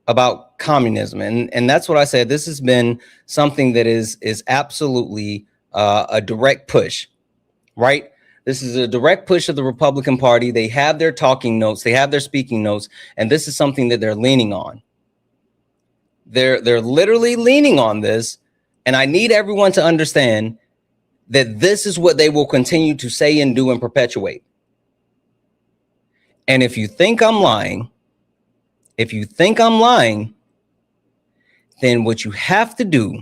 about communism. And that's what I said. This has been something that is absolutely a direct push, right? This is a direct push of the Republican Party. They have their talking notes. They have their speaking notes. And this is something that they're leaning on. They're literally leaning on this. And I need everyone to understand that this is what they will continue to say and do and perpetuate. And if you think I'm lying, then what you have to do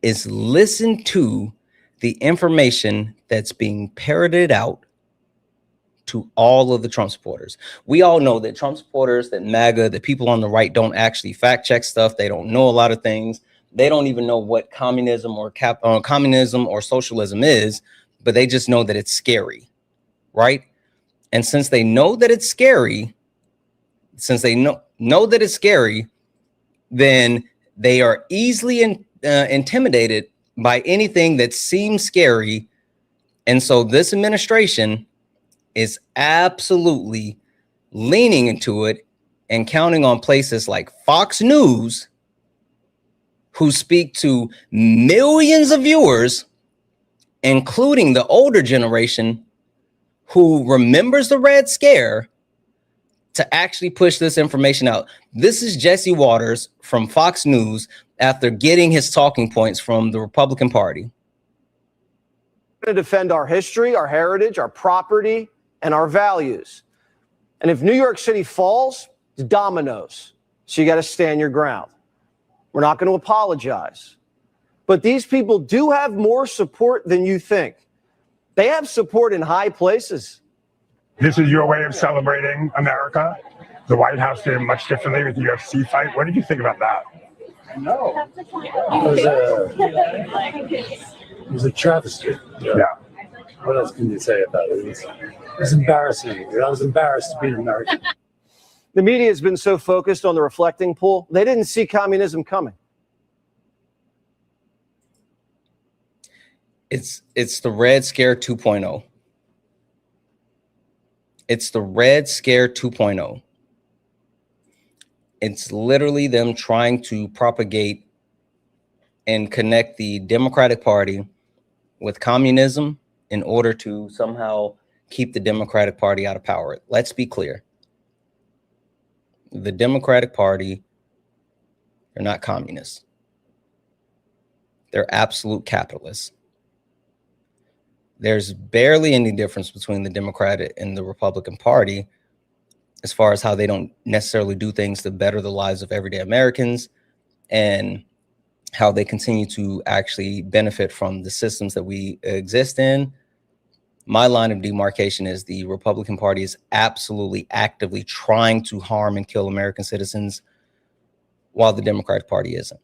is listen to the information that's being parroted out to all of the Trump supporters. We all know that Trump supporters, that MAGA, that people on the right don't actually fact check stuff. They don't know a lot of things. They don't even know what communism or socialism is, but they just know that it's scary, right? And since they know that it's scary, then they are easily intimidated by anything that seems scary. And so this administration is absolutely leaning into it and counting on places like Fox News, who speak to millions of viewers, including the older generation who remembers the Red Scare, to actually push this information out. This is Jesse Waters from Fox News after getting his talking points from the Republican Party. We're going to defend our history, our heritage, our property, and our values. And if New York City falls, it's dominoes. So you got to stand your ground. We're not going to apologize. But these people do have more support than you think. They have support in high places. This is your way of celebrating America. The White House did it much differently with the UFC fight. What did you think about that? No. It was a travesty. Yeah. What else can you say about it? It was embarrassing. I was embarrassed to be an American. The media has been so focused on the reflecting pool, they didn't see communism coming. It's the Red Scare 2.0. It's the Red Scare 2.0. It's literally them trying to propagate and connect the Democratic Party with communism in order to somehow keep the Democratic Party out of power. Let's be clear. The Democratic Party, they're not communists. They're absolute capitalists. There's barely any difference between the Democratic and the Republican Party as far as how they don't necessarily do things to better the lives of everyday Americans and how they continue to actually benefit from the systems that we exist in. My line of demarcation is the Republican Party is absolutely actively trying to harm and kill American citizens while the Democratic Party isn't.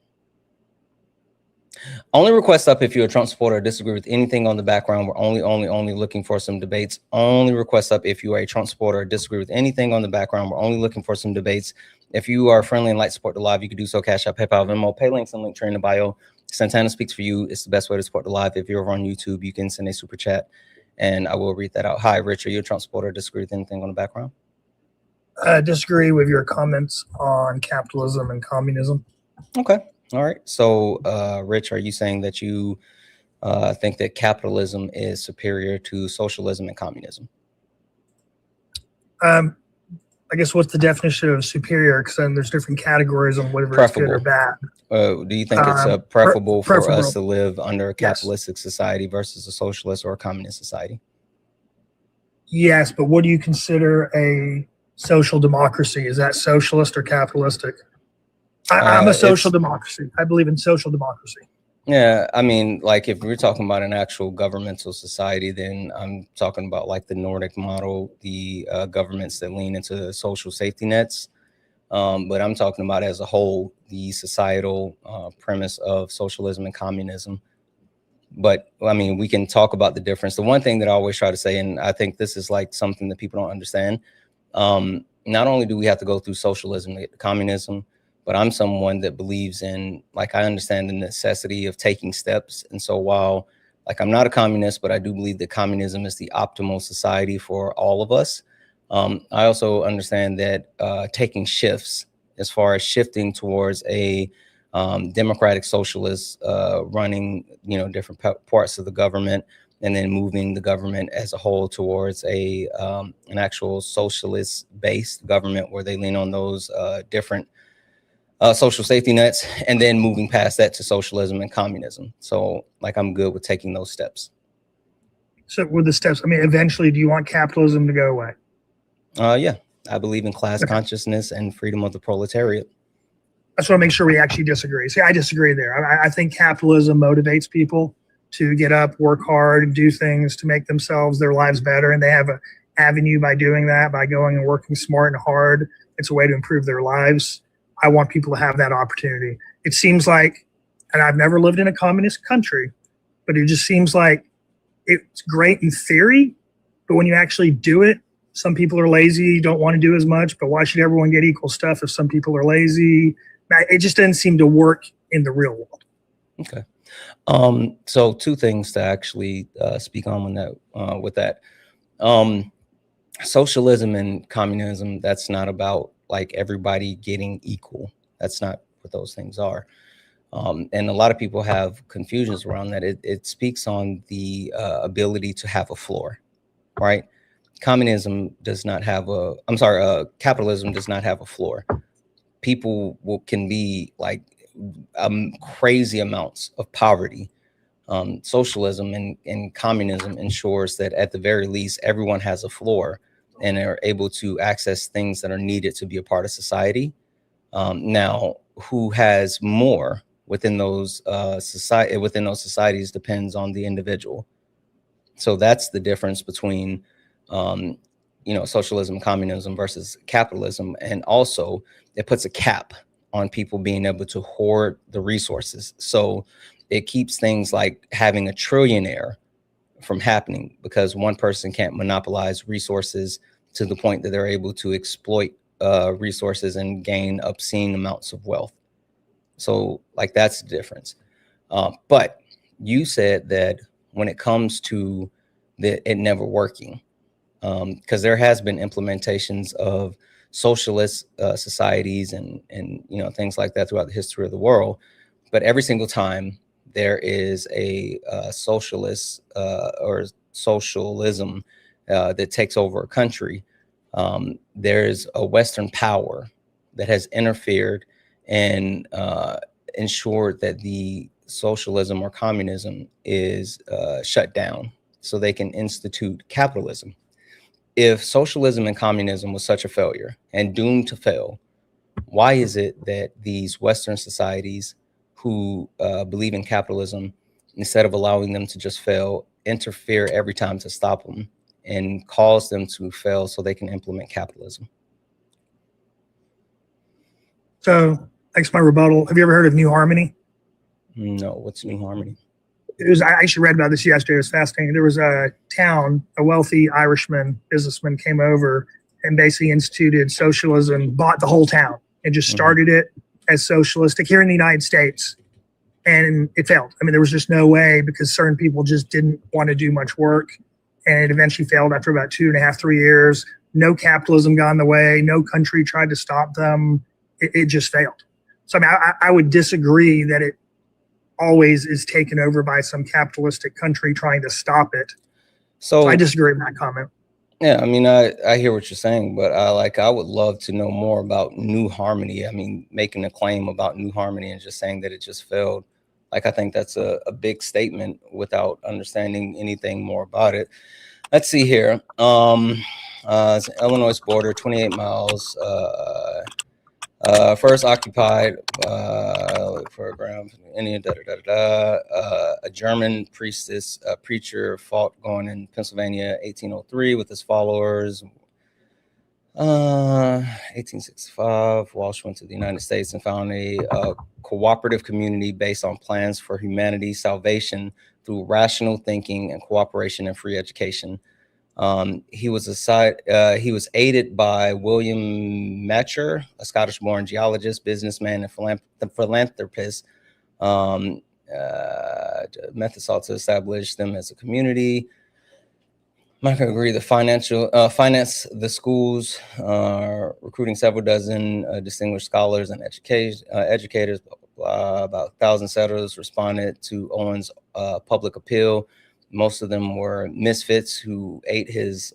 Only request up if you're a Trump supporter or disagree with anything on the background. We're only looking for some debates. Only request up if you are a Trump supporter or disagree with anything on the background. We're only looking for some debates. If you are friendly and like to support the live, you can do so. Cash App, PayPal, Venmo, pay links and link in the bio. Santana speaks for you. It's the best way to support the live. If you're over on YouTube, you can send a super chat and I will read that out. Hi, Rich, are you a Trump supporter or disagree with anything on the background? I disagree with your comments on capitalism and communism. Okay. All right. So, Rich, are you saying that you think that capitalism is superior to socialism and communism? I guess what's the definition of superior? Because then there's different categories on whether it's good or bad. Do you think it's preferable for preferable. us to live under a capitalistic society versus a socialist or a communist society? Yes, but what do you consider a social democracy? Is that socialist or capitalistic? I'm a social democracy. I believe in social democracy. Yeah, I mean, like if we're talking about an actual governmental society, then I'm talking about like the Nordic model, the governments that lean into social safety nets. But I'm talking about as a whole, the societal premise of socialism and communism. But I mean, we can talk about the difference. The one thing that I always try to say, and I think this is like something that people don't understand, not only do we have to go through socialism to get to communism, but I'm someone that believes in, like, I understand the necessity of taking steps. And so while, like, I'm not a communist, but I do believe that communism is the optimal society for all of us. I also understand that taking shifts, as far as shifting towards a democratic socialist running, you know, different parts of the government, and then moving the government as a whole towards a an actual socialist-based government where they lean on those different social safety nets, and then moving past that to socialism and communism. So, like, I'm good with taking those steps. So, with the steps, I mean, eventually, do you want capitalism to go away? Yeah, I believe in class consciousness and freedom of the proletariat. I just want to make sure we actually disagree. See, I disagree there. I think capitalism motivates people to get up, work hard, and do things to make themselves, their lives better. And they have an avenue by doing that, by going and working smart and hard. It's a way to improve their lives. I want people to have that opportunity. It seems like, and I've never lived in a communist country, but it just seems like it's great in theory, but when you actually do it, some people are lazy, don't want to do as much, but why should everyone get equal stuff if some people are lazy? It just doesn't seem to work in the real world. Okay. So two things to actually speak on with that. Socialism and communism, that's not about like everybody getting equal. That's not what those things are. And a lot of people have confusions around that. It speaks on the ability to have a floor, right? Communism does not have capitalism does not have a floor. People can be like crazy amounts of poverty. Socialism and communism ensures that at the very least, everyone has a floor and are able to access things that are needed to be a part of society. Now, who has more within those societies depends on the individual. So that's the difference between socialism, communism versus capitalism. And also it puts a cap on people being able to hoard the resources. So it keeps things like having a trillionaire from happening because one person can't monopolize resources to the point that they're able to exploit resources and gain obscene amounts of wealth. So like that's the difference. But you said that when it comes to it never working, because there has been implementations of socialist societies and things like that throughout the history of the world, but every single time there is a socialist or socialism that takes over a country, there's a Western power that has interfered and ensured that the socialism or communism is shut down so they can institute capitalism. If socialism and communism was such a failure and doomed to fail, why is it that these Western societies who believe in capitalism, instead of allowing them to just fail, interfere every time to stop them and cause them to fail so they can implement capitalism? So That's my rebuttal. Have you ever heard of New Harmony? No, what's New Harmony? I actually read about this yesterday. It was fascinating. There was a town, a wealthy Irishman businessman came over and basically instituted socialism, bought the whole town, and just started it as socialistic here in the United States. And it failed. I mean, there was just no way, because certain people just didn't want to do much work. And it eventually failed after about 2.5, 3 years. No capitalism got in the way. No country tried to stop them. It just failed. So I mean, I would disagree that it always is taken over by some capitalistic country trying to stop it. So I disagree with that comment. Yeah, I mean, I hear what you're saying, but I would love to know more about New Harmony. I mean, making a claim about New Harmony and just saying that it just failed. Like, I think that's a big statement without understanding anything more about it. Let's see here. It's Illinois border, 28 miles. First occupied for a ground Indian. A German preacher fought going in Pennsylvania, 1803, with his followers. 1865, Walsh went to the United States and found a cooperative community based on plans for humanity, salvation through rational thinking and cooperation and free education. He was aided by William Matcher, a Scottish-born geologist, businessman, and philanthropist. Methods sought to establish them as a community. Michael agreed to finance the schools, recruiting several dozen distinguished scholars and educators. About 1,000 settlers responded to Owen's public appeal. Most of them were misfits who ate his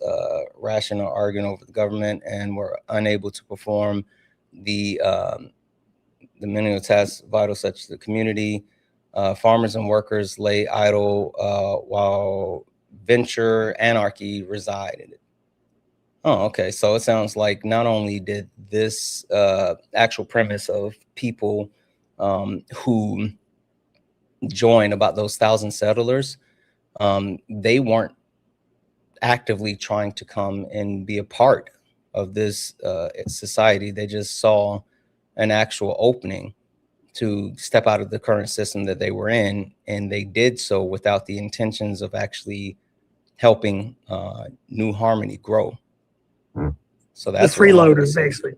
ration or arguing over the government and were unable to perform the menial tasks vital such as the community. Farmers and workers lay idle while venture anarchy resided. Oh, okay. So it sounds like not only did this actual premise of people who joined, about those 1,000 settlers, they weren't actively trying to come and be a part of this society. They just saw an actual opening to step out of the current system that they were in, and they did so without the intentions of actually helping New Harmony grow. So that's the freeloaders, basically.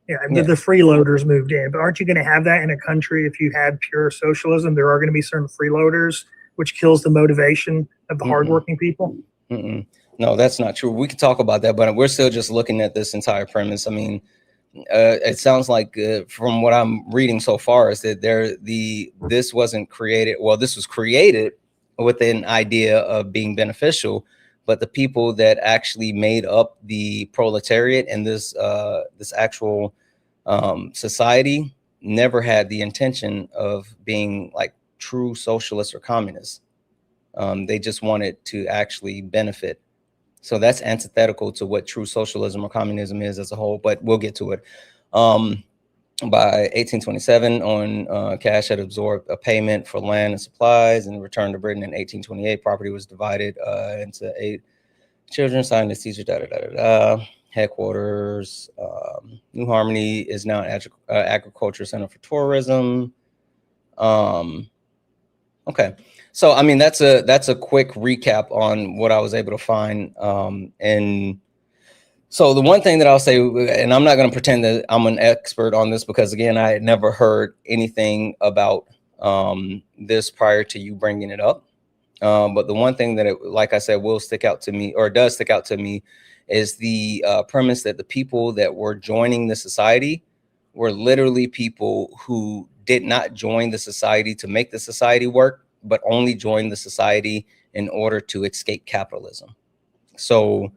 Yeah, the freeloaders moved in. But aren't you going to have that in a country if you had pure socialism? There are going to be certain freeloaders, which kills the motivation of the hardworking people. No, that's not true. We could talk about that, but we're still just looking at this entire premise. I mean, it sounds like from what I'm reading so far is that this wasn't created. Well, this was created with an idea of being beneficial, but the people that actually made up the proletariat and this actual society never had the intention of being like true socialists or communists. They just wanted to actually benefit. So that's antithetical to what true socialism or communism is as a whole, but we'll get to it. By 1827, on cash had absorbed a payment for land and supplies and returned to Britain. In 1828, property was divided into 8 children, signed as teacher, headquarters. New Harmony is now an agriculture center for tourism. Okay. So, I mean, that's a quick recap on what I was able to find. And so the one thing that I'll say, and I'm not going to pretend that I'm an expert on this because, again, I had never heard anything about this prior to you bringing it up. But the one thing that, like I said, will stick out to me, or does stick out to me, is the premise that the people that were joining the society were literally people who did not join the society to make the society work, but only joined the society in order to escape capitalism. So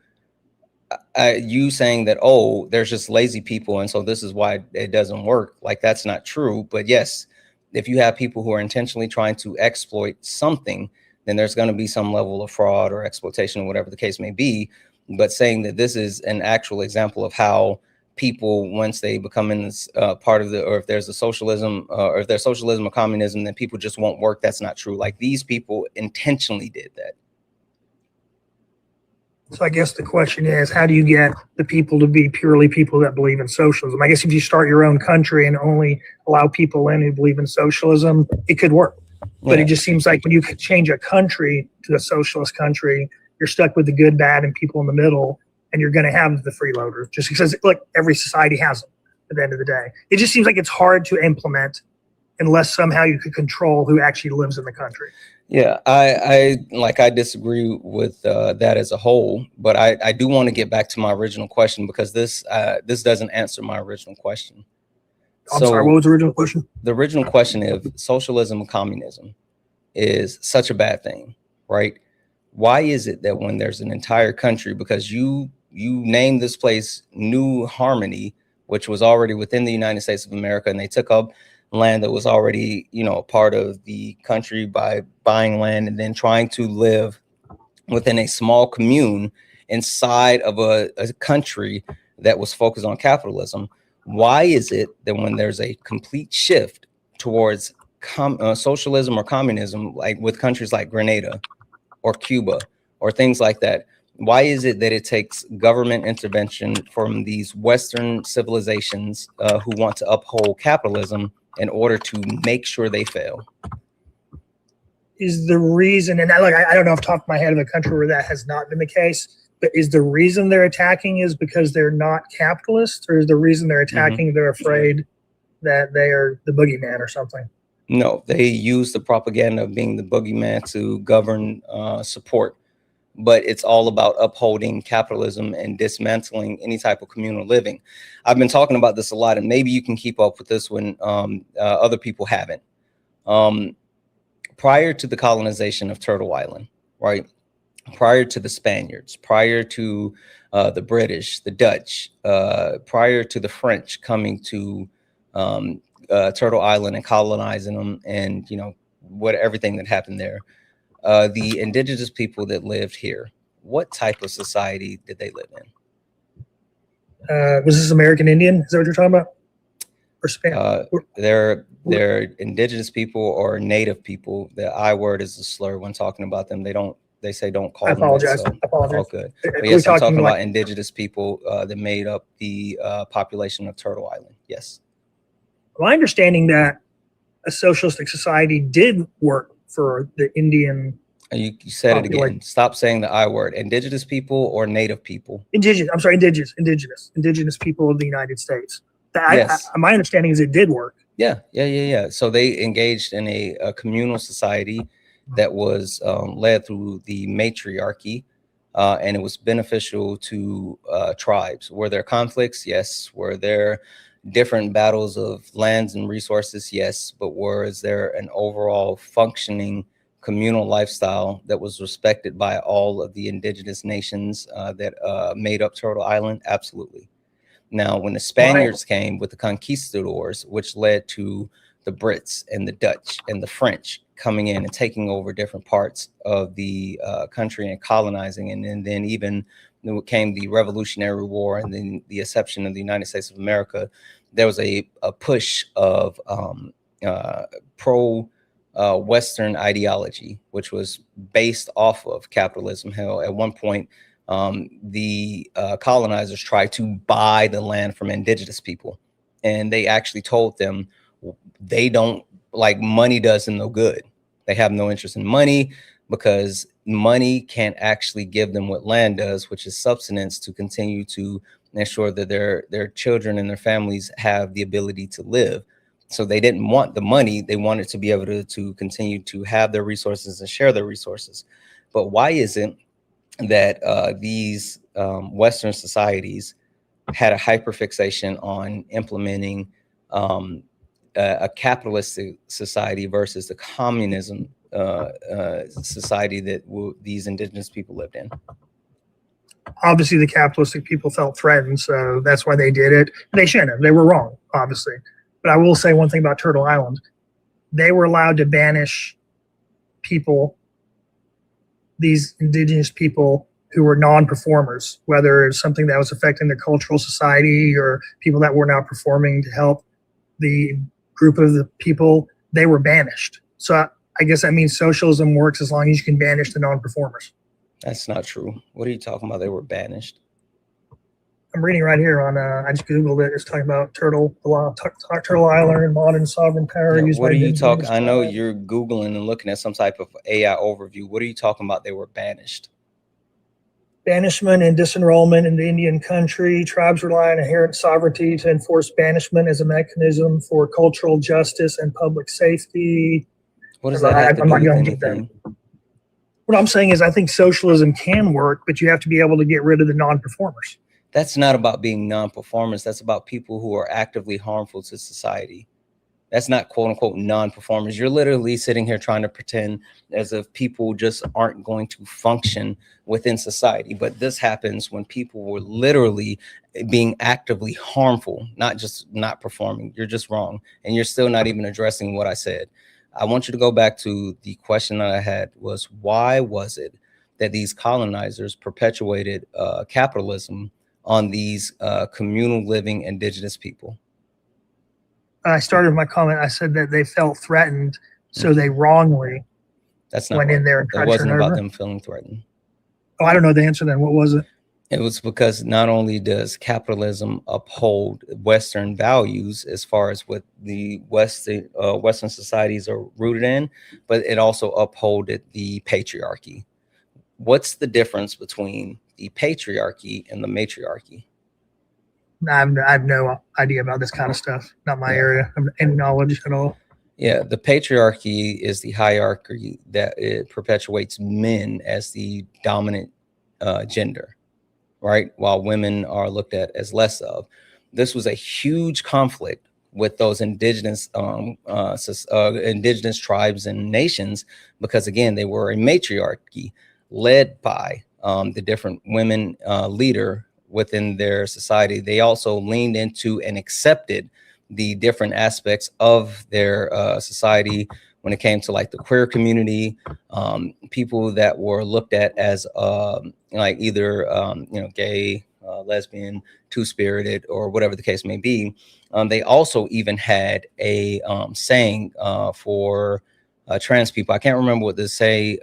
you saying that, oh, there's just lazy people, and so this is why it doesn't work, like that's not true. But yes, if you have people who are intentionally trying to exploit something, then there's going to be some level of fraud or exploitation or whatever the case may be. But saying that this is an actual example of how people, once they become in this part of the, or if there's a socialism, or if there's socialism or communism, then people just won't work. That's not true. Like, these people intentionally did that. So I guess the question is, how do you get the people to be purely people that believe in socialism? I guess if you start your own country and only allow people in who believe in socialism, it could work. But it just seems like when you could change a country to a socialist country, you're stuck with the good, bad, and people in the middle, and you're going to have the freeloaders just because, like, every society has them at the end of the day. It just seems like it's hard to implement unless somehow you could control who actually lives in the country. Yeah, I disagree with that as a whole, but I do want to get back to my original question because this doesn't answer my original question. I'm sorry, what was the original question? The original question is socialism and communism is such a bad thing, right? Why is it that when there's an entire country, because you named this place New Harmony, which was already within the United States of America, and they took up land that was already, a part of the country by buying land and then trying to live within a small commune inside of a country that was focused on capitalism. Why is it that when there's a complete shift towards socialism or communism, like with countries like Grenada or Cuba or things like that, why is it that it takes government intervention from these Western civilizations who want to uphold capitalism in order to make sure they fail? Is the reason, and I don't know off the top of my head of a country where that has not been the case, but is the reason they're attacking is because they're not capitalists, or is the reason they're attacking they're afraid that they are the boogeyman or something? No, they use the propaganda of being the boogeyman to govern support, but it's all about upholding capitalism and dismantling any type of communal living. I've been talking about this a lot, and maybe you can keep up with this when other people haven't. Prior to the colonization of Turtle Island, right? Prior to the Spaniards, prior to the British, the Dutch, prior to the French coming to Turtle Island and colonizing them, and everything that happened there, the indigenous people that lived here, what type of society did they live in? Was this American Indian? Is that what you're talking about? Or Spanish? They're indigenous people or native people. The I word is a slur when talking about them. They say don't call them. I apologize. All good. But yes, I'm talking about indigenous people that made up the population of Turtle Island. Yes. My understanding that a socialistic society did work for the Indian. You said it again. Stop saying the I word. Indigenous people or native people? I'm sorry, indigenous people of the United States. My understanding is it did work. Yeah. So they engaged in a communal society that was led through the matriarchy, and it was beneficial to tribes. Were there conflicts? Yes. Were there different battles of lands and resources? Yes. But was there an overall functioning communal lifestyle that was respected by all of the indigenous nations that made up Turtle Island? Absolutely. Now, when the Spaniards came with the conquistadors, which led to the Brits and the Dutch and the French coming in and taking over different parts of the country and colonizing, and then even came the Revolutionary War and then the inception of the United States of America, there was a push of pro-Western ideology, which was based off of capitalism. Hell, at one point, the colonizers tried to buy the land from indigenous people, and they actually told them they don't, like, money does them no good. They have no interest in money because money can't actually give them what land does, which is subsistence to continue to ensure that their children and their families have the ability to live. So they didn't want the money. They wanted to be able to continue to have their resources and share their resources. But why is it that these Western societies had a hyperfixation on implementing a capitalistic society versus the communism society that these indigenous people lived in? Obviously, the capitalistic people felt threatened, so that's why they did it. They shouldn't have. They were wrong, obviously. But I will say one thing about Turtle Island. They were allowed to banish people, these indigenous people who were non-performers, whether it's something that was affecting the cultural society or people that were not performing to help the group of the people, they were banished. So I guess that means socialism works as long as you can banish the non-performers. That's not true. What are you talking about? They were banished. I'm reading right here on, I just Googled it. It's talking about Turtle Island, modern sovereign power. Yeah, Used what by are you indigenous talking? I know tribes. you're Googling and looking at some type of AI overview. What are you talking about? They were banished. Banishment and disenrollment in the Indian country. Tribes rely on inherent sovereignty to enforce banishment as a mechanism for cultural justice and public safety. What does that have to I'm do not with going to get anything? that. What I'm saying is I think socialism can work, but you have to be able to get rid of the non-performers. That's not about being non-performers. That's about people who are actively harmful to society. That's not quote unquote non-performers. You're literally sitting here trying to pretend as if people just aren't going to function within society. But this happens when people were literally being actively harmful, not just not performing. You're just wrong. And you're still not even addressing what I said. I want you to go back to the question that I had was, why was it that these colonizers perpetuated capitalism on these communal living indigenous people? I started my comment. I said that they felt threatened, so they wrongly That's not went right. in there and tried It wasn't to turn about over. them feeling threatened. Oh, I don't know the answer then. What was it? It was because not only does capitalism uphold Western values as far as what the Western societies are rooted in, but it also upholded the patriarchy. What's the difference between the patriarchy and the matriarchy? I have no idea about this kind of stuff. Not my area of any knowledge at all. Yeah, the patriarchy is the hierarchy that it perpetuates men as the dominant gender, right? While women are looked at as less of. This was a huge conflict with those indigenous indigenous tribes and nations, because again, they were a matriarchy led by the different women leader within their society. They also leaned into and accepted the different aspects of their society when it came to like the queer community, people that were looked at as like either gay, lesbian, two-spirited, or whatever the case may be. They also even had a saying for trans people. I can't remember what the saying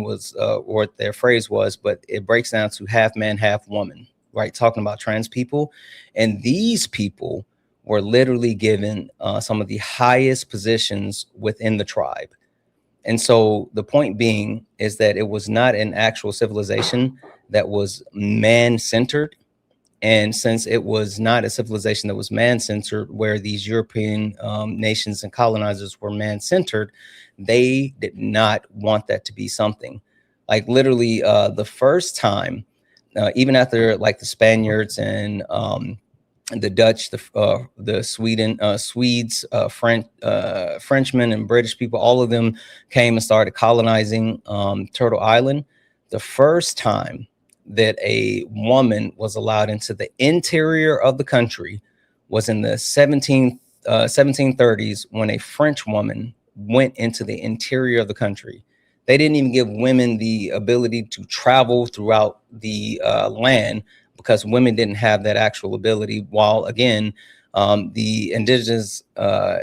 was, or what their phrase was, but it breaks down to half man, half woman, right? Talking about trans people. And these people were literally given some of the highest positions within the tribe. And so the point being is that it was not an actual civilization that was man-centered. And since it was not a civilization that was man-centered, where these European nations and colonizers were man-centered, they did not want that to be something. Like literally the first time, even after like the Spaniards and the Dutch, the Swedes, Frenchmen and British people, all of them came and started colonizing Turtle Island. The first time that a woman was allowed into the interior of the country was in the 1730s, when a French woman went into the interior of the country. They didn't even give women the ability to travel throughout the land, because women didn't have that actual ability, while again, the indigenous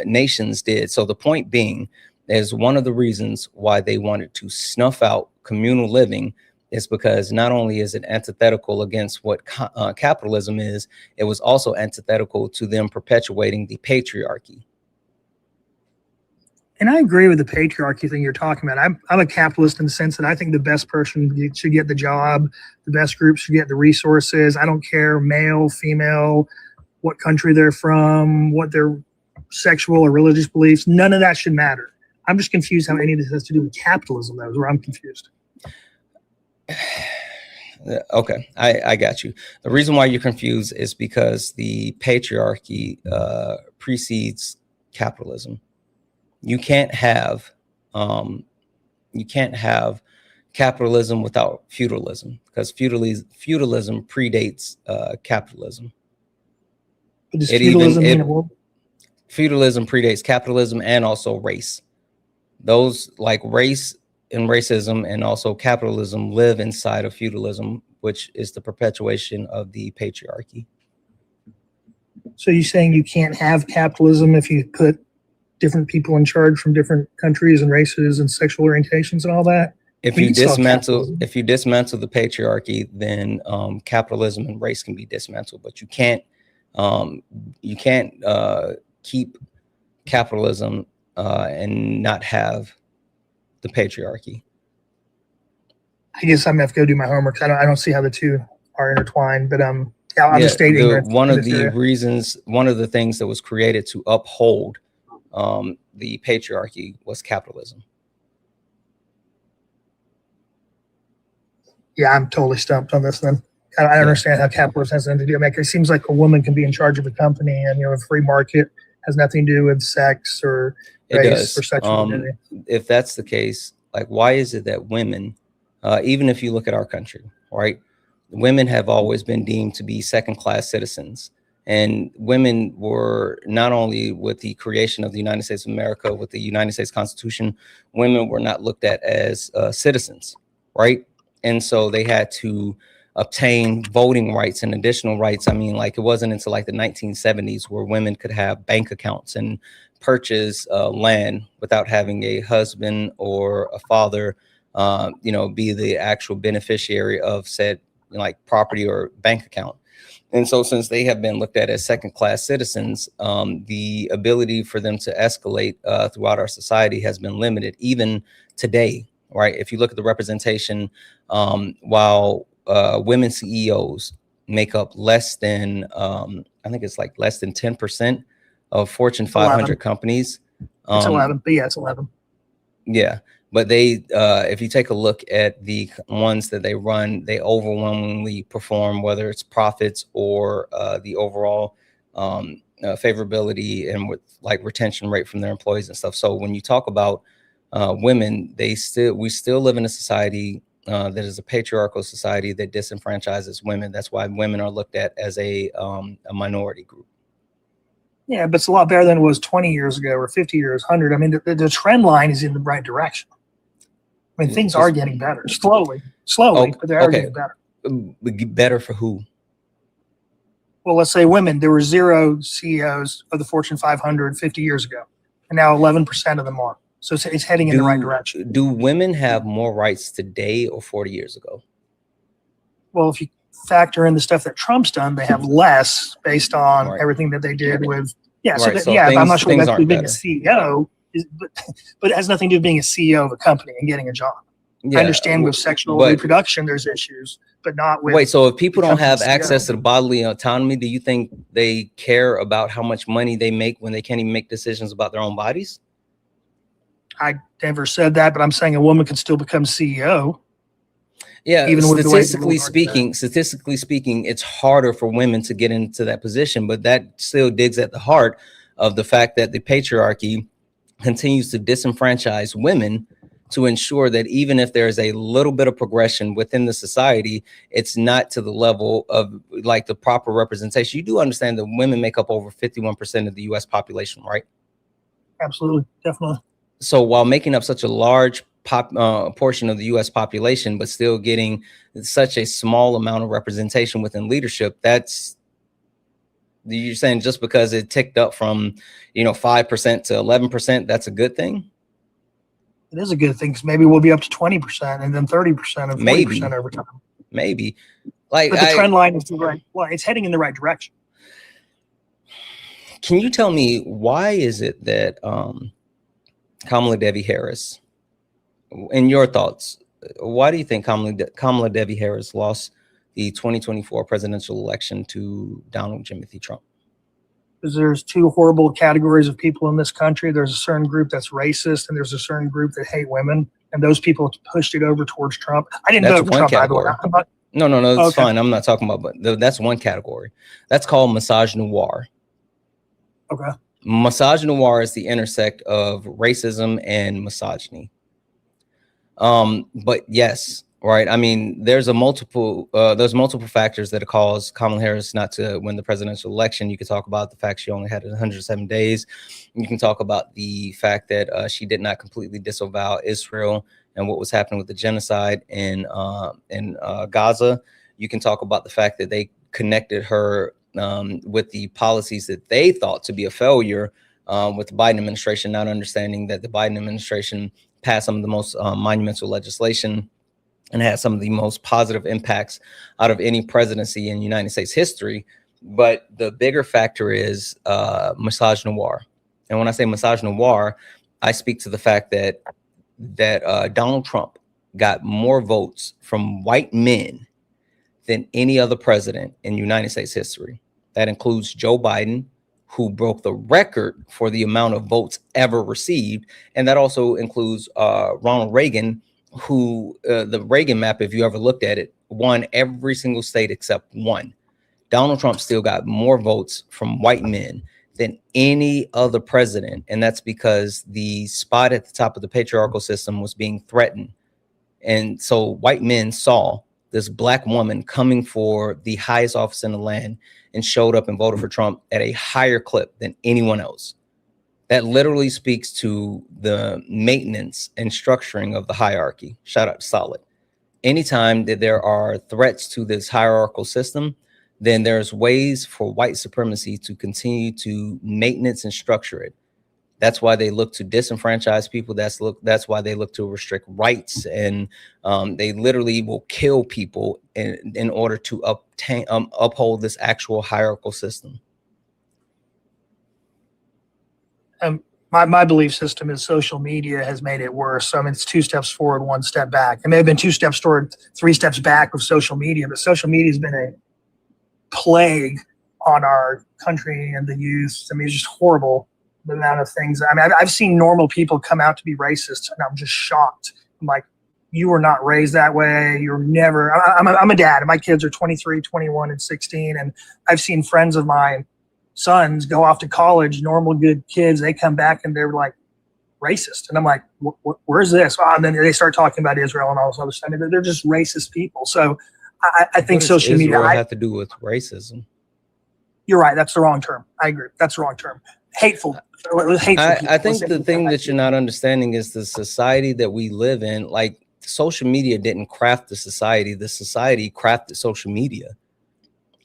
nations did. So the point being is one of the reasons why they wanted to snuff out communal living is because not only is it antithetical against what capitalism is, it was also antithetical to them perpetuating the patriarchy. And I agree with the patriarchy thing you're talking about. I'm a capitalist in the sense that I think the best person should get the job, the best group should get the resources. I don't care, male, female, what country they're from, what their sexual or religious beliefs. None of that should matter. I'm just confused how any of this has to do with capitalism. That was where I'm confused. Okay, I got you. The reason why you're confused is because the patriarchy precedes capitalism. You can't have capitalism without feudalism, because feudalism predates capitalism. But does feudalism mean a world? Feudalism predates capitalism and also race. Those like race and racism and also capitalism live inside of feudalism, which is the perpetuation of the patriarchy. So you're saying you can't have capitalism if you put different people in charge from different countries and races and sexual orientations and all that? If We you can still have dismantle, capitalism. if you dismantle the patriarchy, then capitalism and race can be dismantled. But you can't keep capitalism and not have the patriarchy. I guess I'm gonna have to go do my homework. 'Cause I don't see how the two are intertwined. But yeah, I'm just stating that one of the reasons, one of the things that was created to uphold the patriarchy was capitalism. Yeah, I'm totally stumped on this. Then I don't understand how capitalism has anything to do. I mean, it seems like a woman can be in charge of a company, and a free market has nothing to do with sex or race or sexual identity. If that's the case, like, why is it that women, even if you look at our country, right, women have always been deemed to be second-class citizens, and women were not only with the creation of the United States of America, with the United States Constitution, women were not looked at as citizens, right? And so they had to obtain voting rights and additional rights. I mean, like, it wasn't until like the 1970s where women could have bank accounts and purchase land without having a husband or a father, be the actual beneficiary of said like property or bank account. And so since they have been looked at as second-class citizens, the ability for them to escalate throughout our society has been limited, even today. Right. If you look at the representation, while women CEOs make up less than, I think it's like less than 10% of Fortune 500 11. companies. It's 11, but yeah, it's 11. Yeah. But they, if you take a look at the ones that they run, they overwhelmingly perform, whether it's profits or the overall favorability and with like retention rate from their employees and stuff. So when you talk about women, we still live in a society that is a patriarchal society that disenfranchises women. That's why women are looked at as a minority group. Yeah, but it's a lot better than it was 20 years ago or 50 years, 100. I mean, the trend line is in the right direction. I mean, things are getting better slowly, but they are getting better. Better for who? Well, let's say women. There were 0 CEOs of the Fortune 500 50 years ago, and now 11% of them are. So it's heading in the right direction. Do women have more rights today or 40 years ago? Well, if you factor in the stuff that Trump's done, they have less based on everything that they did with. Yeah, I'm not sure that's being a CEO, but it has nothing to do with being a CEO of a company and getting a job. I understand with sexual reproduction, there's issues, but not with. Wait, so if people don't have access to the bodily autonomy, do you think they care about how much money they make when they can't even make decisions about their own bodies? I never said that, but I'm saying a woman could still become CEO. Yeah, even statistically speaking, it's harder for women to get into that position, but that still digs at the heart of the fact that the patriarchy continues to disenfranchise women to ensure that even if there's a little bit of progression within the society, it's not to the level of like the proper representation. You do understand that women make up over 51% of the US population, right? Absolutely, definitely. So while making up such a large portion of the US population, but still getting such a small amount of representation within leadership, you're saying just because it ticked up from 5% to 11%, that's a good thing? It is a good thing, because maybe we'll be up to 20% and then 30% and 40% over time. Maybe. But the trend line is right. Well, it's heading in the right direction. Can you tell me why is it that Kamala Devi Harris, in your thoughts, why do you think Kamala Devi Harris lost the 2024 presidential election to Donald Timothy Trump? Because there's 2 horrible categories of people in this country. There's a certain group that's racist, and there's a certain group that hate women, and those people pushed it over towards Trump. I didn't vote for Trump, by the way. No, that's fine. I'm not talking about, but that's one category. That's called misogynoir. Okay. Misogynoir is the intersect of racism and misogyny. But yes, right. I mean, there's multiple factors that cause Kamala Harris not to win the presidential election. You could talk about the fact she only had 107 days. You can talk about the fact that she did not completely disavow Israel and what was happening with the genocide in Gaza. You can talk about the fact that they connected her with the policies that they thought to be a failure with the Biden administration, not understanding that the Biden administration passed some of the most monumental legislation and had some of the most positive impacts out of any presidency in United States history. But the bigger factor is misogynoir. And when I say misogynoir, I speak to the fact that Donald Trump got more votes from white men than any other president in United States history. That includes Joe Biden, who broke the record for the amount of votes ever received. And that also includes Ronald Reagan, who the Reagan map, if you ever looked at it, won every single state except one. Donald Trump still got more votes from white men than any other president. And that's because the spot at the top of the patriarchal system was being threatened. And so white men saw this black woman coming for the highest office in the land and showed up and voted for Trump at a higher clip than anyone else. That literally speaks to the maintenance and structuring of the hierarchy. Shout out to Solid. Anytime that there are threats to this hierarchical system, then there's ways for white supremacy to continue to maintenance and structure it. That's why they look to disenfranchise people. That's why they look to restrict rights, and they literally will kill people in order to uphold this actual hierarchical system. My belief system is social media has made it worse. I mean, it's 2 steps forward, 1 step back. It may have been 2 steps forward, 3 steps back with social media, but social media has been a plague on our country and the youth. I mean, it's just horrible, the amount of things. I mean, I've seen normal people come out to be racist, and I'm just shocked. I'm like, you were not raised that way. You're never. I'm a dad, and my kids are 23, 21, and 16, and I've seen friends of mine, sons, go off to college, normal, good kids. They come back and they're like racist, and I'm like, where's this? Oh, and then they start talking about Israel and all this other stuff. I mean, they're just racist people. So I think social media have to do with racism. You're right. That's the wrong term. I agree. That's the wrong term. Hateful. I think the thing that you're not understanding is the society that we live in. Like, social media didn't craft the society crafted social media.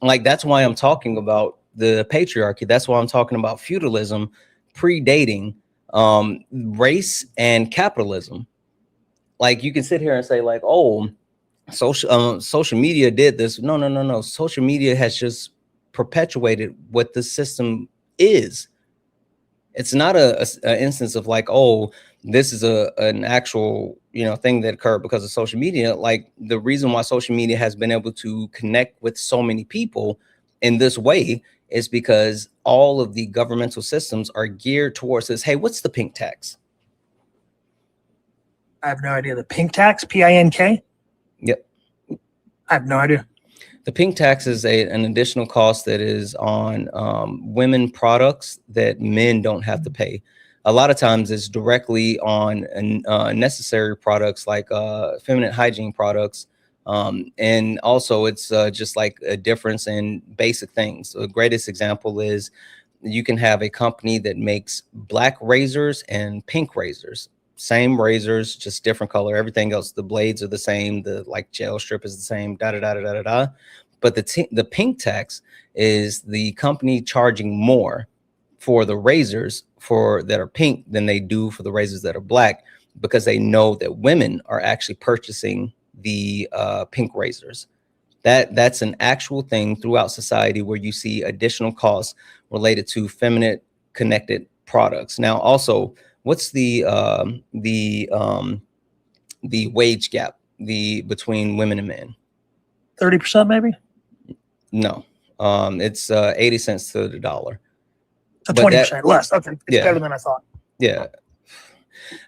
Like, that's why I'm talking about the patriarchy. That's why I'm talking about feudalism predating race and capitalism. Like, you can sit here and say like, oh, social media did this. No. Social media has just perpetuated what the system is. It's not a instance of like, oh, this is an actual thing that occurred because of social media. Like, the reason why social media has been able to connect with so many people in this way is because all of the governmental systems are geared towards this. Hey, what's the pink tax? I have no idea. The pink tax, PINK? Yep. I have no idea. The pink tax is an additional cost that is on women products that men don't have to pay. A lot of times it's directly on necessary products like feminine hygiene products. And also it's just like a difference in basic things. So the greatest example is you can have a company that makes black razors and pink razors. Same razors, just different color. Everything else, the blades are the same. The like gel strip is the same. But the pink tax is the company charging more for the razors that are pink than they do for the razors that are black, because they know that women are actually purchasing the pink razors. That's an actual thing throughout society where you see additional costs related to feminine connected products. Now, also, what's the wage gap between women and men? 30% maybe? No, it's 80 cents to the dollar. So 20% less. Okay, it's better than I thought. Yeah.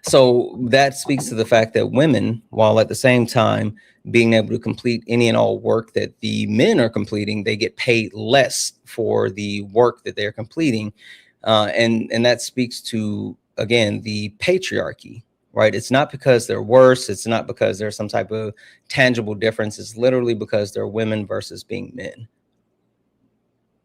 So that speaks to the fact that women, while at the same time being able to complete any and all work that the men are completing, they get paid less for the work that they're completing. And that speaks to, again, the patriarchy, right? It's not because they're worse. It's not because there's some type of tangible difference. It's literally because they're women versus being men.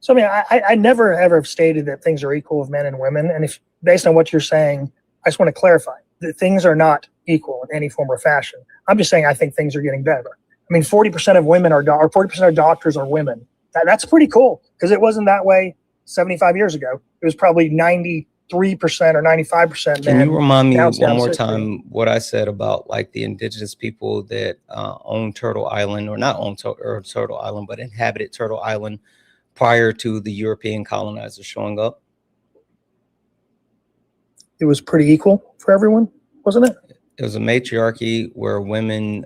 So, I mean, I never ever stated that things are equal with men and women. And if based on what you're saying, I just want to clarify that things are not equal in any form or fashion. I'm just saying I think things are getting better. I mean, 40% of women or 40% of doctors are women. That's pretty cool, because it wasn't that way 75 years ago. It was probably 90 3% or 95% Can men. you remind me Now it's one down more 60. time what I said about like the indigenous people that own Turtle Island, or not own Turtle Island, but inhabited Turtle Island prior to the European colonizers showing up? It was pretty equal for everyone, wasn't it? It was a matriarchy where women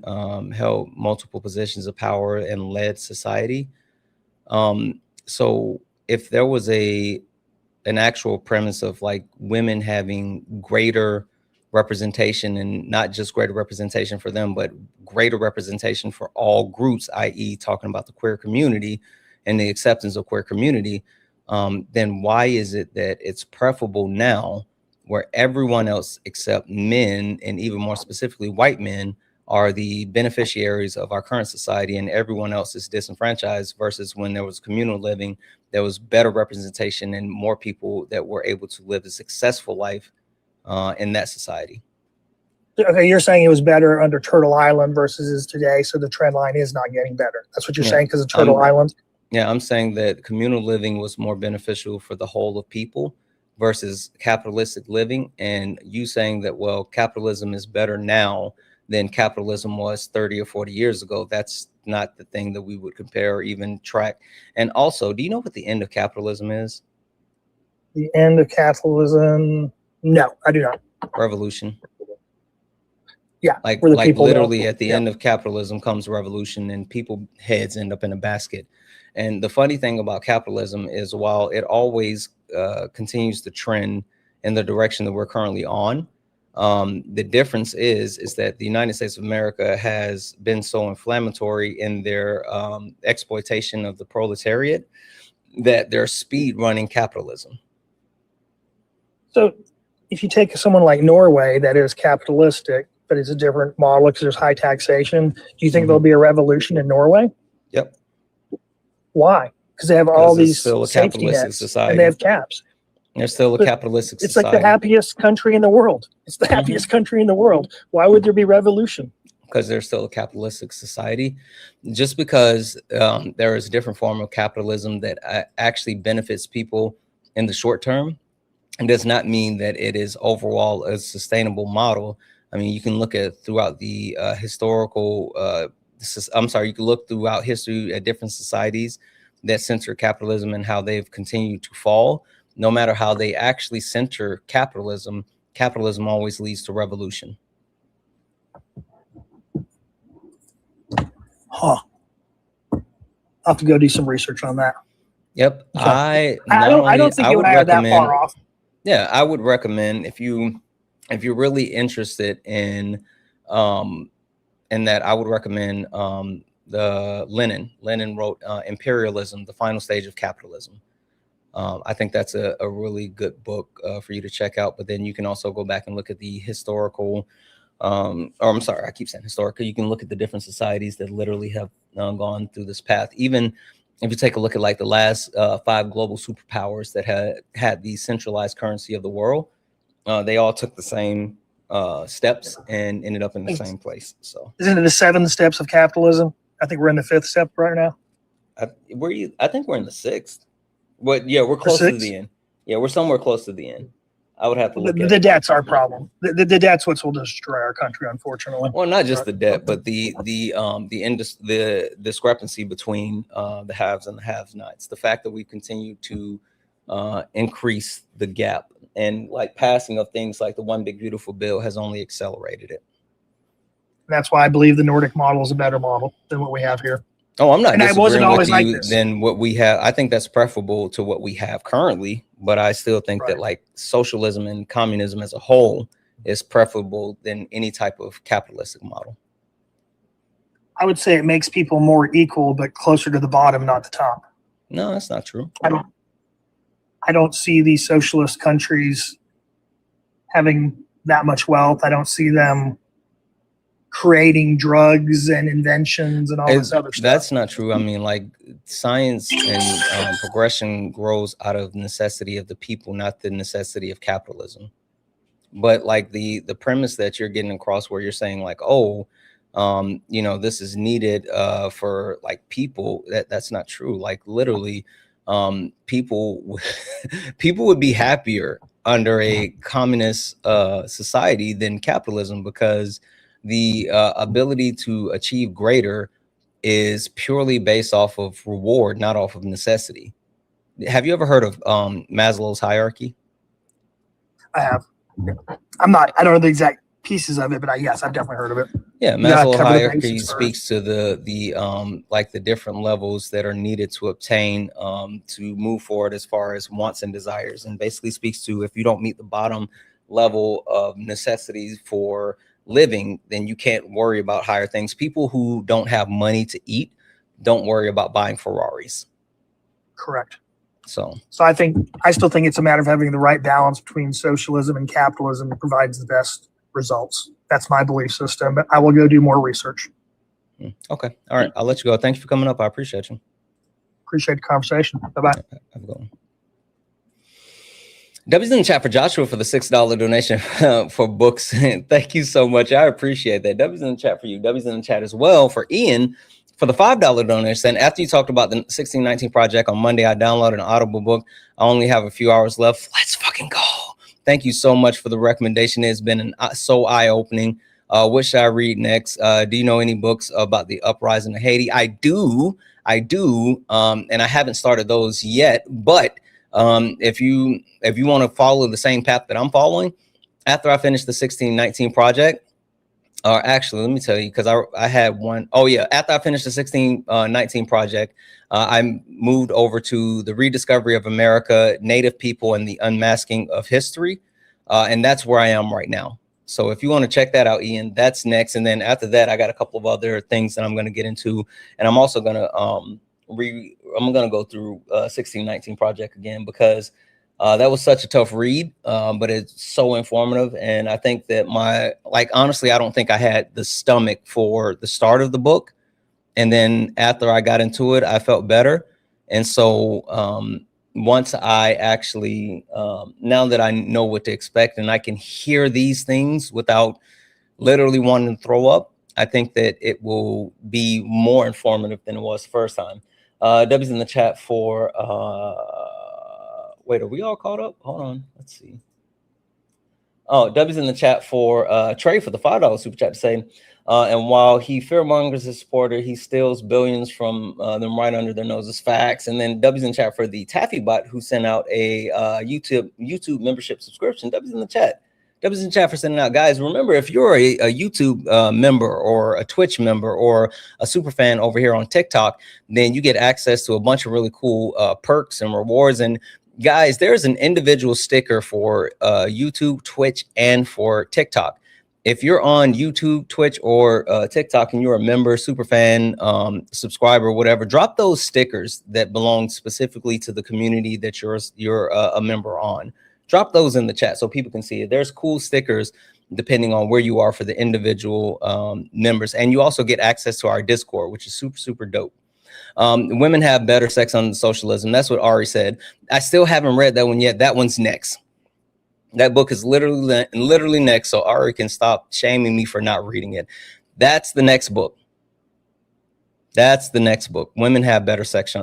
held multiple positions of power and led society. So if there was an actual premise of like women having greater representation, and not just greater representation for them, but greater representation for all groups, i.e. talking about the queer community and the acceptance of queer community, then why is it that it's preferable now where everyone else except men, and even more specifically white men, are the beneficiaries of our current society and everyone else is disenfranchised, versus when there was communal living, there was better representation and more people that were able to live a successful life in that society? Okay, you're saying it was better under Turtle Island versus is today, so the trend line is not getting better. That's what you're saying because of Turtle Island? Yeah, I'm saying that communal living was more beneficial for the whole of people versus capitalistic living. And you saying that, well, capitalism is better now than capitalism was 30 or 40 years ago. That's not the thing that we would compare or even track. And also, do you know what the end of capitalism is? The end of capitalism? No, I do not. Revolution. Yeah, like people literally know. at the end of capitalism comes revolution, and people heads end up in a basket. And the funny thing about capitalism is, while it always continues to trend in the direction that we're currently on, the difference is that the United States of America has been so inflammatory in their exploitation of the proletariat that they're speed running capitalism. So if you take someone like Norway that is capitalistic, but it's a different model because there's high taxation, do you think there'll be a revolution in Norway? Yep. Why? Because they have all these still a safety capitalistic nets society. and they have caps. They're still a capitalistic It's society. like the happiest country in the world. It's the happiest country in the world. Why would there be revolution? Because they're still a capitalistic society. Just because there is a different form of capitalism that actually benefits people in the short term, it does not mean that it is overall a sustainable model. I mean, you can look at throughout the historical, you can look throughout history at different societies that center capitalism and how they've continued to fall. No matter how they actually center capitalism, capitalism always leads to revolution. Huh. I'll have to go do some research on that. Yep. Okay. I don't think you and I are that far off. Yeah, I would recommend if you're really interested in that, I would recommend the Lenin. Lenin wrote Imperialism, the Final Stage of Capitalism. I think that's a really good book for you to check out. But then you can also go back and look at the historical, or I'm sorry, I keep saying historical. You can look at the different societies that literally have gone through this path. Even if you take a look at like the last 5 global superpowers that had the centralized currency of the world, they all took the same steps and ended up in the same place. So isn't it the 7 steps of capitalism? I think we're in the 5th step right now. I think we're in the 6th. But yeah, we're close to the end. Yeah, we're somewhere close to the end. I would have to look at the debt's our problem. The debt's what will destroy our country, unfortunately. Well, not just the debt, but the discrepancy between the haves and the have-nots. The fact that we continue to increase the gap, and like passing of things like the One Big Beautiful Bill has only accelerated it. That's why I believe the Nordic model is a better model than what we have here. Oh, I'm not and disagreeing I wasn't always with you like this. than what we have. I think that's preferable to what we have currently, but I still think that like socialism and communism as a whole is preferable than any type of capitalistic model. I would say it makes people more equal, but closer to the bottom, not the top. No, that's not true. I don't see these socialist countries having that much wealth. I don't see them creating drugs and inventions and all this other stuff. That's not true. I mean, like science and progression grows out of necessity of the people, not the necessity of capitalism. But like the premise that you're getting across, where you're saying like, oh, you know, this is needed for like people, that's not true. Like literally, people would be happier under a communist society than capitalism, because the ability to achieve greater is purely based off of reward, not off of necessity. Have you ever heard of Maslow's hierarchy? I have. I don't know the exact pieces of it, but yes, I've definitely heard of it. Yeah, Maslow's hierarchy speaks to the like the different levels that are needed to obtain to move forward as far as wants and desires, and basically speaks to, if you don't meet the bottom level of necessities for living, then you can't worry about higher things. People who don't have money to eat don't worry about buying Ferraris. Correct. So I still think it's a matter of having the right balance between socialism and capitalism that provides the best results. That's my belief system, but I will go do more research. Okay. All right. I'll let you go. Thanks for coming up. I appreciate you. Appreciate the conversation. Bye-bye. Have a good one. W's in the chat for Joshua for the $6 donation for books. Thank you so much. I appreciate that. W's in the chat for you. W's in the chat as well for Ian for the $5 donation. And after you talked about the 1619 project on Monday, I downloaded an Audible book. I only have a few hours left. Let's fucking go. Thank you so much for the recommendation. It's been so eye-opening. What should I read next? Do you know any books about the uprising of Haiti? I do. And I haven't started those yet, but if you want to follow the same path that I'm following, after I finish the 1619 project, or actually, let me tell you, because I had one. Oh yeah, after I finished the 1619 project, I moved over to the rediscovery of America, Native people, and the unmasking of history, and that's where I am right now. So if you want to check that out, Ian, that's next. And then after that, I got a couple of other things that I'm going to get into, and I'm also going to I'm going to go through 1619 project again, because that was such a tough read, but it's so informative. And I think that honestly, I don't think I had the stomach for the start of the book. And then after I got into it, I felt better. And so once I actually, now that I know what to expect and I can hear these things without literally wanting to throw up, I think that it will be more informative than it was the first time. W's in the chat for, wait, are we all caught up? Hold on, let's see. Oh, W's in the chat for Trey for the $5 super chat to say, and while he fearmongers his supporter, he steals billions from them right under their noses. Facts. And then W's in the chat for the Taffy bot who sent out a YouTube membership subscription. W's in the chat. W's in the chat for sending out. Guys, remember, if you're a YouTube member or a Twitch member or a super fan over here on TikTok, then you get access to a bunch of really cool perks and rewards. And guys, there's an individual sticker for YouTube, Twitch, and for TikTok. If you're on YouTube, Twitch, or TikTok, and you're a member, super fan, subscriber, whatever, drop those stickers that belong specifically to the community that you're a member on. Drop those in the chat so people can see it. There's cool stickers depending on where you are for the individual members. And you also get access to our Discord, which is super, super dope. Women have better sex under socialism. That's what Ari said. I still haven't read that one yet. That one's next. That book is literally next. So Ari can stop shaming me for not reading it. That's the next book. That's the next book. Women have better sex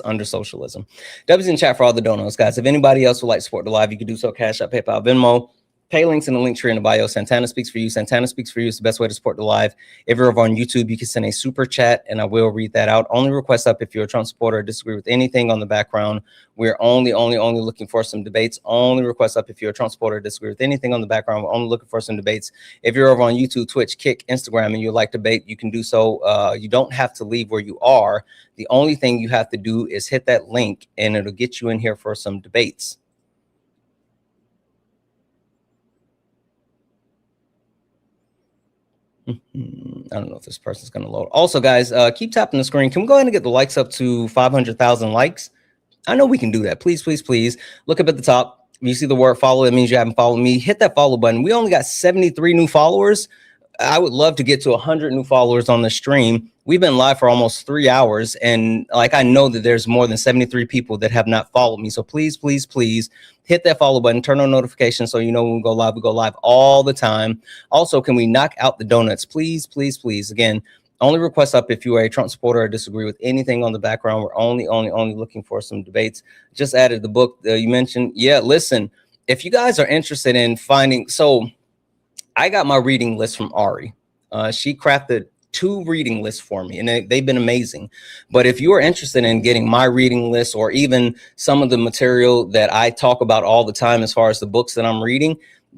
under socialism. W's in chat for all the donos, guys. If anybody else would like to support the live, you can do so. Cash App, PayPal, Venmo. Pay links in the link tree in the bio. Santana speaks for you. Santana speaks for you. It's the best way to support the live. If you're over on YouTube, you can send a super chat and I will read that out. Only request up if you're a Trump supporter or disagree with anything on the background. We're only looking for some debates. Only request up if you're a Trump supporter or disagree with anything on the background. We're only looking for some debates. If you're over on YouTube, Twitch, Kick, Instagram, and you like debate, you can do so. You don't have to leave where you are. The only thing you have to do is hit that link and it'll get you in here for some debates. I don't know if this person's going to load. Also, guys, keep tapping the screen. Can we go ahead and get the likes up to 500,000 likes? I know we can do that. Please, please, please. Look up at the top. You see the word follow. It means you haven't followed me. Hit that follow button. We only got 73 new followers. I would love to get to 100 new followers on the stream. We've been live for almost 3 hours. And I know that there's more than 73 people that have not followed me. So please, please, please hit that follow button, turn on notifications so you know when we go live all the time. Also, can we knock out the donuts? Please, please, please. Again, only request up if you are a Trump supporter or disagree with anything on the background. We're only looking for some debates. Just added the book you mentioned. Yeah, listen, if you guys are interested in finding, so I got my reading list from Ari. She crafted 2 reading lists for me, and they've been amazing. But if you are interested in getting my reading list, or even some of the material that I talk about all the time as far as the books that I'm reading,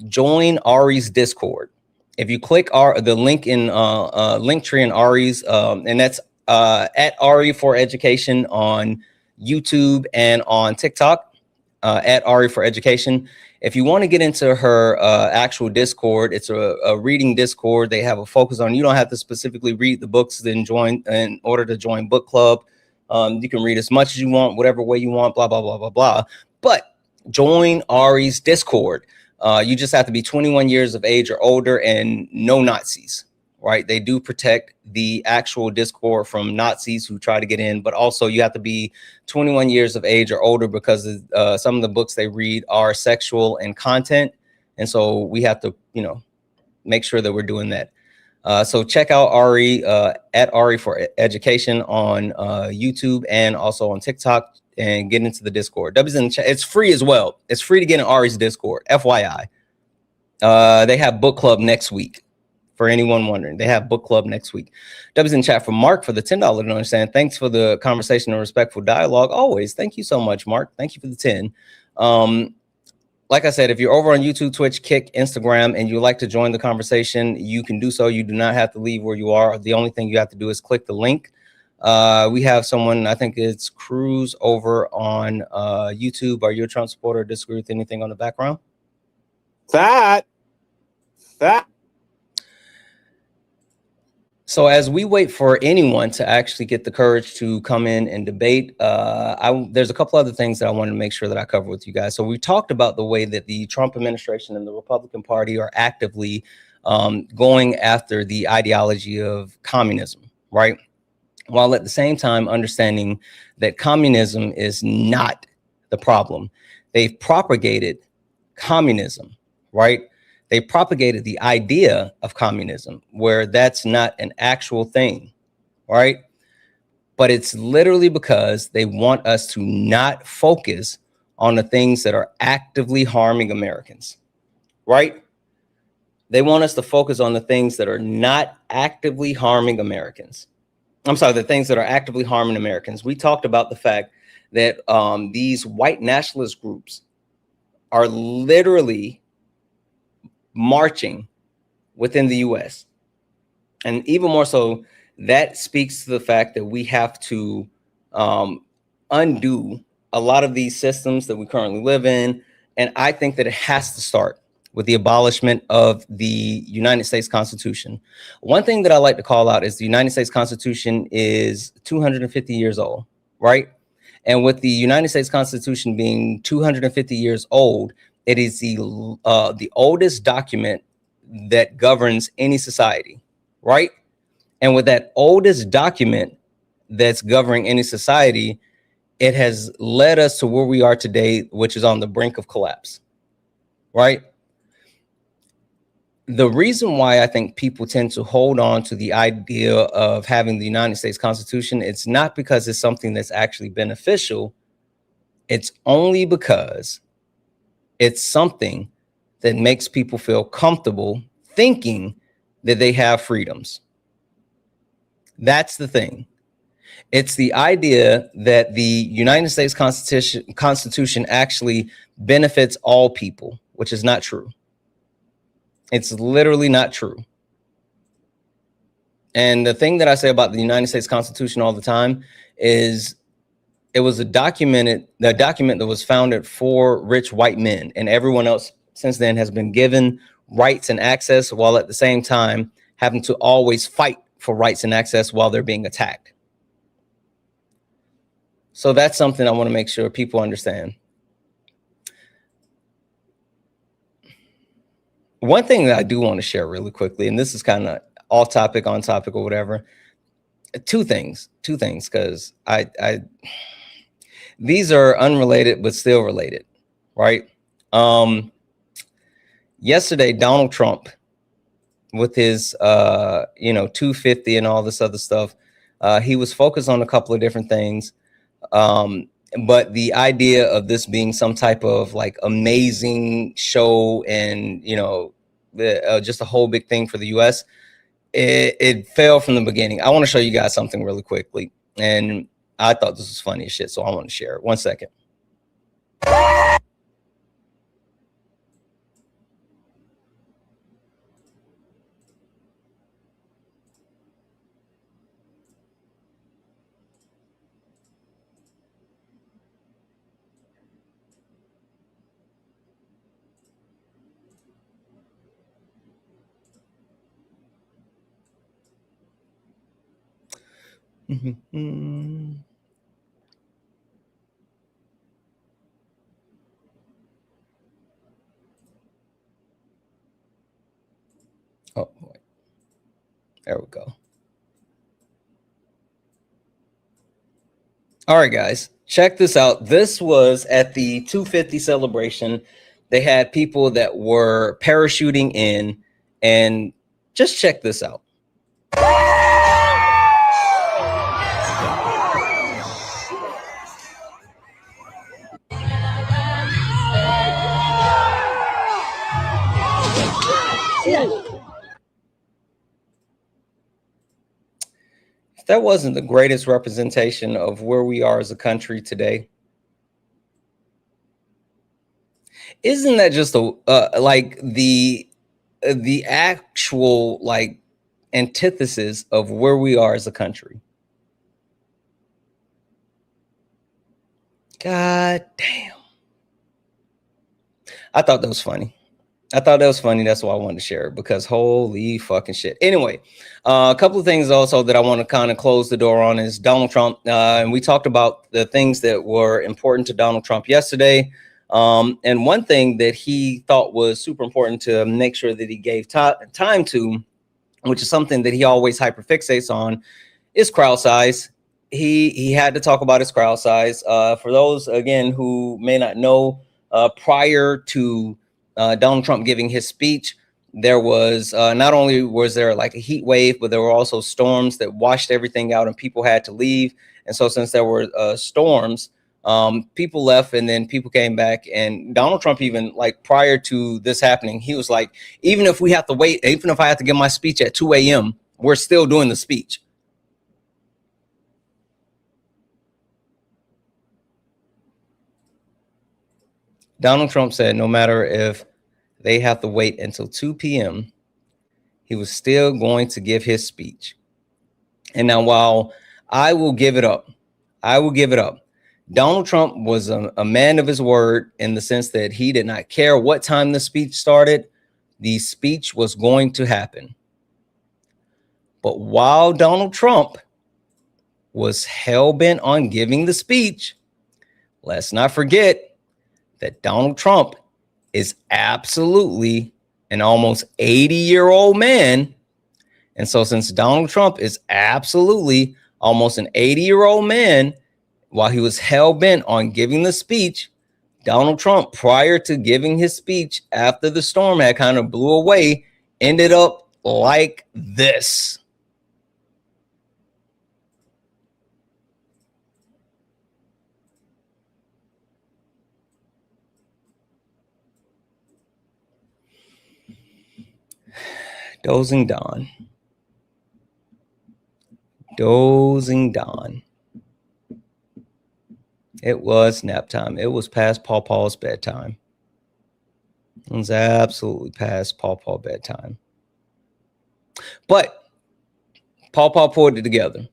join Ari's Discord. If you click the link in Linktree in Ari's, and that's at Ari for Education on YouTube and on TikTok, at Ari for Education. If you want to get into her actual Discord, it's a reading Discord. They have a focus on, you don't have to specifically read the books then join in order to join book club. You can read as much as you want, whatever way you want, blah, blah, blah, blah, blah. But join Ari's Discord. You just have to be 21 years of age or older and no Nazis, right? They do protect the actual Discord from Nazis who try to get in, but also you have to be 21 years of age or older because some of the books they read are sexual in content. And so we have to, you know, make sure that we're doing that. So check out Ari at Ari for Education on YouTube and also on TikTok, and get into the Discord. W's in the chat. It's free as well. It's free to get in Ari's Discord, FYI. They have book club next week. For anyone wondering, they have book club next week. W's in chat for Mark for the $10 to understand. Thanks for the conversation and respectful dialogue. Always. Thank you so much, Mark. Thank you for the 10. Like I said, if you're over on YouTube, Twitch, Kick, Instagram, and you'd like to join the conversation, you can do so. You do not have to leave where you are. The only thing you have to do is click the link. We have someone, I think it's Cruz over on YouTube. Are you a Trump supporter or disagree with anything on the background? That. So as we wait for anyone to actually get the courage to come in and debate, there's a couple other things that I wanted to make sure that I cover with you guys. So we talked about the way that the Trump administration and the Republican Party are actively going after the ideology of communism, right? While at the same time understanding that communism is not the problem. They've propagated communism, right? They propagated the idea of communism where that's not an actual thing, right? But it's literally because they want us to not focus on the things that are actively harming Americans, right? They want us to focus on the things that are not actively harming Americans. I'm sorry, the things that are actively harming Americans. We talked about the fact that these white nationalist groups are literally marching within the US. And even more so, that speaks to the fact that we have to undo a lot of these systems that we currently live in. And I think that it has to start with the abolishment of the United States Constitution. One thing that I like to call out is the United States Constitution is 250 years old, right? And with the United States Constitution being 250 years old, it is the oldest document that governs any society, right? And with that oldest document that's governing any society, it has led us to where we are today, which is on the brink of collapse, right? The reason why I think people tend to hold on to the idea of having the United States Constitution, it's not because it's something that's actually beneficial. It's only because it's something that makes people feel comfortable thinking that they have freedoms. That's the thing. It's the idea that the United States Constitution actually benefits all people, which is not true. It's literally not true. And the thing that I say about the United States Constitution all the time is it was the document that was founded for rich white men, and everyone else since then has been given rights and access, while at the same time having to always fight for rights and access while they're being attacked. So that's something I want to make sure people understand. One thing that I do want to share really quickly, and this is kind of off topic, on topic, or whatever. Two things, because these are unrelated but still related, right? Yesterday, Donald Trump, with his 250 and all this other stuff, he was focused on a couple of different things. But the idea of this being some type of like amazing show and, you know, just a whole big thing for the US, it failed from the beginning. I want to show you guys something really quickly. And I thought this was funny as shit, so I want to share it. 1 second. Oh, wait. There we go. All right, guys, check this out. This was at the 250 celebration. They had people that were parachuting in, and just check this out. If that wasn't the greatest representation of where we are as a country today, isn't that just like the actual like antithesis of where we are as a country? God damn. I thought that was funny. That's why I wanted to share it, because holy fucking shit. Anyway, a couple of things also that I want to kind of close the door on is Donald Trump. And we talked about the things that were important to Donald Trump yesterday. And one thing that he thought was super important to make sure that he gave time to, which is something that he always hyperfixates on, is crowd size. He had to talk about his crowd size. For those, again, who may not know, prior to Donald Trump giving his speech, there was not only was there like a heat wave, but there were also storms that washed everything out and people had to leave. And so since there were storms, people left and then people came back. And Donald Trump, even like prior to this happening, he was like, even if we have to wait, even if I have to give my speech at 2 a.m., we're still doing the speech. Donald Trump said no matter if they have to wait until 2 p.m., he was still going to give his speech. And now, while I will give it up, Donald Trump was a man of his word in the sense that he did not care what time the speech started. The speech was going to happen. But while Donald Trump was hell-bent on giving the speech, let's not forget that Donald Trump is absolutely an almost 80-year-old man. And so since Donald Trump is absolutely almost an 80-year-old man, while he was hell-bent on giving the speech, Donald Trump, prior to giving his speech after the storm had kind of blew away, ended up like this. Dozing Dawn. Dozing Dawn. It was nap time. It was past Paul's bedtime. It was absolutely past Paul bedtime. But Paul pulled it together.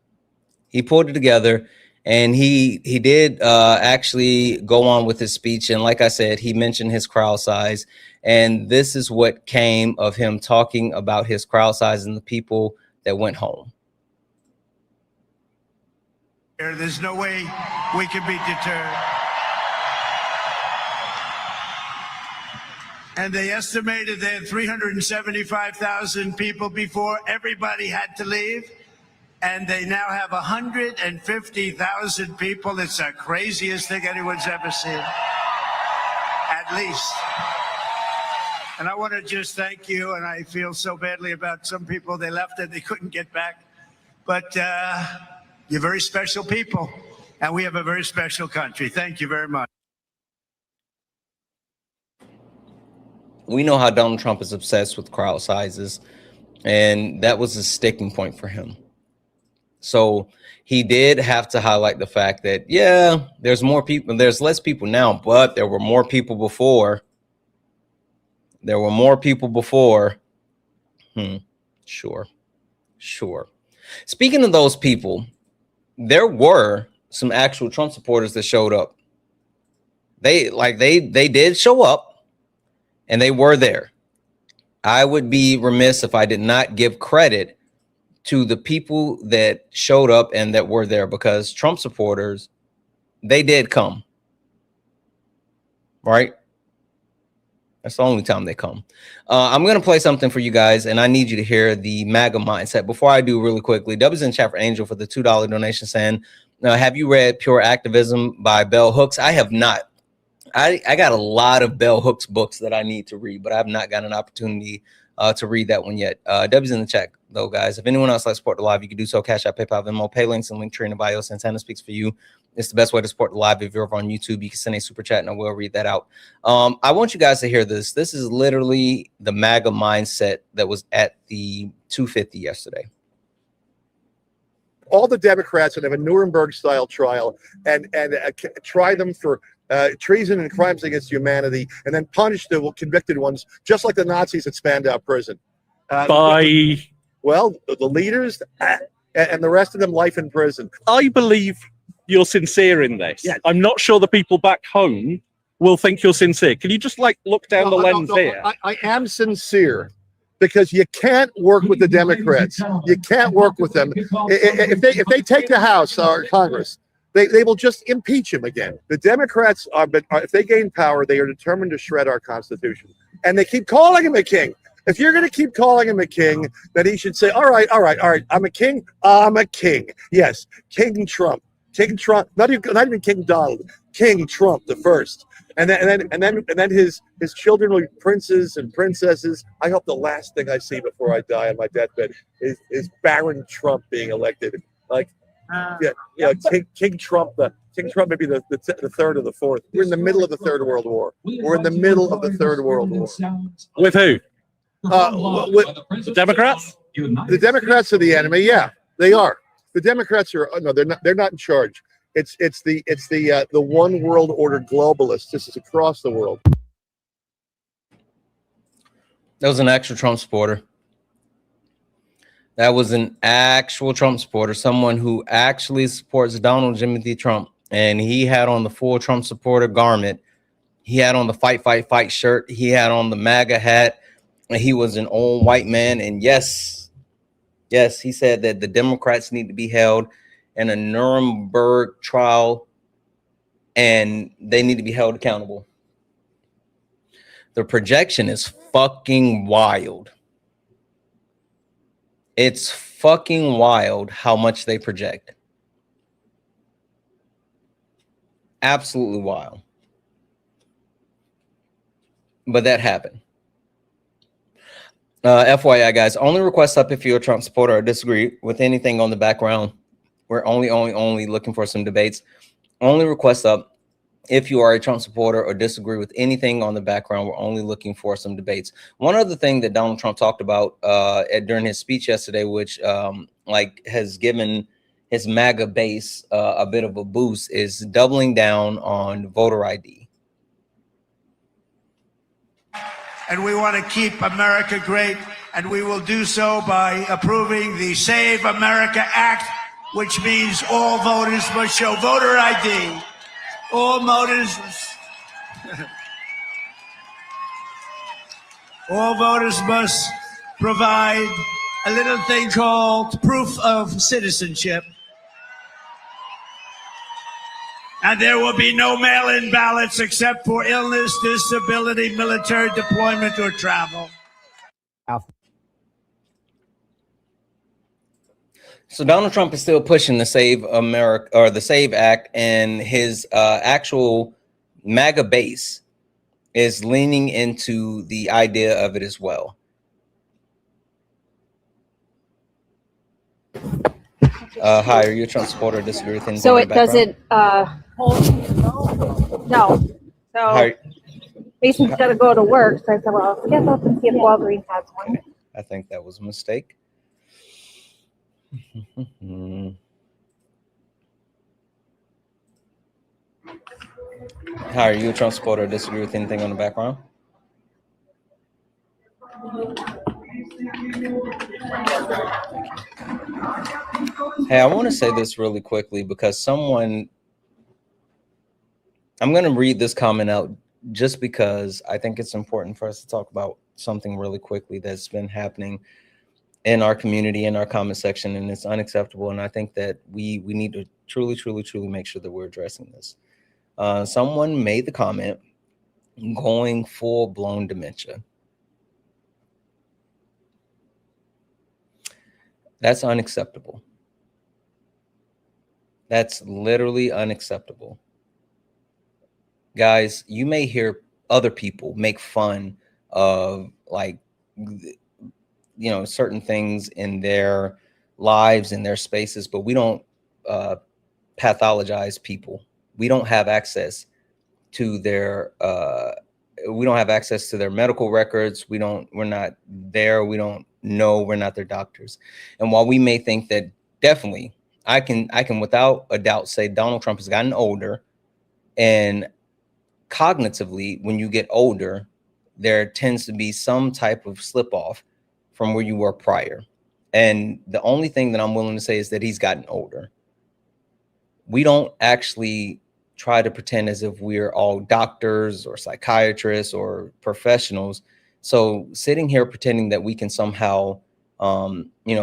He pulled it together, and he did actually go on with his speech. And like I said, he mentioned his crowd size. And this is what came of him talking about his crowd size and the people that went home. There's no way we can be deterred. And they estimated they had 375,000 people before everybody had to leave. And they now have 150,000 people. It's the craziest thing anyone's ever seen, at least. And I want to just thank you. And I feel so badly about some people. They left and they couldn't get back. But you're very special people. and we have a very special country. Thank you very much. We know how Donald Trump is obsessed with crowd sizes, and that was a sticking point for him. So he did have to highlight the fact that, yeah, there's more people, there's less people now, but there were more people before. There were more people before. Sure. Speaking of those people, there were some actual Trump supporters that showed up. They did show up, and they were there. I would be remiss if I did not give credit to the people that showed up and that were there, because Trump supporters, they did come. Right? That's the only time they come. I'm going to play something for you guys, and I need you to hear the MAGA mindset. Before I do, really quickly, W's in chat for Angel for the $2 donation, saying, have you read Pure Activism by Bell Hooks? I have not. I got a lot of Bell Hooks books that I need to read, but I have not got an opportunity to read that one yet. W's in the chat, though, guys. If anyone else likes to support the live, you can do so. Cash App, PayPal, Venmo, pay links, and link tree in the bio. Santana speaks for you. It's the best way to support the live. If you're over on YouTube, you can send a super chat, and I will read that out. I want you guys to hear this. This is literally the MAGA mindset that was at the 250 yesterday. All the Democrats would have a Nuremberg-style trial and try them for treason and crimes against humanity, and then punish the convicted ones, just like the Nazis at Spandau Prison. Well, the leaders and the rest of them, life in prison. I believe you're sincere in this. Yes. I'm not sure the people back home will think you're sincere. Can you just look down the lens here? I am sincere, because you can't work with the Democrats. You can't work with them. If they take the House or Congress, they will just impeach him again. The Democrats if they gain power, they are determined to shred our Constitution. And they keep calling him a king. If you're going to keep calling him a king, then he should say, all right, I'm a king. I'm a king. Yes, King Trump. King Trump, not even King Donald, King Trump the first. And then his children will be princes and princesses. I hope the last thing I see before I die on my deathbed is Baron Trump being elected. King Trump. King Trump may be the third or the fourth. We're in the middle of the Third World War. We're in the middle of the Third World War. With who? With the Democrats. The Democrats are the enemy. Yeah, they are. The Democrats are no, they're not in charge. It's the one world order globalists. This is across the world. That was an actual Trump supporter. That was an actual Trump supporter, someone who actually supports Donald Jimothy Trump, and he had on the full Trump supporter garment. He had on the fight, fight, fight shirt. He had on the MAGA hat, and he was an old white man. And yes, he said that the Democrats need to be held in a Nuremberg trial, and they need to be held accountable. The projection is fucking wild. It's fucking wild how much they project. Absolutely wild. But that happened. FYI, guys, only request up if you're a Trump supporter or disagree with anything on the background. We're only looking for some debates. Only request up if you are a Trump supporter or disagree with anything on the background. We're only looking for some debates. One other thing that Donald Trump talked about during his speech yesterday, which has given his MAGA base a bit of a boost, is doubling down on voter ID. And we want to keep America great, and we will do so by approving the Save America Act, which means all voters must show voter ID. All voters must provide a little thing called proof of citizenship. And there will be no mail-in ballots except for illness, disability, military deployment, or travel. So Donald Trump is still pushing the Save America or the Save Act, and his actual MAGA base is leaning into the idea of it as well. Hi, are you a Trump supporter or disagree with anything So in it the background? doesn't, no. So Hi. Mason's got to go to work. So I said, well, I'll get up and see if Walgreens has one. Okay. I think that was a mistake. Hi, are you a Trump supporter or disagree with anything on the background? Hey, I want to say this really quickly because I'm going to read this comment out just because I think it's important for us to talk about something really quickly that's been happening in our community, in our comment section, and it's unacceptable. And I think that we need to truly make sure that we're addressing this. Someone made the comment going full-blown dementia. That's unacceptable. That's literally unacceptable. Guys, you may hear other people make fun of, like, you know, certain things in their lives, in their spaces, but we don't pathologize people. We don't have access to their medical records. We're not there. We don't know. We're not their doctors. And while we may think that, definitely, I can without a doubt say Donald Trump has gotten older, and cognitively, when you get older, there tends to be some type of slip off from where you were prior. And the only thing that I'm willing to say is that he's gotten older. We don't actually try to pretend as if we're all doctors or psychiatrists or professionals. So sitting here pretending that we can somehow,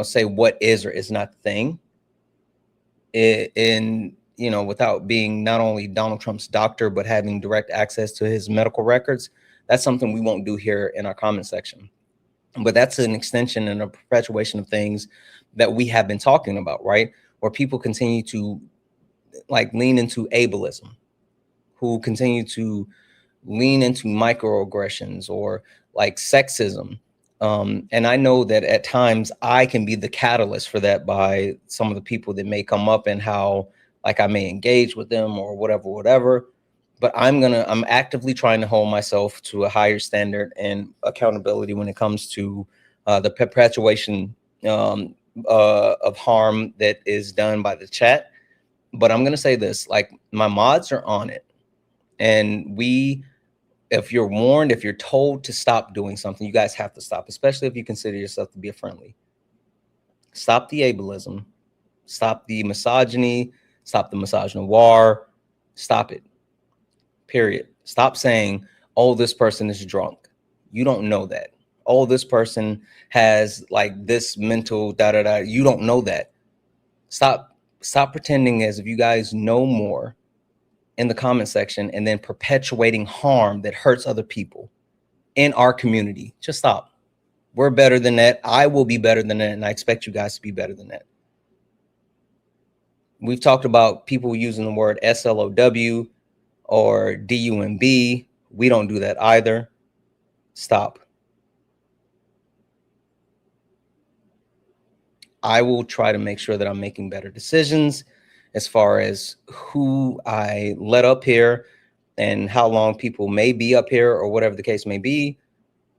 say what is or is not the thing, without being not only Donald Trump's doctor, but having direct access to his medical records, that's something we won't do here in our comment section. But that's an extension and a perpetuation of things that we have been talking about, right? Where people continue to lean into ableism, who continue to lean into microaggressions or like sexism. And I know that at times I can be the catalyst for that by some of the people that may come up and how I may engage with them or whatever. But I'm actively trying to hold myself to a higher standard and accountability when it comes to the perpetuation of harm that is done by the chat. But I'm going to say this, my mods are on it. And if you're warned, if you're told to stop doing something, you guys have to stop, especially if you consider yourself to be a friendly. Stop the ableism, stop the misogyny, stop the misogynoir, stop it, period. Stop saying, oh, this person is drunk. You don't know that. Oh, this person has this mental da-da-da. You don't know that. Stop pretending as if you guys know more in the comment section and then perpetuating harm that hurts other people in our community. Just stop. We're better than that. I will be better than that. And I expect you guys to be better than that. We've talked about people using the word SLOW or DUMB. We don't do that either. Stop. I will try to make sure that I'm making better decisions as far as who I let up here and how long people may be up here or whatever the case may be.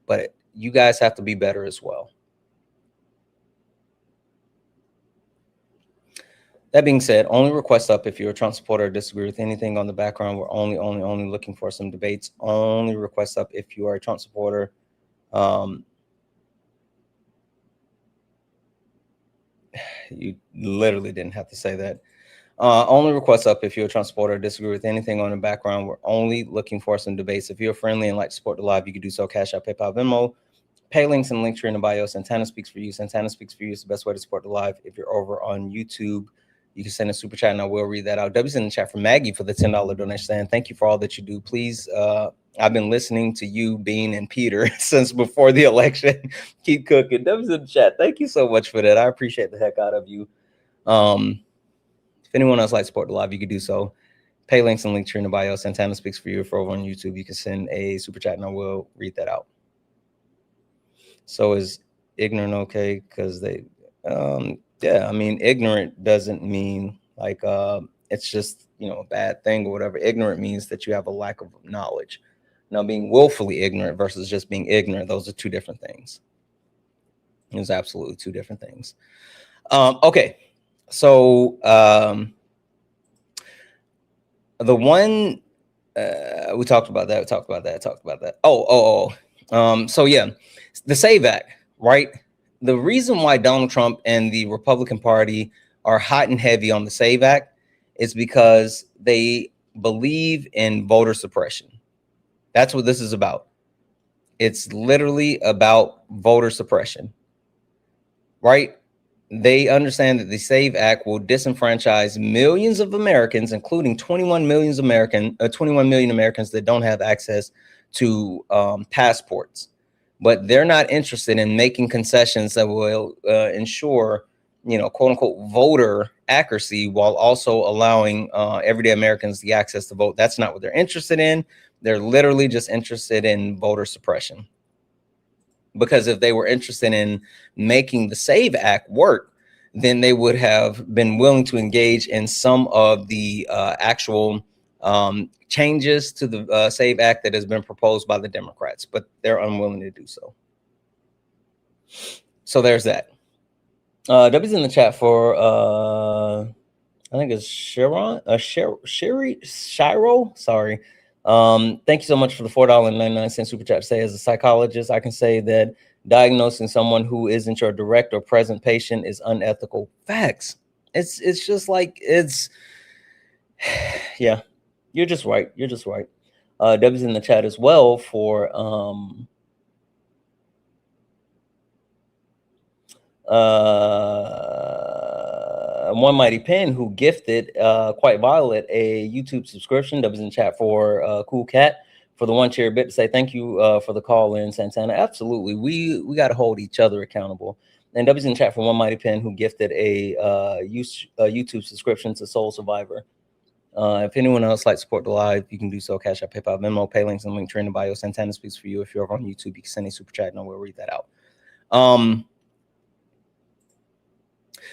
But you guys have to be better as well. That being said, only request up if you're a Trump supporter or disagree with anything on the background. We're only looking for some debates. Only request up if you are a Trump supporter. You literally didn't have to say that. Only request up if you're a Trump supporter or disagree with anything on the background. We're only looking for some debates. If you're friendly and like to support the live, you can do so. Cash App, PayPal, Venmo. Pay links and links are in the bio. Santana speaks for you. Santana speaks for you is the best way to support the live. If you're over on YouTube, you can send a super chat and I will read that out. W's in the chat for Maggie for the $10 donation. And thank you for all that you do. Please, I've been listening to you, Bean, and Peter since before the election. Keep cooking. W's in the chat. Thank you so much for that. I appreciate the heck out of you. If anyone else likes to support the live, you can do so. Pay links and links are in the bio. Santana speaks for you. If you're over on YouTube, you can send a super chat and I will read that out. So is ignorant okay? Because they Yeah, I mean, ignorant doesn't mean like it's just, you know, a bad thing or whatever. Ignorant means that you have a lack of knowledge. Now, being willfully ignorant versus just being ignorant, those are two different things. There's absolutely two different things. Okay, so the one we talked about that. So yeah, the SAVE Act, right? The reason why Donald Trump and the Republican Party are hot and heavy on the SAVE Act is because they believe in voter suppression. That's what this is about. It's literally about voter suppression, right? They understand that the SAVE Act will disenfranchise millions of Americans, including 21 million Americans that don't have access to passports. But they're not interested in making concessions that will ensure, you know, quote unquote, voter accuracy while also allowing everyday Americans the access to vote. That's not what they're interested in. They're literally just interested in voter suppression. Because if they were interested in making the SAVE Act work, then they would have been willing to engage in some of the actual changes to the SAVE Act that has been proposed by the Democrats, but they're unwilling to do so. So there's that. W's in the chat for I think it's Shiro. Sorry. Thank you so much for the $4.99 super chat. Say, as a psychologist, I can say that diagnosing someone who isn't your direct or present patient is unethical. Facts. It's just like yeah, you're just right. You're just right. Debbie's in the chat as well for One Mighty Pen, who gifted Quite Violet a YouTube subscription. Debbie's in chat for Cool Cat for the one cheer bit to say thank you for the call in, Santana. Absolutely, we got to hold each other accountable. And W's in chat for One Mighty Pen, who gifted a YouTube subscription to Soul Survivor. If anyone else likes to support the live, you can do so. Cash App, PayPal, Venmo, pay links, and link tree in the bio. Santana speaks for you. If you're over on YouTube, you can send a super chat, and we'll read that out.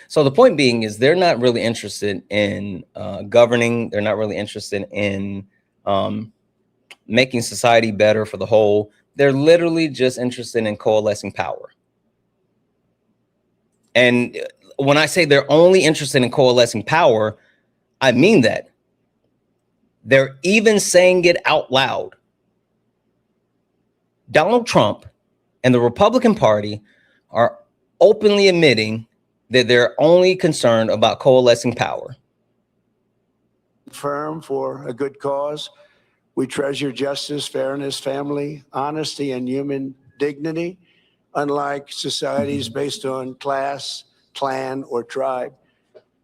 So the point being is they're not really interested in governing. They're not really interested in making society better for the whole. They're literally just interested in coalescing power. And when I say they're only interested in coalescing power, I mean that. They're even saying it out loud. Donald Trump and the Republican Party are openly admitting that they're only concerned about coalescing power. Firm for a good cause. We treasure justice, fairness, family, honesty, and human dignity, unlike societies based on class, clan, or tribe.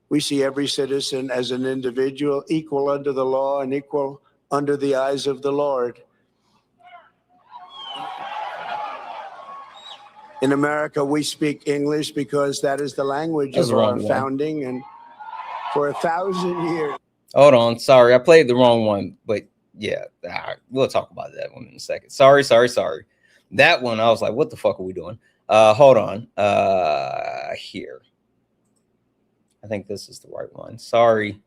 We see every citizen as an individual, equal under the law and equal under the eyes of the Lord. In America, we speak English because that is the language of our founding, and for 1,000 years. Hold on, sorry, I played the wrong one, but yeah, we'll talk about that one in a second. Sorry. That one, I was like, what the fuck are we doing? Hold on, here. I think this is the right one. Sorry.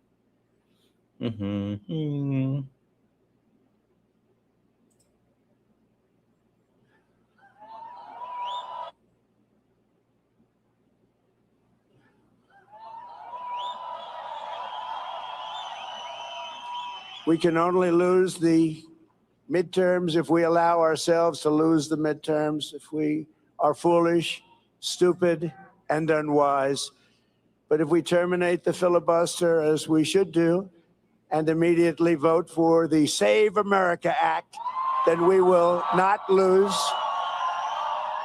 We can only lose the midterms if we allow ourselves to lose the midterms, if we are foolish, stupid, and unwise. But if we terminate the filibuster, as we should do, and immediately vote for the Save America Act, then we will not lose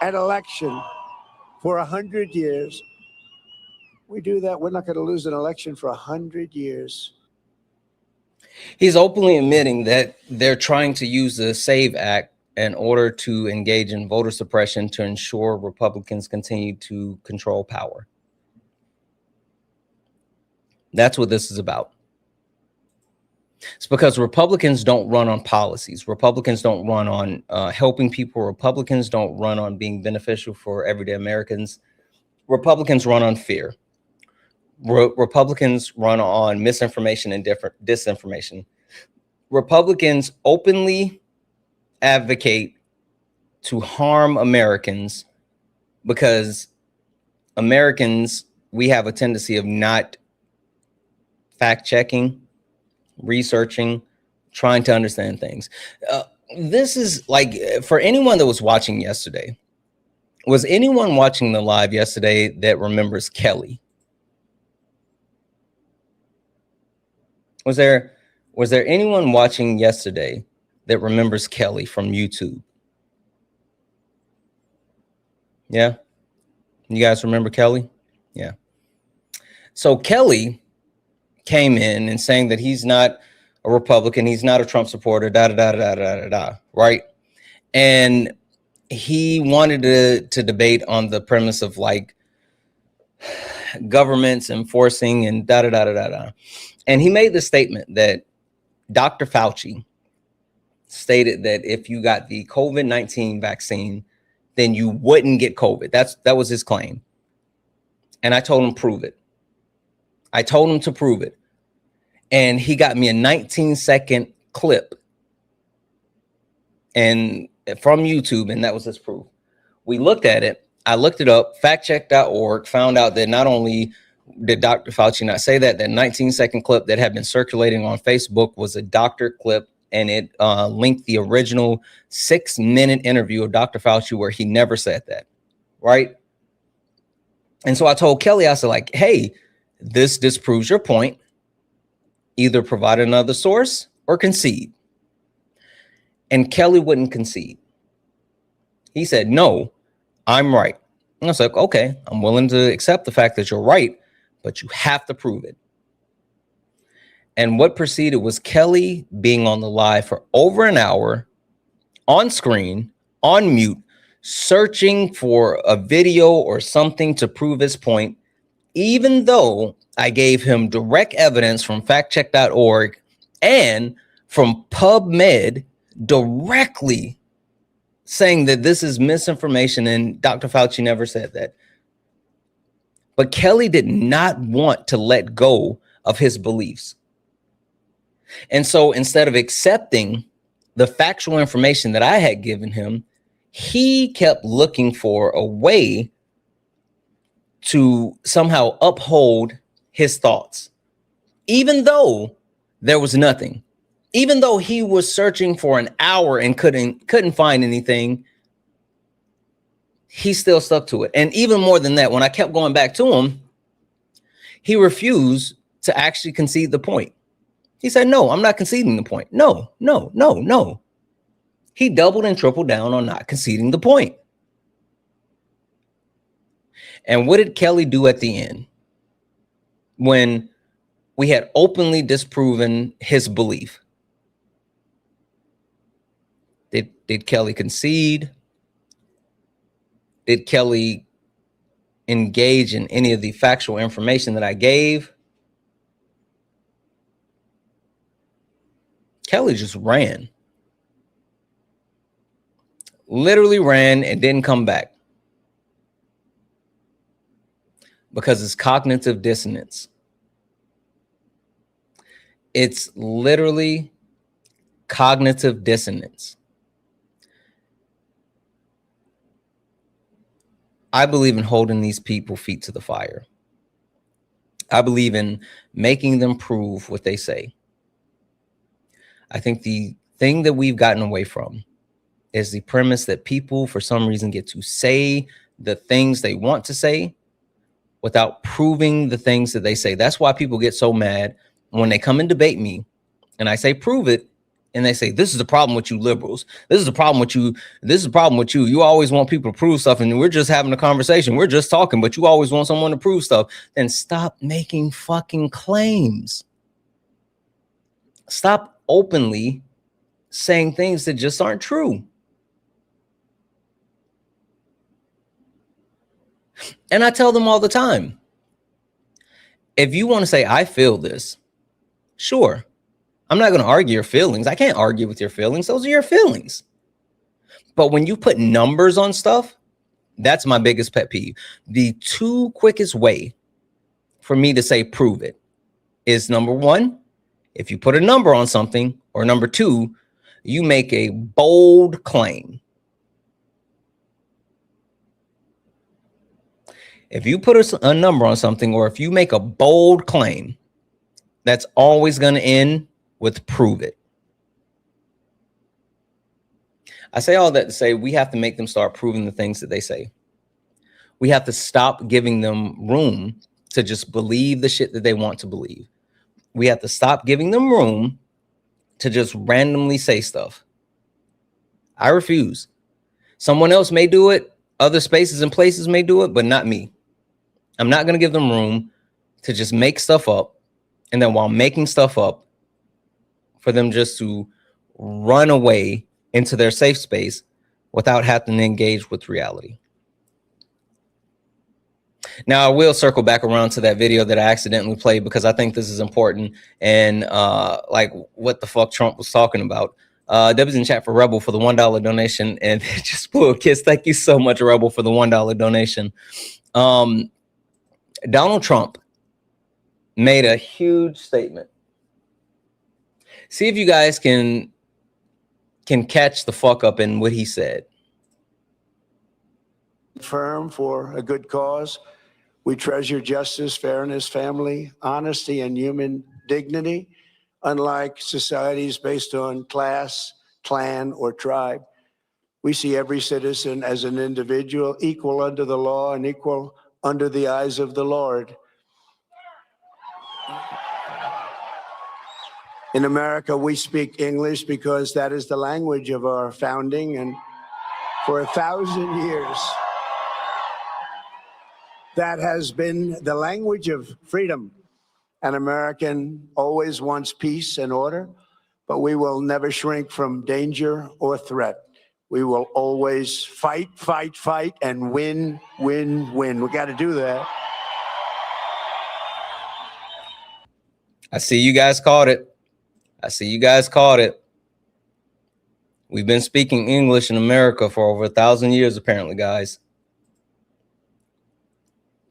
an election for 100 years. We do that, we're not going to lose an election for 100 years. He's openly admitting that they're trying to use the SAVE Act in order to engage in voter suppression to ensure Republicans continue to control power. That's what this is about. It's because Republicans don't run on policies. Republicans don't run on helping people. Republicans don't run on being beneficial for everyday Americans. Republicans run on fear. Republicans run on misinformation and disinformation. Republicans openly advocate to harm Americans because Americans, we have a tendency of not fact checking, researching, trying to understand things. This is like, for anyone that was watching yesterday, was anyone watching the live yesterday that remembers Kelly? Was there anyone watching yesterday that remembers Kelly from YouTube? Yeah. You guys remember Kelly? Yeah. So Kelly came in and saying that he's not a Republican, he's not a Trump supporter, right? And he wanted to debate on the premise of like governments enforcing and And he made the statement that Dr. Fauci stated that if you got the COVID-19 vaccine, then you wouldn't get COVID. That was his claim. And I told him, prove it. I told him to prove it. And he got me a 19-second clip and from YouTube, and that was his proof. We looked at it. I looked it up, factcheck.org, found out that not only did Dr. Fauci not say that 19-second clip that had been circulating on Facebook was a doctor clip, and it linked the original 6-minute interview of Dr. Fauci where he never said that, right? And so I told Kelly, I said, like, hey, this disproves your point. Either provide another source or concede. And Kelly wouldn't concede. He said, no, I'm right. And I was like, okay, I'm willing to accept the fact that you're right, but you have to prove it. And what proceeded was Kelly being on the live for over an hour, on screen, on mute, searching for a video or something to prove his point, even though I gave him direct evidence from factcheck.org and from PubMed directly saying that this is misinformation and Dr. Fauci never said that. But Kelly did not want to let go of his beliefs. And so instead of accepting the factual information that I had given him, he kept looking for a way to somehow uphold his thoughts, even though there was nothing, even though he was searching for an hour and couldn't find anything. He still stuck to it. And even more than that, when I kept going back to him, he refused to actually concede the point. He said, no, I'm not conceding the point. No. He doubled and tripled down on not conceding the point. And what did Kelly do at the end when we had openly disproven his belief? Did Kelly concede? Did Kelly engage in any of the factual information that I gave? Kelly just ran. Literally ran and didn't come back. Because it's cognitive dissonance. It's literally cognitive dissonance. I believe in holding these people feet to the fire. I believe in making them prove what they say. I think the thing that we've gotten away from is the premise that people, for some reason, get to say the things they want to say without proving the things that they say. That's why people get so mad when they come and debate me and I say, prove it. And they say, this is the problem with you liberals. This is the problem with you. This is the problem with you. You always want people to prove stuff. And we're just having a conversation. We're just talking, but you always want someone to prove stuff. Then stop making fucking claims. Stop openly saying things that just aren't true. And I tell them all the time, if you want to say, I feel this, sure. I'm not going to argue your feelings. I can't argue with your feelings. Those are your feelings. But when you put numbers on stuff, that's my biggest pet peeve. The two quickest way for me to say prove it is number one, if you put a number on something, or number two, you make a bold claim. If you put a number on something, or if you make a bold claim, that's always going to end with prove it. I say all that to say we have to make them start proving the things that they say. We have to stop giving them room to just believe the shit that they want to believe. We have to stop giving them room to just randomly say stuff. I refuse. Someone else may do it. Other spaces and places may do it, but not me. I'm not going to give them room to just make stuff up. And then while making stuff up, for them just to run away into their safe space without having to engage with reality. Now, I will circle back around to that video that I accidentally played because I think this is important and like what the fuck Trump was talking about. Debbie's in chat for Rebel for the $1 donation, and just pull a kiss. Thank you so much, Rebel, for the $1 donation. Donald Trump made a huge statement. See if you guys can catch the fuck up in what he said. Firm for a good cause. We treasure justice, fairness, family, honesty, and human dignity. Unlike societies based on class, clan, or tribe, we see every citizen as an individual, equal under the law and equal under the eyes of the Lord. In America, we speak English because that is the language of our founding, and for 1,000 years, that has been the language of freedom. An American always wants peace and order, but we will never shrink from danger or threat. We will always fight, fight, fight, and win, win, win. We got to do that. I see you guys caught it. I see you guys caught it. We've been speaking English in America for over 1,000 years, apparently, guys.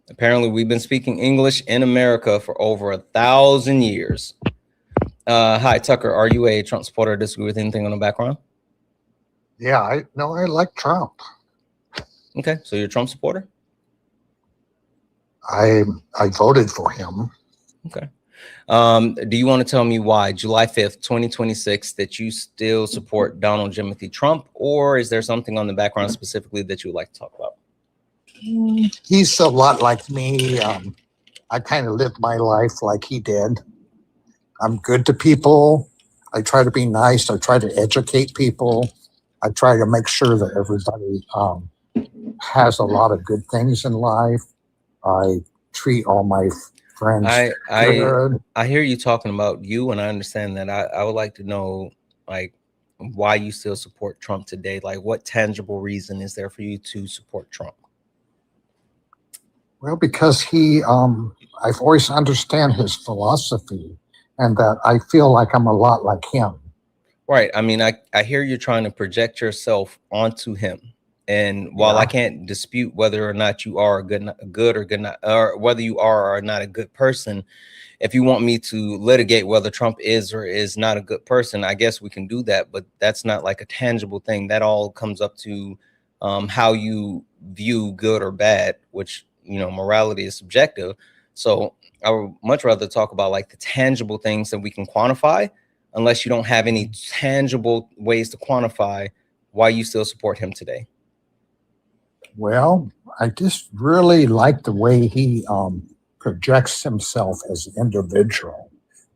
Apparently, we've been speaking English in America for over 1,000 years. Hi, Tucker. Are you a Trump supporter or disagree with anything on the background? Yeah, I like Trump. Okay, so you're a Trump supporter? I voted for him. Okay. Do you want to tell me why July 5th, 2026, that you still support Donald Jimothy Trump, or is there something on the background specifically that you would like to talk about? He's a lot like me. I kind of lived my life like he did. I'm good to people. I try to be nice. I try to educate people. I try to make sure that everybody has a lot of good things in life. I treat all my friends good. I hear you talking about you, and I understand that. I would like to know, like, why you still support Trump today. Like, what tangible reason is there for you to support Trump? Well, because I've always understand his philosophy, and that I feel like I'm a lot like him. Right. I mean, I hear you're trying to project yourself onto him. And while I can't dispute whether or not you are or whether you are or not a good person, if you want me to litigate whether Trump is or is not a good person, I guess we can do that. But that's not like a tangible thing. That all comes up to how you view good or bad, which, you know, morality is subjective. So I would much rather talk about like the tangible things that we can quantify, unless you don't have any tangible ways to quantify why you still support him today. Well, I just really like the way he projects himself as an individual,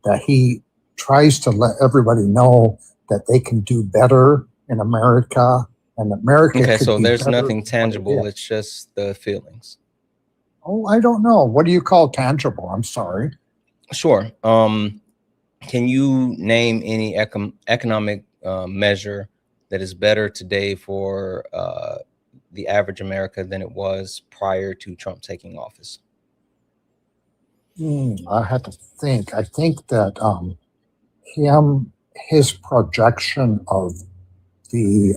that he tries to let everybody know that they can do better in America, and America. Okay, so there's better nothing tangible. It's just the feelings. Oh, I don't know. What do you call tangible? I'm sorry. Sure. Can you name any economic measure that is better today for the average America than it was prior to Trump taking office? I have to think. I think that his projection of the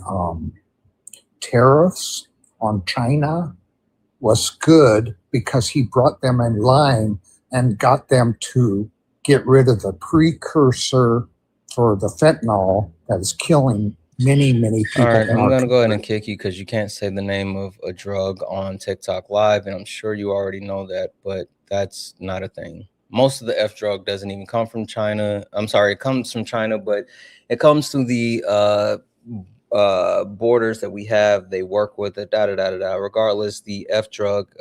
tariffs on China was good because he brought them in line and got them to get rid of the precursor for the fentanyl that is killing many, many people. All right, in I'm our going to go ahead country. and kick you because you can't say the name of a drug on TikTok Live, and I'm sure you already know that, but that's not a thing. Most of the F drug doesn't even come from China. I'm sorry, it comes from China, but it comes through the borders that we have. They work with it, Regardless, the F drug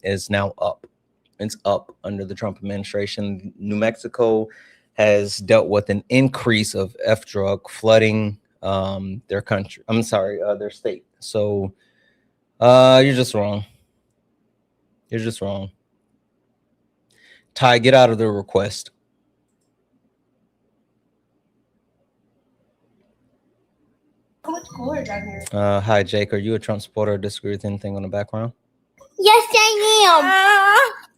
is now up. It's up under the Trump administration. New Mexico has dealt with an increase of F drug flooding their country. I'm sorry, their state. So you're just wrong. You're just wrong. Ty, get out of the request. Hi, Jake. Are you a Trump supporter or disagree with anything on the background? Yes, I am.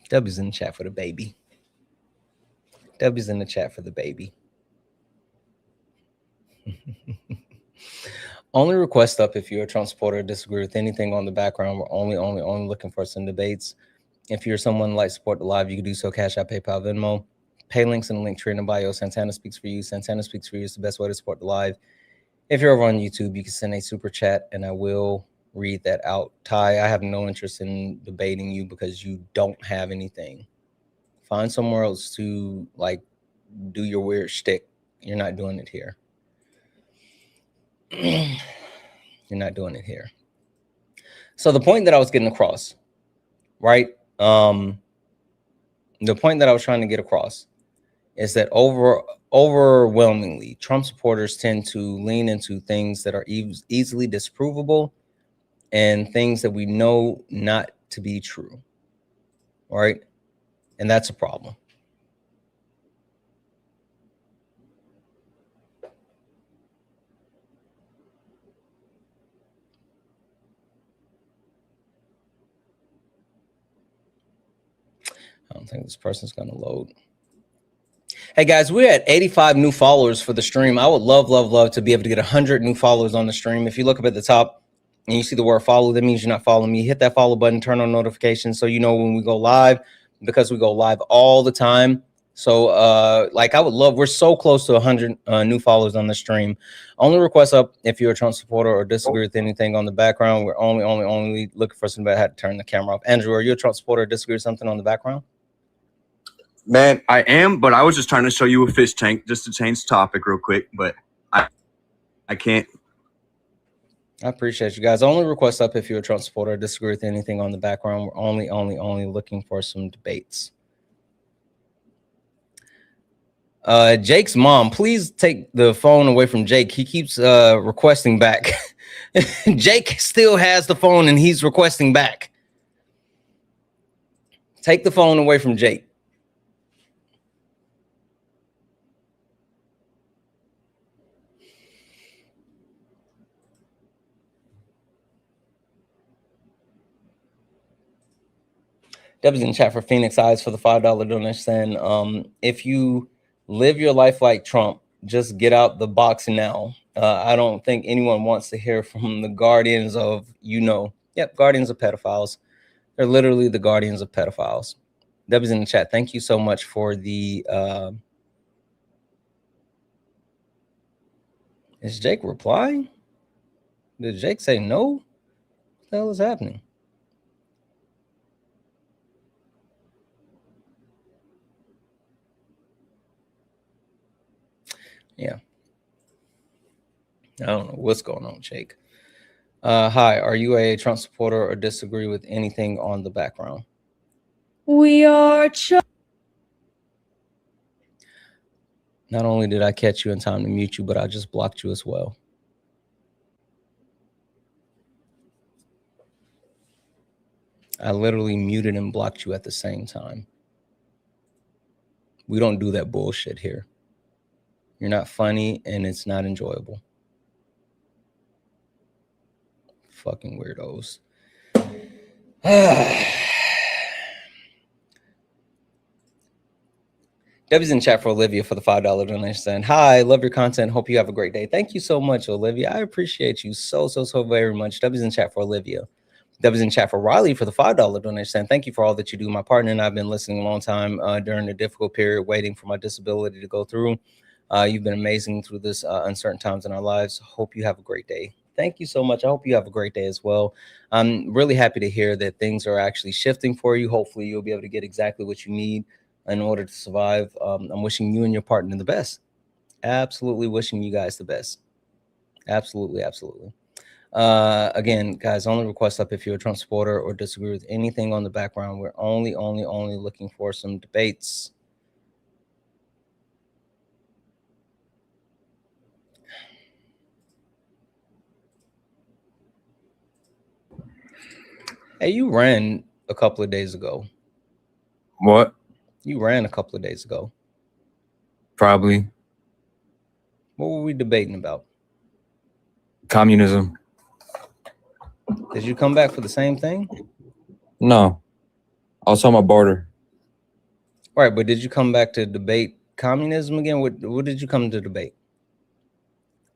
W's in the chat for the baby. W's in the chat for the baby. Only request up if you're a Trump supporter or disagree with anything on the background. We're only looking for some debates. If you're someone like support the live, you can do so. Cash App, PayPal, Venmo. Pay links in the link tree in the bio. Santana speaks for you. Santana speaks for you is the best way to support the live. If you're over on YouTube, you can send a super chat and I will read that out. Ty, I have no interest in debating you because you don't have anything. Find somewhere else to like do your weird shtick. You're not doing it here. You're not doing it here. So the point that I was getting across, right? The point that I was trying to get across is that overwhelmingly, Trump supporters tend to lean into things that are easily disprovable and things that we know not to be true, right? And that's a problem. I don't think this person's going to load. Hey guys, we're at 85 new followers for the stream. I would love to be able to get 100 new followers on the stream. If you look up at the top and you see the word follow, that means you're not following me. Hit that follow button, turn on notifications so you know when we go live, because we go live all the time. So like I would love, we're so close to 100 new followers on the stream. Only request up if you're a Trump supporter or disagree with anything on the background. We're only looking for somebody that had to turn the camera off. Andrew, are you a Trump supporter or disagree with something on the background? Man, I am, but I was just trying to show you a fish tank just to change the topic real quick, but I can't. I appreciate you guys. Only request up if you're a Trump supporter or disagree with anything on the background. We're only looking for some debates. Jake's mom, please take the phone away from Jake. He keeps requesting back. Jake still has the phone and he's requesting back. Take the phone away from Jake. Debbie's in chat for Phoenix Eyes for the $5 donation. If you live your life like Trump, just get out the box now. I don't think anyone wants to hear from the guardians of, yep, guardians of pedophiles. They're literally the guardians of pedophiles. Debbie's in the chat. Thank you so much for the... Is Jake replying? Did Jake say no? What the hell is happening? Yeah. I don't know what's going on, Jake. Hi, are you a Trump supporter or disagree with anything on the background? We are. Not only did I catch you in time to mute you, but I just blocked you as well. I literally muted and blocked you at the same time. We don't do that bullshit here. You're not funny and it's not enjoyable. Fucking weirdos. Debbie's in chat for Olivia for the $5 donation. Hi, love your content. Hope you have a great day. Thank you so much, Olivia. I appreciate you so very much. Debbie's in chat for Olivia. Debbie's in chat for Riley for the $5 donation. Thank you for all that you do. My partner and I have been listening a long time during the difficult period, waiting for my disability to go through. You've been amazing through this uncertain times in our lives. Hope you have a great day. Thank you so much. I hope you have a great day as well. I'm really happy to hear that things are actually shifting for you. Hopefully you'll be able to get exactly what you need in order to survive. I'm wishing you and your partner the best. Absolutely wishing you guys the best. Absolutely. Again, guys, only request up if you're a Trump supporter or disagree with anything on the background. We're only looking for some debates. Hey, you ran a couple of days ago. What? You ran a couple of days ago. Probably. What were we debating about? Communism. Did you come back for the same thing? No. I was talking about border. Right, but did you come back to debate communism again? What did you come to debate?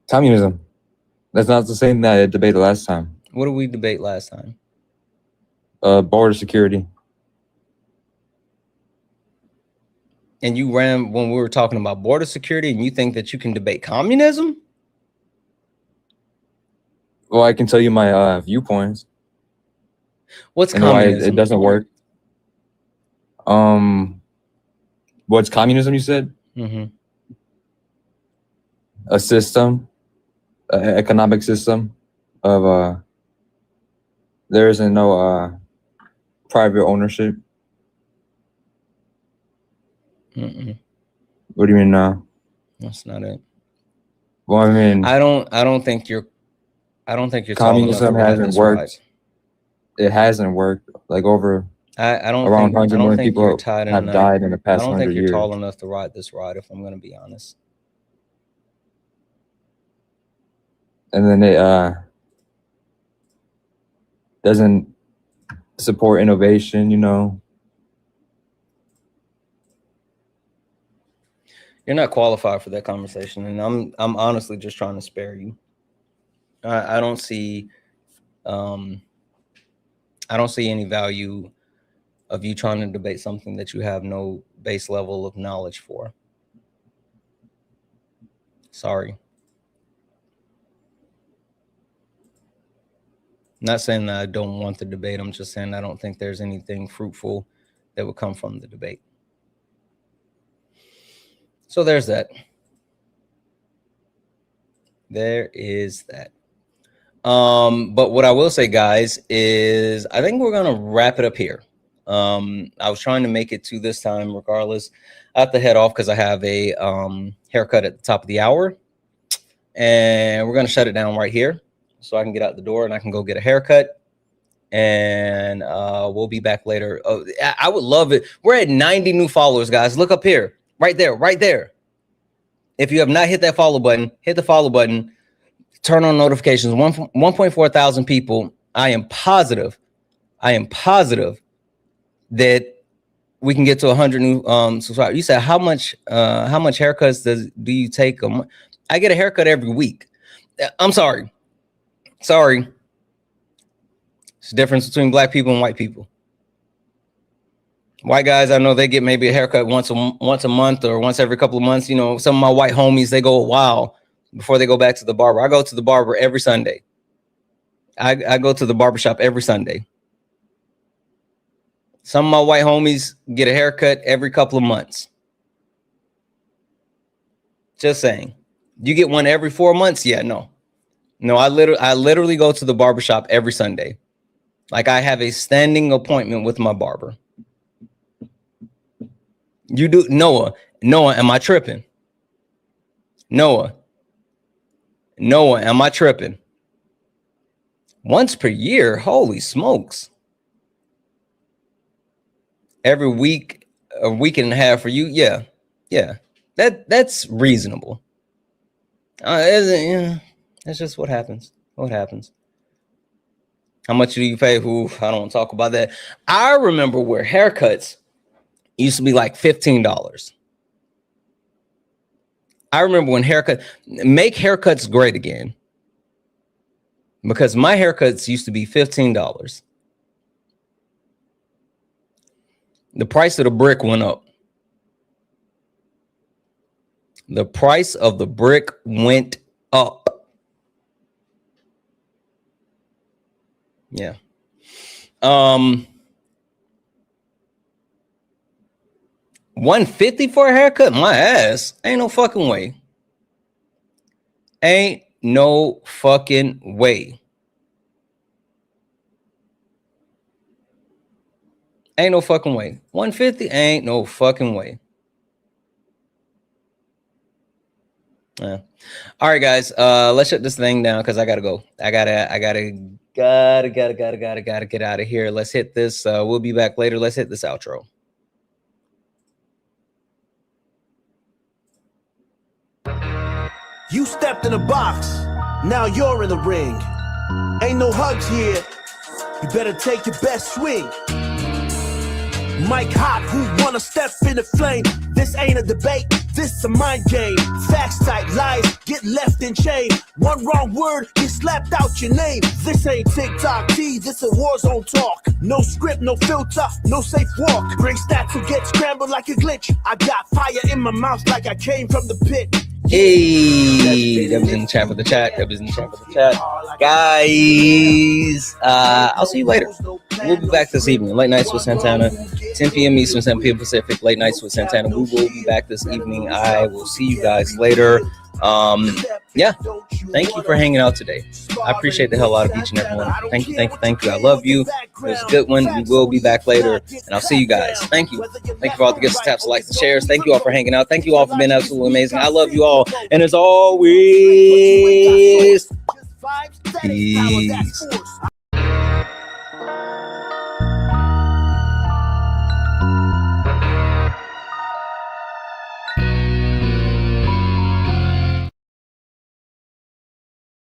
Communism. That's not the same that I debated last time. What did we debate last time? Border security. And you ran when we were talking about border security, and you think that you can debate communism? Well, I can tell you my viewpoints. What's and communism? why it doesn't work. What's communism, you said? Mm-hmm. A system, an economic system of there isn't no private ownership. Mm-mm. What do you mean now? That's not it. Well, I mean, I don't think you're communism hasn't worked. It hasn't worked. Like over around 100 million people have died in the past 100 years. I don't think you're tall enough to ride this ride, if I'm going to be honest. And then it doesn't support innovation, you know. You're not qualified for that conversation, and I'm honestly just trying to spare you. I don't see any value of you trying to debate something that you have no base level of knowledge for. Sorry. Not saying that I don't want the debate. I'm just saying I don't think there's anything fruitful that would come from the debate. So there's that. There is that. But what I will say, guys, is I think we're going to wrap it up here. I was trying to make it to this time regardless. I have to head off because I have a haircut at the top of the hour. And we're going to shut it down right here so I can get out the door and I can go get a haircut. And we'll be back later. Oh, I would love it. We're at 90 new followers, guys. Look up here. Right there. If you have not hit that follow button, hit the follow button. Turn on notifications. 1.4 thousand people. I am positive that we can get to 100 new subscribers. You said how much haircuts do you take? I get a haircut every week. I'm sorry. It's the difference between black people and white people. White guys, I know they get maybe a haircut once a month or once every couple of months. You know, some of my white homies, they go a while before they go back to the barber. I go to the barber every Sunday. I go to the barbershop every Sunday. Some of my white homies get a haircut every couple of months. Just saying. You get one every 4 months? Yeah, no. I literally go to the barbershop every Sunday. Like I have a standing appointment with my barber. You do, Noah, am I tripping? Noah, am I tripping? Once per year? Holy smokes. Every week, a week and a half for you? Yeah. That's reasonable. That's just what happens. How much do you pay? I don't want to talk about that. I remember where haircuts used to be like $15. I remember when make haircuts great again. Because my haircuts used to be $15. The price of the brick went up. The price of the brick went up. Yeah. $150 for a haircut? My ass. Ain't no fucking way. Ain't no fucking way. Ain't no fucking way. 150 ain't no fucking way. Yeah. All right, guys. Let's shut this thing down because I gotta go. I gotta get out of here. Let's hit this. We'll be back later. Let's hit this outro. You stepped in a box, now you're in the ring. Ain't no hugs here, you better take your best swing. Mike Hot, who wanna step in the flame? This ain't a debate, this a mind game. Facts type lies, get left in chain. One wrong word, get slapped out your name. This ain't TikTok T, this a war zone talk. No script, no filter, no safe walk. Bring stats will get scrambled like a glitch. I got fire in my mouth like I came from the pit. Hey, that was in the chat for the chat. Guys, I'll see you later. We'll be back this evening. Late nights with Santana, 10 p.m. Eastern, 7 p.m. Pacific. Late nights with Santana. We will be back this evening. I will see you guys later. Yeah, thank you for hanging out today. I appreciate the hell out of each and every one. Thank you. I love you. It was a good one. We will be back later, and I'll see you guys. Thank you for all the gifts, taps, likes, and shares. Thank you all for hanging out. Thank you all for being absolutely amazing. I love you all, and as always, peace.